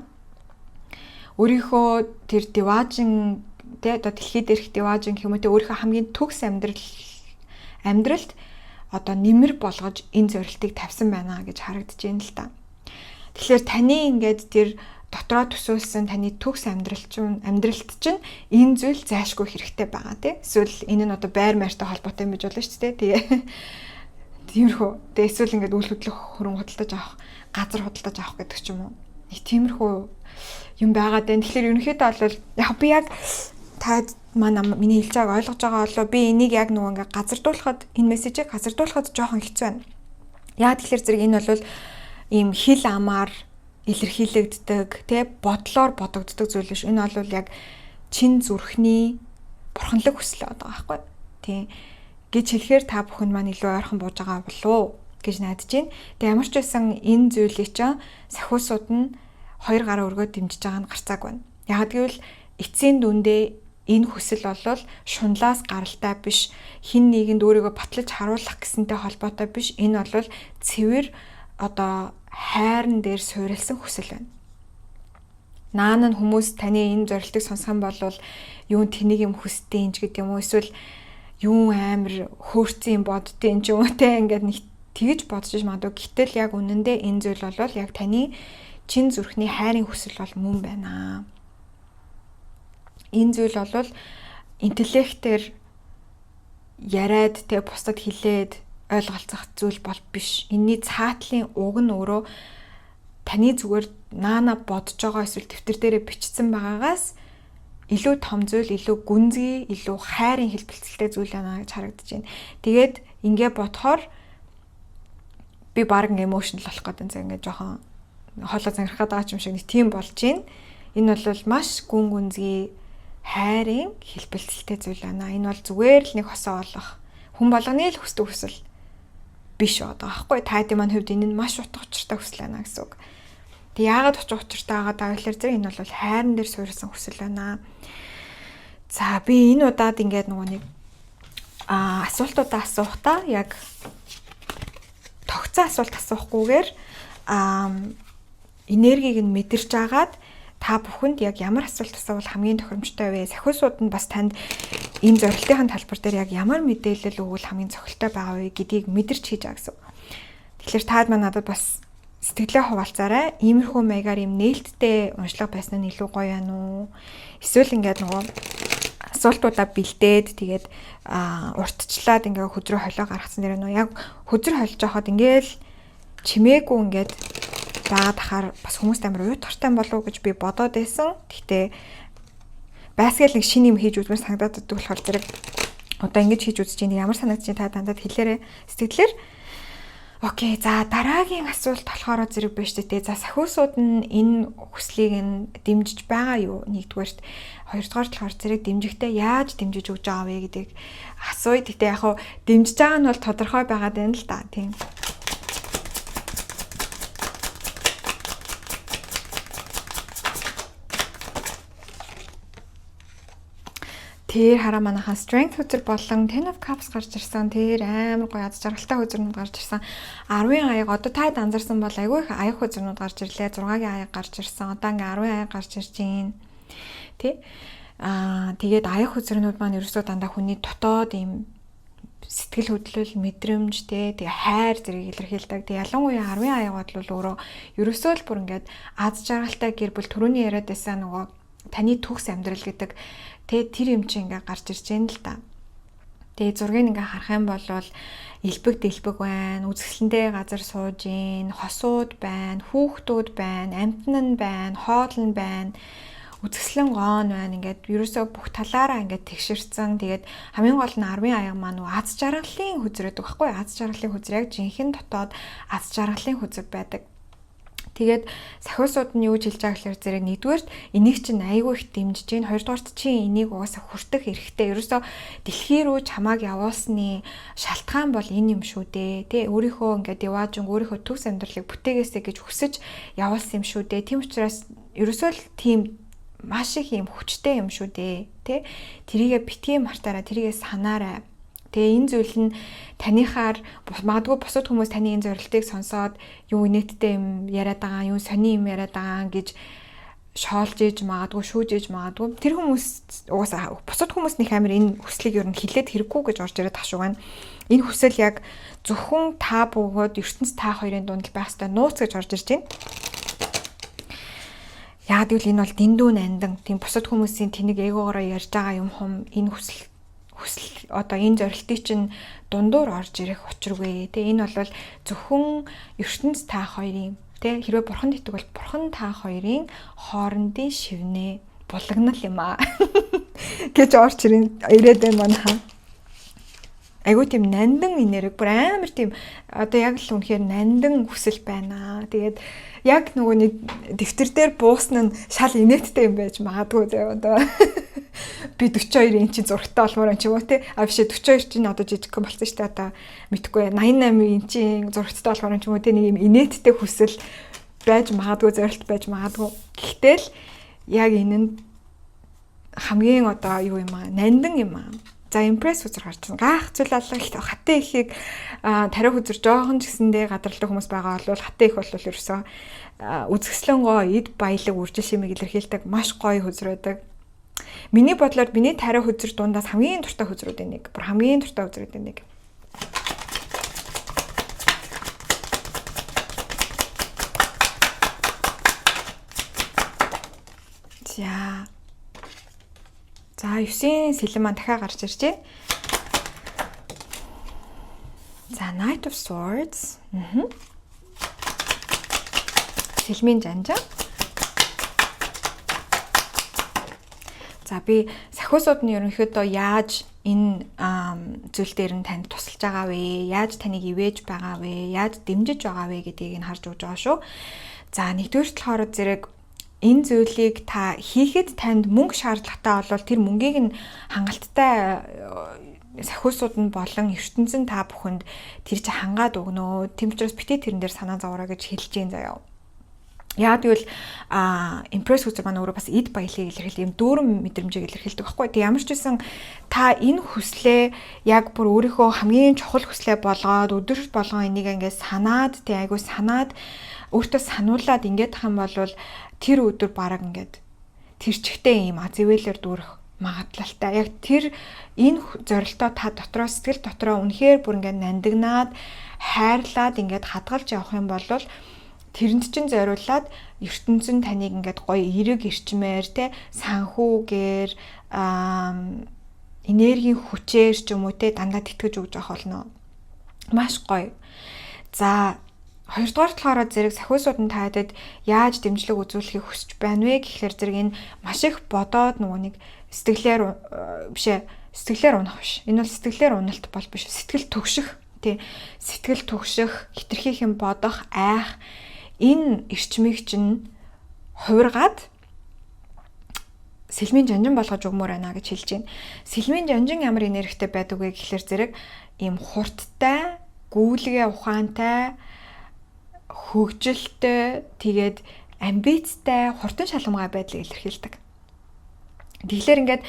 Өөрийнхөө тэр Divajin одоо дэлхийд ирэх Divajin гэх юм уу өөрийнхөө хамгийн төгс амьдралд одоо нэмэр болгож энэ зорилтыг тавьсан байна гэж харагдаж байна л та. Тэгэхээр таны ингээд тэр дотроо төсөөлсөн таны төгс амьдралт чинь энэ зүйл зайлшгүй хэрэгтэй байгаа тийм. Эсвэл энэ нь одоо байр маяртай холбоотой юм гэж болно шүү дээ. Тэгээ тиймэрхүү. Тэгээ эсвэл ингээд үйл хөдлөх хөрөн худалдаж авах, газар худалдаж авах гэдэг ч юм уу. Нэг тиймэрхүү юм байгаа дээ. Тэгэхээр ерөнхийдөө бол яг би яг та миний хэлж байгааг ойлгож байгаа болоо би энийг яг нөгөө ингээд газардуулахад энэ мессежийг газардуулахад жоохон хэцүү байна. Яг тэгэхээр зэрэг энэ бол ийм хил амаар илэрхийлэгддэг бодлоор бодогддог зүйл биш. Энэ бол яг чин зүрхний бурханлаг хүсэл байгаа байхгүй. Тийм. Гэж хэлэхээр та бүхэн маань илүү ойрхон бууж байгаа болов гэж найдаж байна. Тэгээ ямар ч байсан энэ зүйлийг чинь сахиусууд нь 2 гараа өргөө дэмжиж байгаа нь гарцааг байна. Яг гэвэл эцсийн дүндээ энэ хүсэл бол шунлаас гаралтай биш, хин нэгэнд өөрийгөө батлаж харуулах гэсэнтэй холбоотой биш. Энэ бол цэвэр одоо хайрн дээр суурилсан хүсэл байна. Наан нь хүмүүс таны энэ зорилтыг сонсох юм бол юун тэнийг юм хүсдэг ч гэдэг юм уу эсвэл юун амар хөөрцөн юм боддیں۔ ч юм уу те ингээд нэг тэгж бодож магадгүй. Гэтэл яг үнэндээ энэ зүйл бол яг таны чин зүрхний хайрын хүсэл бол мөн байна. Энэ зүйл бол интеллектээр яриад те бусдад хэлээд ойлголцох зүйл бол биш. Энийний цаатлын уг нь өөрөө таны зүгээр наана бодож байгаа эсвэл дэвтэр дээрээ бичсэн байгаагаас илүү том зүйл, илүү гүнзгий, илүү хайрын хэлбэлцэлтэй зүйл байна гэж харагдаж байна. Тэгээд ингээ бодохоор би баг emotional болох гэдэг нь ингээ жоохон хоолой зангирахад байгаа юм шиг нэг тийм болж байна. Энэ бол маш гүн гүнзгий хайрын хэлбэлцэлтэй зүйл байна. Энэ бол зүгээр л нэг хосоо олох хүн болгоны л хүсдэг хүсэл биш байгаа байхгүй. Тайдын маань хувьд энэ нь маш утга учиртай хүсэл байна гэсэн үг. Тэг яагаад утга учиртай байгаа давлаар зэрэг энэ бол хайран дээр суурилсан хүсэл байна. За би энэ удаад ингээд нөгөө нэг асуултуудаа асуухтаа яг тогтсон асуулт асуухгүйгээр энергийг нь мэдэрч агаад та бүхэнд яг ямар асуулт асуувал хамгийн тохиромжтой вэ? Сахиусууд нь бас танд энэ зорилтын талбар дээр яг ямар мэдээлэл өгвөл хамгийн цогцолтой байгаа вэ гэдгийг мэдэрч хийж байгаа гэсэн. Тэгэхээр таад маань надад бас сэтгэлээ хуваалцаарай. Иймэрхүү маягаар юм нээлттэй уншлага байсан нь илүү гоё яана уу? Эсвэл ингээд нөгөө асуултуудаа бэлдээд тэгээд уртчлаад ингээ хөдрөө холио гаргацсан дэр нөө яг хөдөр холж яхад ингээл чимээгүй ингээд байгаад ахаар бас хүмүүст амар уйтгартай болов гэж би бодоод байсан. Гэхдээ байсгээл нэг шинэ юм хийж үзмээр санагдаад байдаг болохоор зэрэг одоо ингэж хийж үзэж чинь ямар санагдаж та дандаа хэлээрэй сэтгэлээр. Окей, за дараагийн асуулт болохоор зэрэг биш дээ. За сахиусууд нь энэ хүслийг нь дэмжиж байгаа юу? Нэгдүгээрт, хоёрдугаар талаар зэрэг дэмжихтэй яаж дэмжиж өгч байгаа вэ гэдгийг асууя. Тэгтээ яг хуу дэмжиж байгаа нь бол тодорхой байгаад байна л да. Тийм. Тэр хараа манайхаа strength хүзэр болон 10 of cups гарч ирсэн. Тэр амар гоё аз жаргалтай хүзэрнүүд гарч ирсэн. 10-ын аяг одоо таад анзаарсан бол айгүй их аяг хүзэрнүүд гарч ирлээ. 6-гийн аяг гарч ирсэн. Одоо ингээ 10-ын аяг гарч ирж байна. Тэ? Тэгээд аяг хүзэрнүүд маань ерөөсөө дандаа хүний дотоод ийм сэтгэл хөдлөл, мэдрэмж тэ тэгээ хайр зэрэг илэрхийлдэг. Тэг ялангуяа 10-ын аяг бол өөрөө ерөөсөө л бүр ингээд аз жаргалтай гэр бүл түрүүний яриад байсан нөгөө таны төгс амьдрал гэдэг тэр юм чи ингээ гарч ирж байна л да. Тэгээ зургийг ингээ харах юм бол элбэг дэлбэг байна, үзэсгэлэнтэй газар сууж гин, хосууд байна, хүүхдүүд байна, амтан нь байна, хоол нь байна, үзэсгэлэн гоон байна. Ингээд ерөөсөө бүх талаараа ингээд тэгшэрсэн. Тэгээд хамгийн гол нь 10-ын аяг маань аз жаргалын хүзэр гэдэг баггүй. Аз жаргалын хүзэр яг жинхэнэ дотоод аз жаргалын хүзэр байдаг. Тэгээд сахиусууд нь юу хэлж байгаа гэхээр зэрэг нэгдүгээрт энийг чинь айгүй их дэмжиж гин, хоёрдугаарт чи энийг угаасаа хүртэх хэрэгтэй. Ерөөсөө дэлхий рүү чамааг явуулсны шалтгаан бол энэ юм шүү дээ. Тэ өөрийнхөө ингээд явааж өөрийнхөө төгс амьдралыг бүтээгээсэй гэж хүсэж явуулсан юм шүү дээ. Тийм учраас ерөөсөө л тийм маш их юм хүчтэй юм шүү дээ. Тэ тэрийгэ битгий мартаараа, тэрийгэ санаарай. Тэгээ энэ зүйл нь танихаар магадгүй бусад хүмүүс таны энэ зорилтыг сонсоод юу инээдтэй юм яриад байгаа, юу сони юм яриад байгаа гэж шоолж иж магадгүй, шүүж иж магадгүй. Тэр хүмүүс угаасаа бусад хүмүүс нэг амир энэ хүслийг ер нь хилээд хэрэггүй гэж орж ирээд ташуу байна. Энэ хүсэл яг зөвхөн та бөгөөд ертөнц та хоёрын дунд байх ёстой нууц гэж орж ирж байна. Яг гэвэл энэ бол дэндүү нандан тийм бусад хүмүүсийн тэнэг эгоогоор ярьж байгаа юм хум энэ хүсэл одоо энэ зорилтыг чинь дундуур орж ирэх учиргүй. Тэгээ энэ бол зөвхөн ертөнц та хоёрын тэ хэрвээ бурхан итэг бол бурхан та хоёрын хоорондын шивнээ булгнал юм аа гэж орж ирээд байна манайхаа. Айгуу тийм нандан энерги бүр амар тийм одоо яг л үнэхээр нандан хүсэл байна. Тэгээд яг нөгөө нэг дэвтэр дээр буусна нь шал инээдтэй юм байж магадгүй заяа одоо би 42 инч зурагтай болмоор юм ч юм уу те. А биш 42 чинь одоо жижигхэн болсон шүү дээ одоо мэдхгүй 88 инчийн зурагтай болмоор юм ч юм уу те. Нэг юм инээдтэй хүсэл байж магадгүй, зорилт байж магадгүй. Гэхдээ л яг энэ нь хамгийн одоо юу юм аа нандан юм аа. За импресс үзэр гарч байгаа. Gaах зүйл алга их хатаа ихийг тариа үзэр жоохон ч гэсэндээ гадралдаг хүмүүс байгаа бол хатаа их бол ерөөсөө үзэсгэлэн гоо эд баялаг үржил шимийг илэрхийлдэг маш гоё хөзрөөдөг. Миний бодлоор миний тариа хөзөр дундаас хамгийн дуртай хөзрүүдийн нэг. Бүр хамгийн дуртай хөзрүүдийн нэг. За 9-ийн сэлэн маань дахиад гарч иржээ. За Knight of Swords. Сэлмийн жанжаа. За би сахиусууд нь ерөнхийдөө яаж энэ зүйл дээр нь танд тусалж байгаа вэ? Яаж таныг ивэж байгаа вэ? Яаж дэмжиж байгаа вэ гэдгийг нь харж өгч байгаа шүү. За нэгдүгээр талаар зэрэг энэ зүйлийг та хийхэд танд мөнгө шаардлагатай бол тэр мөнгийг нь хангалттай сахиусууд нь болон ертөнцийн та бүхэнд тэр чинь хангаад өгнө. Тийм учраас битээ тэрэн дээр санаа зовоорой гэж хэлж гин заяа. Яа тэгвэл импресс хүсэр маань өөрөө бас эд баялагийг илэрхийлдэг юм дүүрэн мэдрэмжийг илэрхийлдэг байхгүй. Тэг ямар ч байсан та энэ хүслээ яг бүр өөрийнхөө хамгийн чухал хүслээ болгоод өдөр болгон энийг ингээд санаад тэг айгуу санаад өөртөө сануулад ингээд тах юм бол тэр өдөр бараг ингээд тэр чигтээ юм зэвэлэр дүүрэх магадлалтай. Яг тэр энэ зорилтоо та дотроо сэтгэл дотроо үнэхээр бүр ингээд нандинаад хайрлаад ингээд хадгалж явах юм бол тэрэнд чинь зориулаад ертөнцийн таныг ингээд гоё эрэг ирчмээр те санхүүгээр энергийн хүчээр ч юм уу те дандаа тэтгэж өгч явах болно. Маш гоё. За хоёрдугаар талаараа зэрэг сахиусууд нь таадад яаж дэмжлэг үзүүлэхийг хүсэж байна вэ гэхээр зэрэг энэ маш их бодоод нөгөө нэг сэтгэлээр унах биш. Энэ бол сэтгэлээр уналт бол биш. Сэтгэл төгших тий сэтгэл төгших, хитрхийх юм бодох, айх энэ эрчмийг чинь хувиргаад сэлмийн жанжин болгож өгмөр байна гэж хэлж байна. Сэлмийн жанжин ямар энергитэй байдаг вэ гэхээр зэрэг ийм хурдтай, гүйлгээ ухаантай, хөгжилтэй, тэгээд амбицтай, хурдан шалгамгай байдлыг илэрхийлдэг. Тэгэхээр ингээд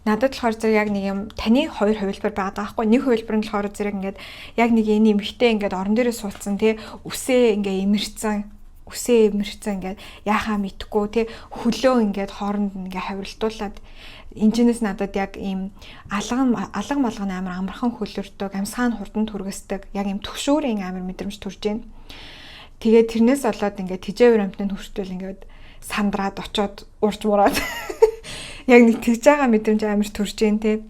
надад болохоор зэрэг яг нэг юм таны хоёр хувилбар байгаа байхгүй. Нэг хувилбар нь болохоор зэрэг ингээд яг нэг энэ эмхтэй ингээд орон дээрээ суудсан тий үсээ ингээд имэрцэн ингээд яхаа мэдхгүй тий хөлөө ингээд хооронд ингээд хавиралтуулаад энэчнээс надад яг ийм алга малганы амар амархан хөлөрдөг, амсгаан хурдан түргэсдэг, яг ийм төгшөөрийн амар мэдрэмж төрж байна. Тэгээд тэрнээс болоод ингээд тижээвэр амтны хүртэл ингээд сандраад очоод урж мураад яг нэг тэгж байгаа мэдрэмж амар төрж जैन те.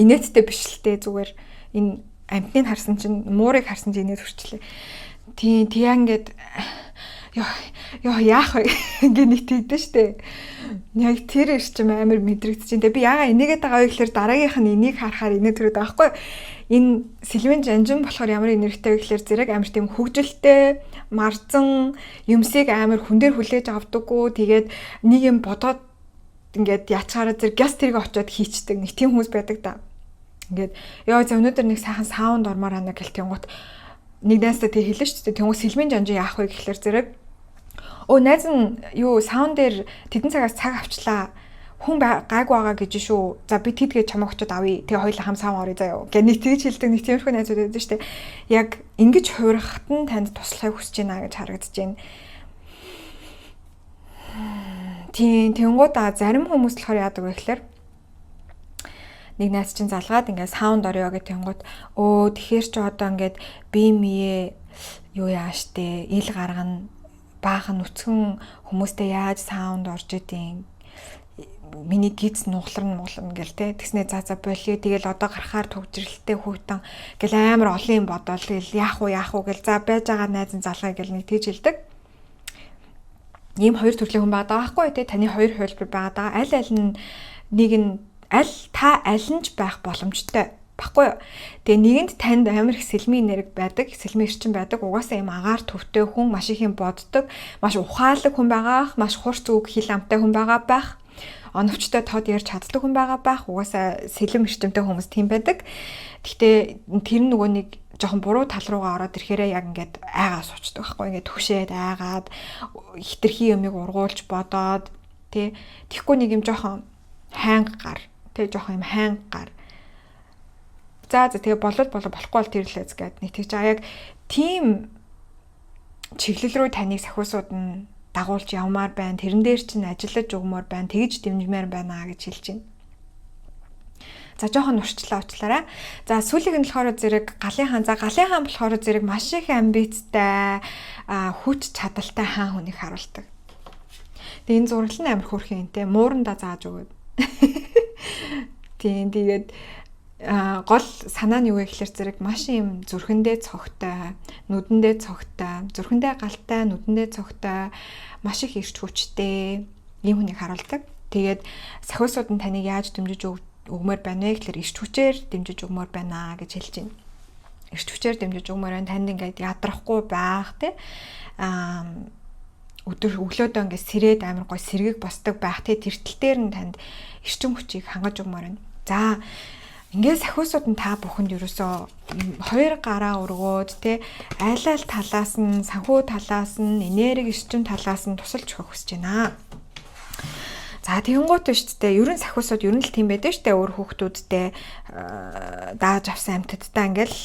Инээдтэй биш л те зүгээр энэ амтныг харсан чинь муурыг харсан чинь инээд хүрчлээ. Тийм ингээд яах вэ ингээ нэг тэгдэж штэ. Яг тэр ирчим амар мэдрэгдэж байна. Би яага энийгээд байгаа вэ гэхээр дараагийнх нь энийг харахаар инээд төрөд байгаа байхгүй. Энэ сэлмийн жанжин болохоор ямар энергитэй вэ гэхээр зэрэг амар тийм хөвгөлтэй, марзан юмсыг амар хүн дээр хүлээж авдаггүй. Тэгээд нэг юм бодоод ингээд ячаараа зэрэг газ тэрэг очиод хийчдэг. Нэг тийм хүмүүс байдаг да. Ингээд за өнөөдөр нэг сайхан саунд ормоор хана гэлтэнгуут нэг найзтай тэг хэлэн шүү дээ. Тэнгуү сэлмийн жанжин яах вэ гэхээр зэрэг найз нь саунд дээр тэдэн цагаас цаг авчлаа. Хүн гайгүй байгаа гэж шүү. За би тэдгээ чамайг очиод авъя. Тэгээ хоёулаа хам саун орё заяа. Гэ нэг тэгж хэлдэг нэг тиймэрхүү найзууд байдаг шүү дээ. Яг ингэж хувирахад нь танд туслахыг хүсэж байна гэж харагдаж байна. Тийм тэнгуудаа зарим хүмүүс болохоор яадаг вэ гэхээр нэг найз чинь залгаад ингээд саунд орё гэх тэнгууд тэгэхээр ч одоо ингээд бие яаш тээ ил гаргана баахан нүцгэн хүмүүстэй яаж саунд орж идэв миний гиз нугларна гэл те тэгснэ за болио тэгэл одоо гарахаар төгжрэлтэй хүүтэн гэл амар олон юм бодоол тэгэл яах уу гэл за байж байгаа найз нь залгая гэл нэг тийж хэлдэг. Ийм хоёр төрлийн хүн байгаа байхгүй те таны хоёр хувилбар байгаа. Аль нь ч байх боломжтой баггүй. Тэгээ нэгэнд танд амар их сэлмийн энерги байдаг, сэлмийн эрчим байдаг. Угаасаа юм агаар төвтэй хүн, маш их юм боддог, маш ухаалаг хүн байгаа, маш хурц үг хэл амтай хүн байгаа байх. Оновчтой тод ярьж чаддаг хүн байгаа байх. Угаасаа сэлэм эрчимтэй хүмүүс тийм байдаг. Гэхдээ тэр нөгөө нэг жоохон буруу тал руугаа ороод ирэхээрээ яг ингээд айгаа суучдаг байхгүй. Ингээд түгшээд айгаад хитрхи юмыг ургуулж бодоод тий. Тэгэхгүй нэг юм жоохон хайнг гар. Тэг жоох юм хайнг гар. За тэгээ болохгүй бол тэрлээз гээд нэг тэгж яг тийм чиглэл рүү таныг сахиусууд нь дагуулж явмаар байна. Тэрэн дээр чинь ажиллаж өгмөр байна. Тэгж дэмжмээр байна гэж хэлж байна. За жоохон урчлаарай. За сүүлийнх нь болохоор зэрэг галын хаан. За галын хаан болохоор зэрэг маш их амбицтай, хүч чадалтай хаан хүнийг харуулдаг. Тэгээ энэ зураг нь амар хөөрхөн те. Муурандаа зааж өгöd. Тийм тэгээд гол санаа нь юу вэ гэхээр зэрэг маш юм зүрхэндээ цогтой, нүдэндээ цогтой, зүрхэндээ галтай, нүдэндээ цогтой, маш их эрч хүчтэй ийм хүнийг харуулдаг. Тэгээд сахиусууд нь таныг яаж дэмжиж өгмөр байна вэ гэхээр эрч хүчээр дэмжиж өгмөр байна гэж хэлж байна. Эрч хүчээр дэмжиж өгмөр байна. Танд ингээд ядрахгүй байх тий. Өглөөдөө ингээд сэрээд амар гой сэргийг босдог байх тий. Тэртэл дээр нь танд эрчим хүчийг хангаж өгмөр байна. За ингээд сахиусууд нь та бүхэнд ерөөсөө хоёр гараа өргөөд тий айл талаас нь санхүү талаас нь энерги эрчим талаас нь тусалж өгөх хүсэж байна. За тэгэнгუут шүү дээ. Ерөн сахиусууд ерөн л тийм байдаг шүү дээ. Өөр хүүхдүүдтэй дааж авсан амьтадтай ингээл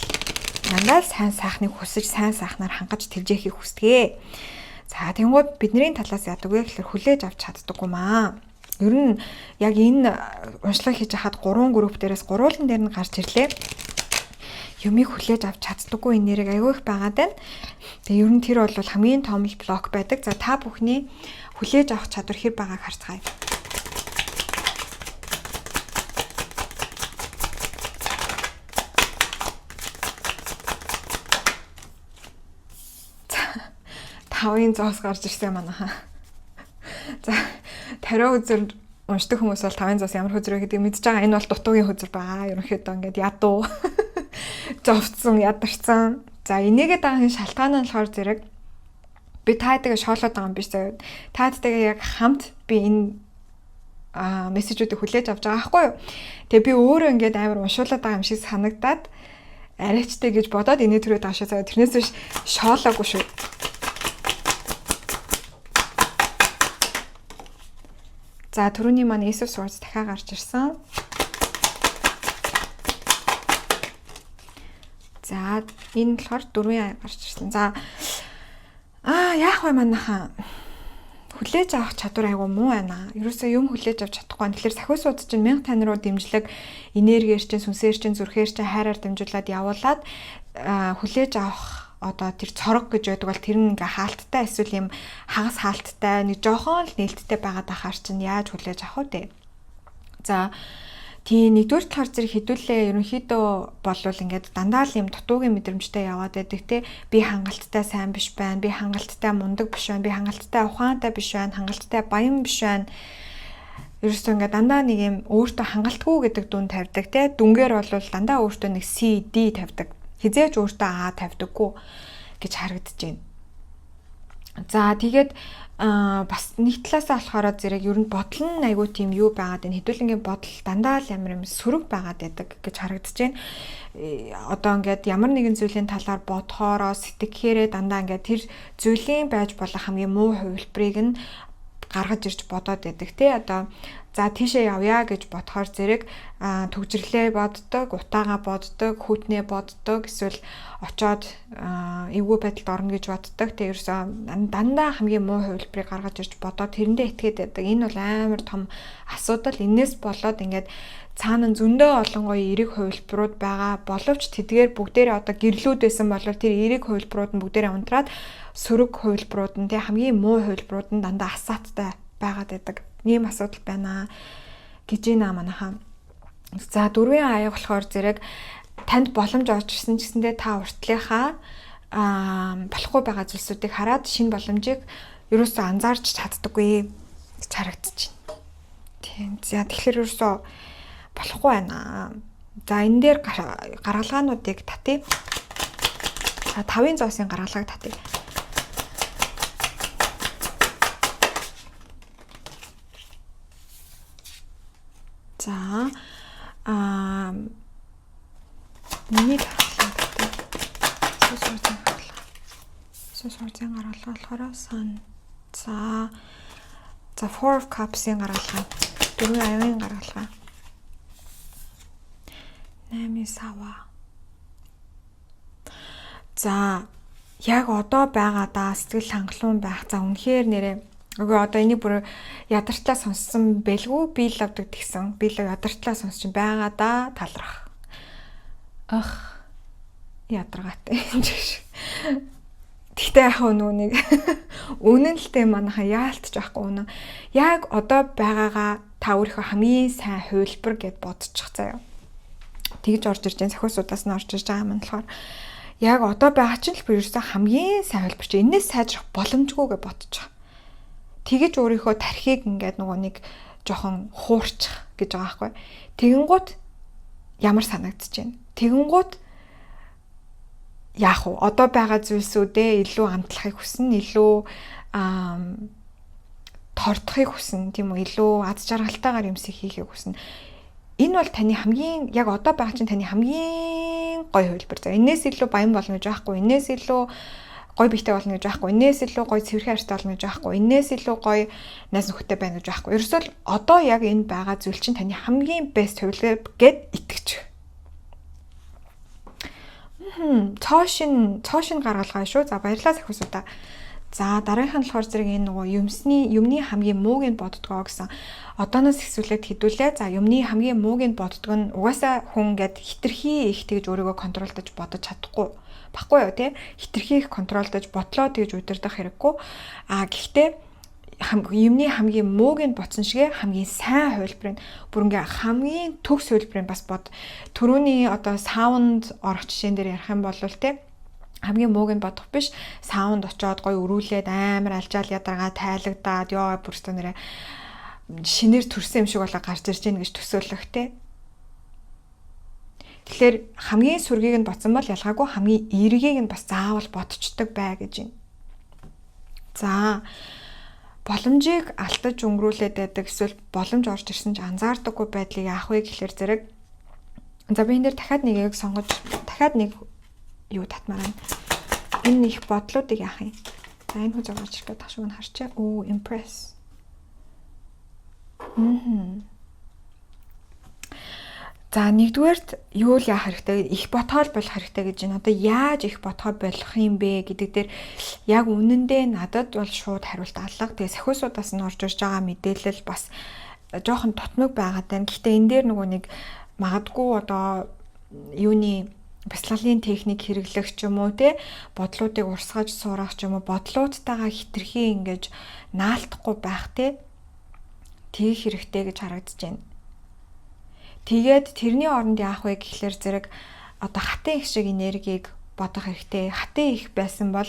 дандаа сайн сайхныг хүсэж сайн сайхнаар хангаж тэлжээхийг хүсдэг. За тэгэнгუут бидний талаас яадаг вэ гэхээр хүлээж авч чаддаггүй маа. Ер нь яг энэ уншлага хийж хахад 3 групп дээрээс гурвуулан дээр нь гарч ирлээ. Юмыг хүлээж авч чаддаггүй энерги аягүй их байгаад байна. Тэгээ ер нь тэр бол хамгийн том блок байдаг. За та бүхний хүлээж авах чадвар хэр байгааг харцгаая. Тавын зоос гарч ирсэн манайхаа. За тариа үзэр уншдаг хүмүүс бол тавын зоос ямар хөзрөө гэдэг мэдж байгаа. Энэ бол дутуугийн хөзөр байгаа. Ерөнхийдөө ингээд ядуу зовцсон, ядарсан. За энийгээ даахын шалтгаан нь болохоор зэрэг би таадайгаа шоолоод байгаа юм биш заяа. Таадайгаа яг хамт би энэ мессежүүдийг хүлээж авч байгаа байхгүй юу. Тэгээ би өөрөө ингээд амар уншуулад байгаа юм шиг санагдаад арайчтай гэж бодоод инээ төрөөд байгаа шүү. Тэрнээс биш шоолоогүй шүү. За түрүүний маань Ace of Swords дахиад гарч ирсэн. За энэ болохоор 4 гарч ирсэн. За яах вэ манайхаа? Хүлээж авах чадвар айгу муу байна. Ерөөсөө юм хүлээж авч чадахгүй. Тэгэхээр сахиусууд чинь 1000 тань руу дэмжлэг энергиэр чинь, сүнсээр чинь, зүрхээр чинь хайраар дэмжуулаад явуулаад хүлээж авах одоо тэр цорог гэж байдаг бол тэр нь ингээ хаалттай эсвэл юм хагас хаалттай нэг жоохон л нээлттэй байгаад ахаар чинь яаж хүлээж авах вэ? За тийм нэгдүгээр талаар зэрэг хэдүүлээ ерөнхийдөө болвол ингээд дандаа л юм дутуугийн мэдрэмжтэй яваад байдаг те би хангалттай сайн биш байна, би хангалттай мундаг биш байна, би хангалттай ухаантай биш байна, хангалттай баян биш байна. Ерөөсөө ингээд дандаа нэг юм өөртөө хангалтгүй гэдэг дүн тавьдаг те дүнгээр бол дандаа өөртөө нэг C, D тавьдаг. Хизээч өөртөө А тавьдаггүй гэж харагдаж байна. За тэгээд бас нэг талаасаа болохоор зэрэг ер нь бодол нь айгүй тийм юу байгаад байна. Хэдүүлэнгийн бодол дандаа л ямар юм сөрөг байгаад байдаг гэж харагдаж байна. Одоо ингээд ямар нэгэн зүйлийн талаар бодохоороо сэтгэхээрээ дандаа ингээд тэр зүйлийн байж болох хамгийн муу хувилбарыг нь гаргаж ирж бодоод байдаг тий. Одоо за тийшээ явъя гэж бодохоор зэрэг төгжрлээ боддог, утаагаа боддог, хүүтнээ боддог, эсвэл очоод эвгүй байдалд орно гэж боддог. Тэг ерөөсөө дандаа хамгийн муу хувилбарыг гаргаж ирж бодоод тэрэндээ итгээд байдаг. Энэ бол амар том асуудал. Энээс болоод ингээд цаана зөндөө олон гоё эерэг хувилбарууд байгаа. Боловч тэдгээр бүгдээрээ одоо гэрлүүд байсан бол тэр эерэг хувилбарууд нь бүгдээрээ унтраад сөрөг хувилбарууд нь хамгийн муу хувилбарууд нь дандаа асааттай байгаад байдаг. Ийм асуудал байна гэж байна манайхаа. За 4 аяа болохоор зэрэг танд боломж орж ирсэн ч гэсэндээ та уртлынхаа болохгүй байгаа зүйлсүүдийг хараад шинэ боломжийг ерөөсөө анзаарч чаддаггүй гэж харагдаж байна. Тийм. За тэгэхээр ерөөсөө болохгүй байна. За энэ дээр гаргалгаануудыг татъя. За 5-ын зоосын гаргалгааг татъя. За миний гаргалгаа татъя. Сосорзын гаргалгаа болохоор сан. За 4 of Cups-ийн гаргалгаа. 4 аяын гаргалгаа. 8 сава. За яг одоо байгаадаа сэтгэл хангалуун байх. За үнэхээр нэрээ нөгөө одоо энийг бүр ядарчлаа сонссон бэлгүй би л авдаг тэгсэн. Би л ядарчлаа сонсч байгаадаа талрах. Ядаргаатай юм шиг. Тэгтээ яг нөгөө нэг үнэн л дээ манайха яалтч байхгүй үнэ. Яг одоо байгаагаа та өөрийнхөө хамгийн сайн хувилбар гэд бодчих заяа. Тэгж орж ирж байгаа сахиусудаас нь орж ирж байгаа юм болохоор яг одоо байгаа чинь л би ерөөсөө хамгийн сайн хувилбар чи энэс сайжрах боломжгүй гэж бодож байгаа. Тэгэж өөрийнхөө тархийг ингээд нөгөө нэг жоохон хуурчих гэж байгаа байхгүй. Тэгэнгუთ ямар санагдаж байна. Тэгэнгуთ яах вэ? Одоо байгаа зүйлсүүдээ илүү амтлахыг хүснэ, илүү тордохыг хүснэ, тийм үү? Илүү аз жаргалтайгаар юмсыг хийхийг хүснэ. Энэ бол таны хамгийн яг одоо байгаа чинь таны хамгийн гоё хувилбар. За энээс илүү баян болно гэж байхгүй. Энээс илүү гоё биетэй болно гэж байхгүй. Энээс илүү гоё цэвэрхэн арьстай болно гэж байхгүй. Энээс илүү гоё найз нөхөдтэй байна гэж байхгүй. Ерөөсөө одоо яг энэ байгаа зүйл чинь таны хамгийн best хувилбар гэд итгэж. Цоошин гаргалгаа шүү. За баярлалаа сахиусуудаа. За дараагийнх нь болохоор зэрэг энэ нөгөө юмны хамгийн мууг нь боддгоо гэсэн. Одооноос ихсүүлээд хэдүүлээ. За юмны хамгийн мууг нь боддог нь угаасаа хүн гээд хитрхи их тэгж өөрийгөө контролдож бодож чадахгүй. Баггүй юу тий? Хитрхи их контролдож бодлоо тэгж удирдах хэрэггүй. Гэхдээ юмны хамгийн мууг нь бодсон шигэ хамгийн сайн хувилбар нь бүр ингээ хамгийн төгс хувилбар нь бас бод. Төрөүний одоо саунд орох жишээн дээр ярих юм бол тий хамгийн мууг нь бодох биш саунд очоод гоё өрүүлээд амар алжаал ядаргаа тайлагдаад ёо бүрстэ нэрэ шинээр төрсөн юм шиг болоо гарч ирж гин гэж төсөөлөх те. Тэгэхээр хамгийн сүргийг нь бодсон бол ялгаагүй хамгийн эргийг нь бас заавал бодцдог бай гэж байна. За боломжийг алдаж өнгөрүүлээд байдаг эсвэл боломж орж ирсэн ч анзаардаггүй байдлыг яах вэ гэхээр зэрэг за би энэ дээр дахиад нэгийг сонгож дахиад нэг юу татмаар байна. Энэ их бодлуудыг яах юм? За энэ хүү зургаж ирэхэд ташууг нь харчаа. Оо, impress. За нэгдүгээрт юу л яах хэрэгтэй? Их ботхол болох хэрэгтэй гэж байна. Одоо яаж их ботхол болох юм бэ гэдэг дээр яг үнэндээ надад бол шууд хариулт алга. Тэгээ сахиусуудаас нь орж ирж байгаа мэдээлэл бас жоохон тотмог байгаад байна. Гэхдээ энэ дээр нөгөө нэг магадгүй одоо юуны бяцлаглалын техник хэрэглэх ч юм уу те бодлуудыг урсгаж суурах ч юм уу бодлуудтайгаа хитрхи ингэж наалтахгүй байх те тийх хэрэгтэй гэж харагдаж байна. Тэгээд тэрний оронд яах вэ гэхлээр зэрэг одоо хатан их шиг энергийг бодох хэрэгтэй. Хатан их байсан бол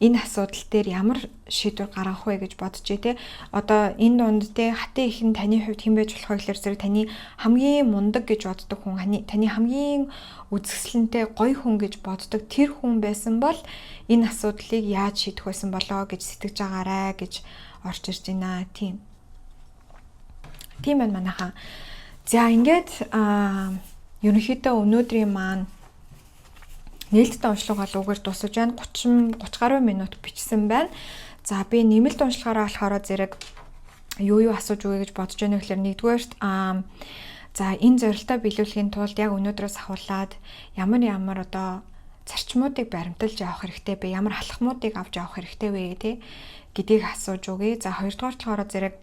энэ асуудал дээр ямар шийдвэр гаргах вэ гэж бодчихъя те. Одоо энэ дунд те хатан их нь таны хувьд хэн байж болох вэ гэхлээр зэрэг таны хамгийн мундаг гэж боддог хүн, таны хамгийн үзэсгэлэнтэй гоё хүн гэж боддог тэр хүн байсан бол энэ асуудлыг яаж шийдэх байсан болоо гэж сэтгэж байгаарэ гэж орж ирж байна. Тийм байна манайхаа. За ингээд ерөнхийдөө өнөөдрийн маань нээлттэй уншлага болоогээр дуусаж байна. 30 гаруй минут бичсэн байна. За би нэмэлт уншлагаараа болохоор зэрэг юу асууж өгье гэж бодож байна гэхээр нэгдүгээрт за энэ зорилтоо биелүүлэхийн тулд яг өнөөдрөөс ахуулаад ямар одоо зарчмуудыг баримталж авах хэрэгтэй бэ? Ямар алхмуудыг авч авах хэрэгтэй вэ гэдгийг асууж өгье. За хоёрдугаарт болохоор зэрэг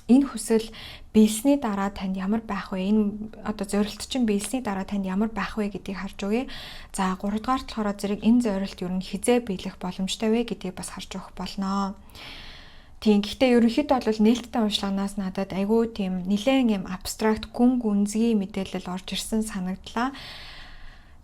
энэ хүсэл биелсний дараа танд ямар байх вэ? Энэ одоо зорилт чинь биелсний дараа танд ямар байх вэ гэдгийг харж өгье. За 3 дугаарт болохоор зэрэг энэ зорилт юу н хизээ биелэх боломжтой вэ гэдгийг бас харж өгөх болно. Тийм гэхдээ ерөнхийдөө бол нээлттэй уншлаганаас надад айгүй тийм нэлээд юм абстракт гүн гүнзгий мэдээлэл орж ирсэн санагдлаа.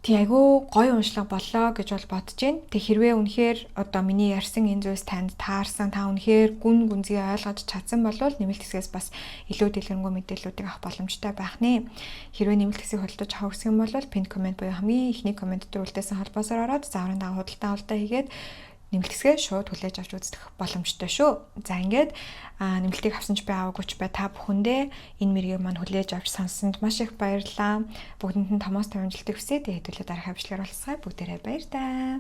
Тий айгүй гоё уншлага боллоо гэж бол бодож байна. Тэг хэрвээ үнэхээр одоо миний ярьсан энэ зүйлс танд таарсан, та үнэхээр гүн гүнзгий ойлгож чадсан бол нэмэлт хэсгээс бас илүү дэлгэрэнгүй мэдээллүүдийг авах боломжтой байх нэ. Хэрвээ нэмэлт хэсгийг худалдаж авах гэсэн юм бол пин комент буюу хамгийн ихний комент дээр үлдээсэн холбоосоор ороод зааврын дагуу худалдаа хийгээд нэмэлт хэсгээ шууд хүлээж авч үзэх боломжтой шүү. За ингээд нэмэлтийг авсан ч бай аваагүй ч бай та бүхэндээ энэ мэргийг маань хүлээж авч сонссонд маш их баярлалаа. Бүгдэнд нь томоос тавимжилтыг хүсье. Тэгээд хэдүүлээ дараах авчлагаар болцгаая. Бүгдээрээ баяр таа.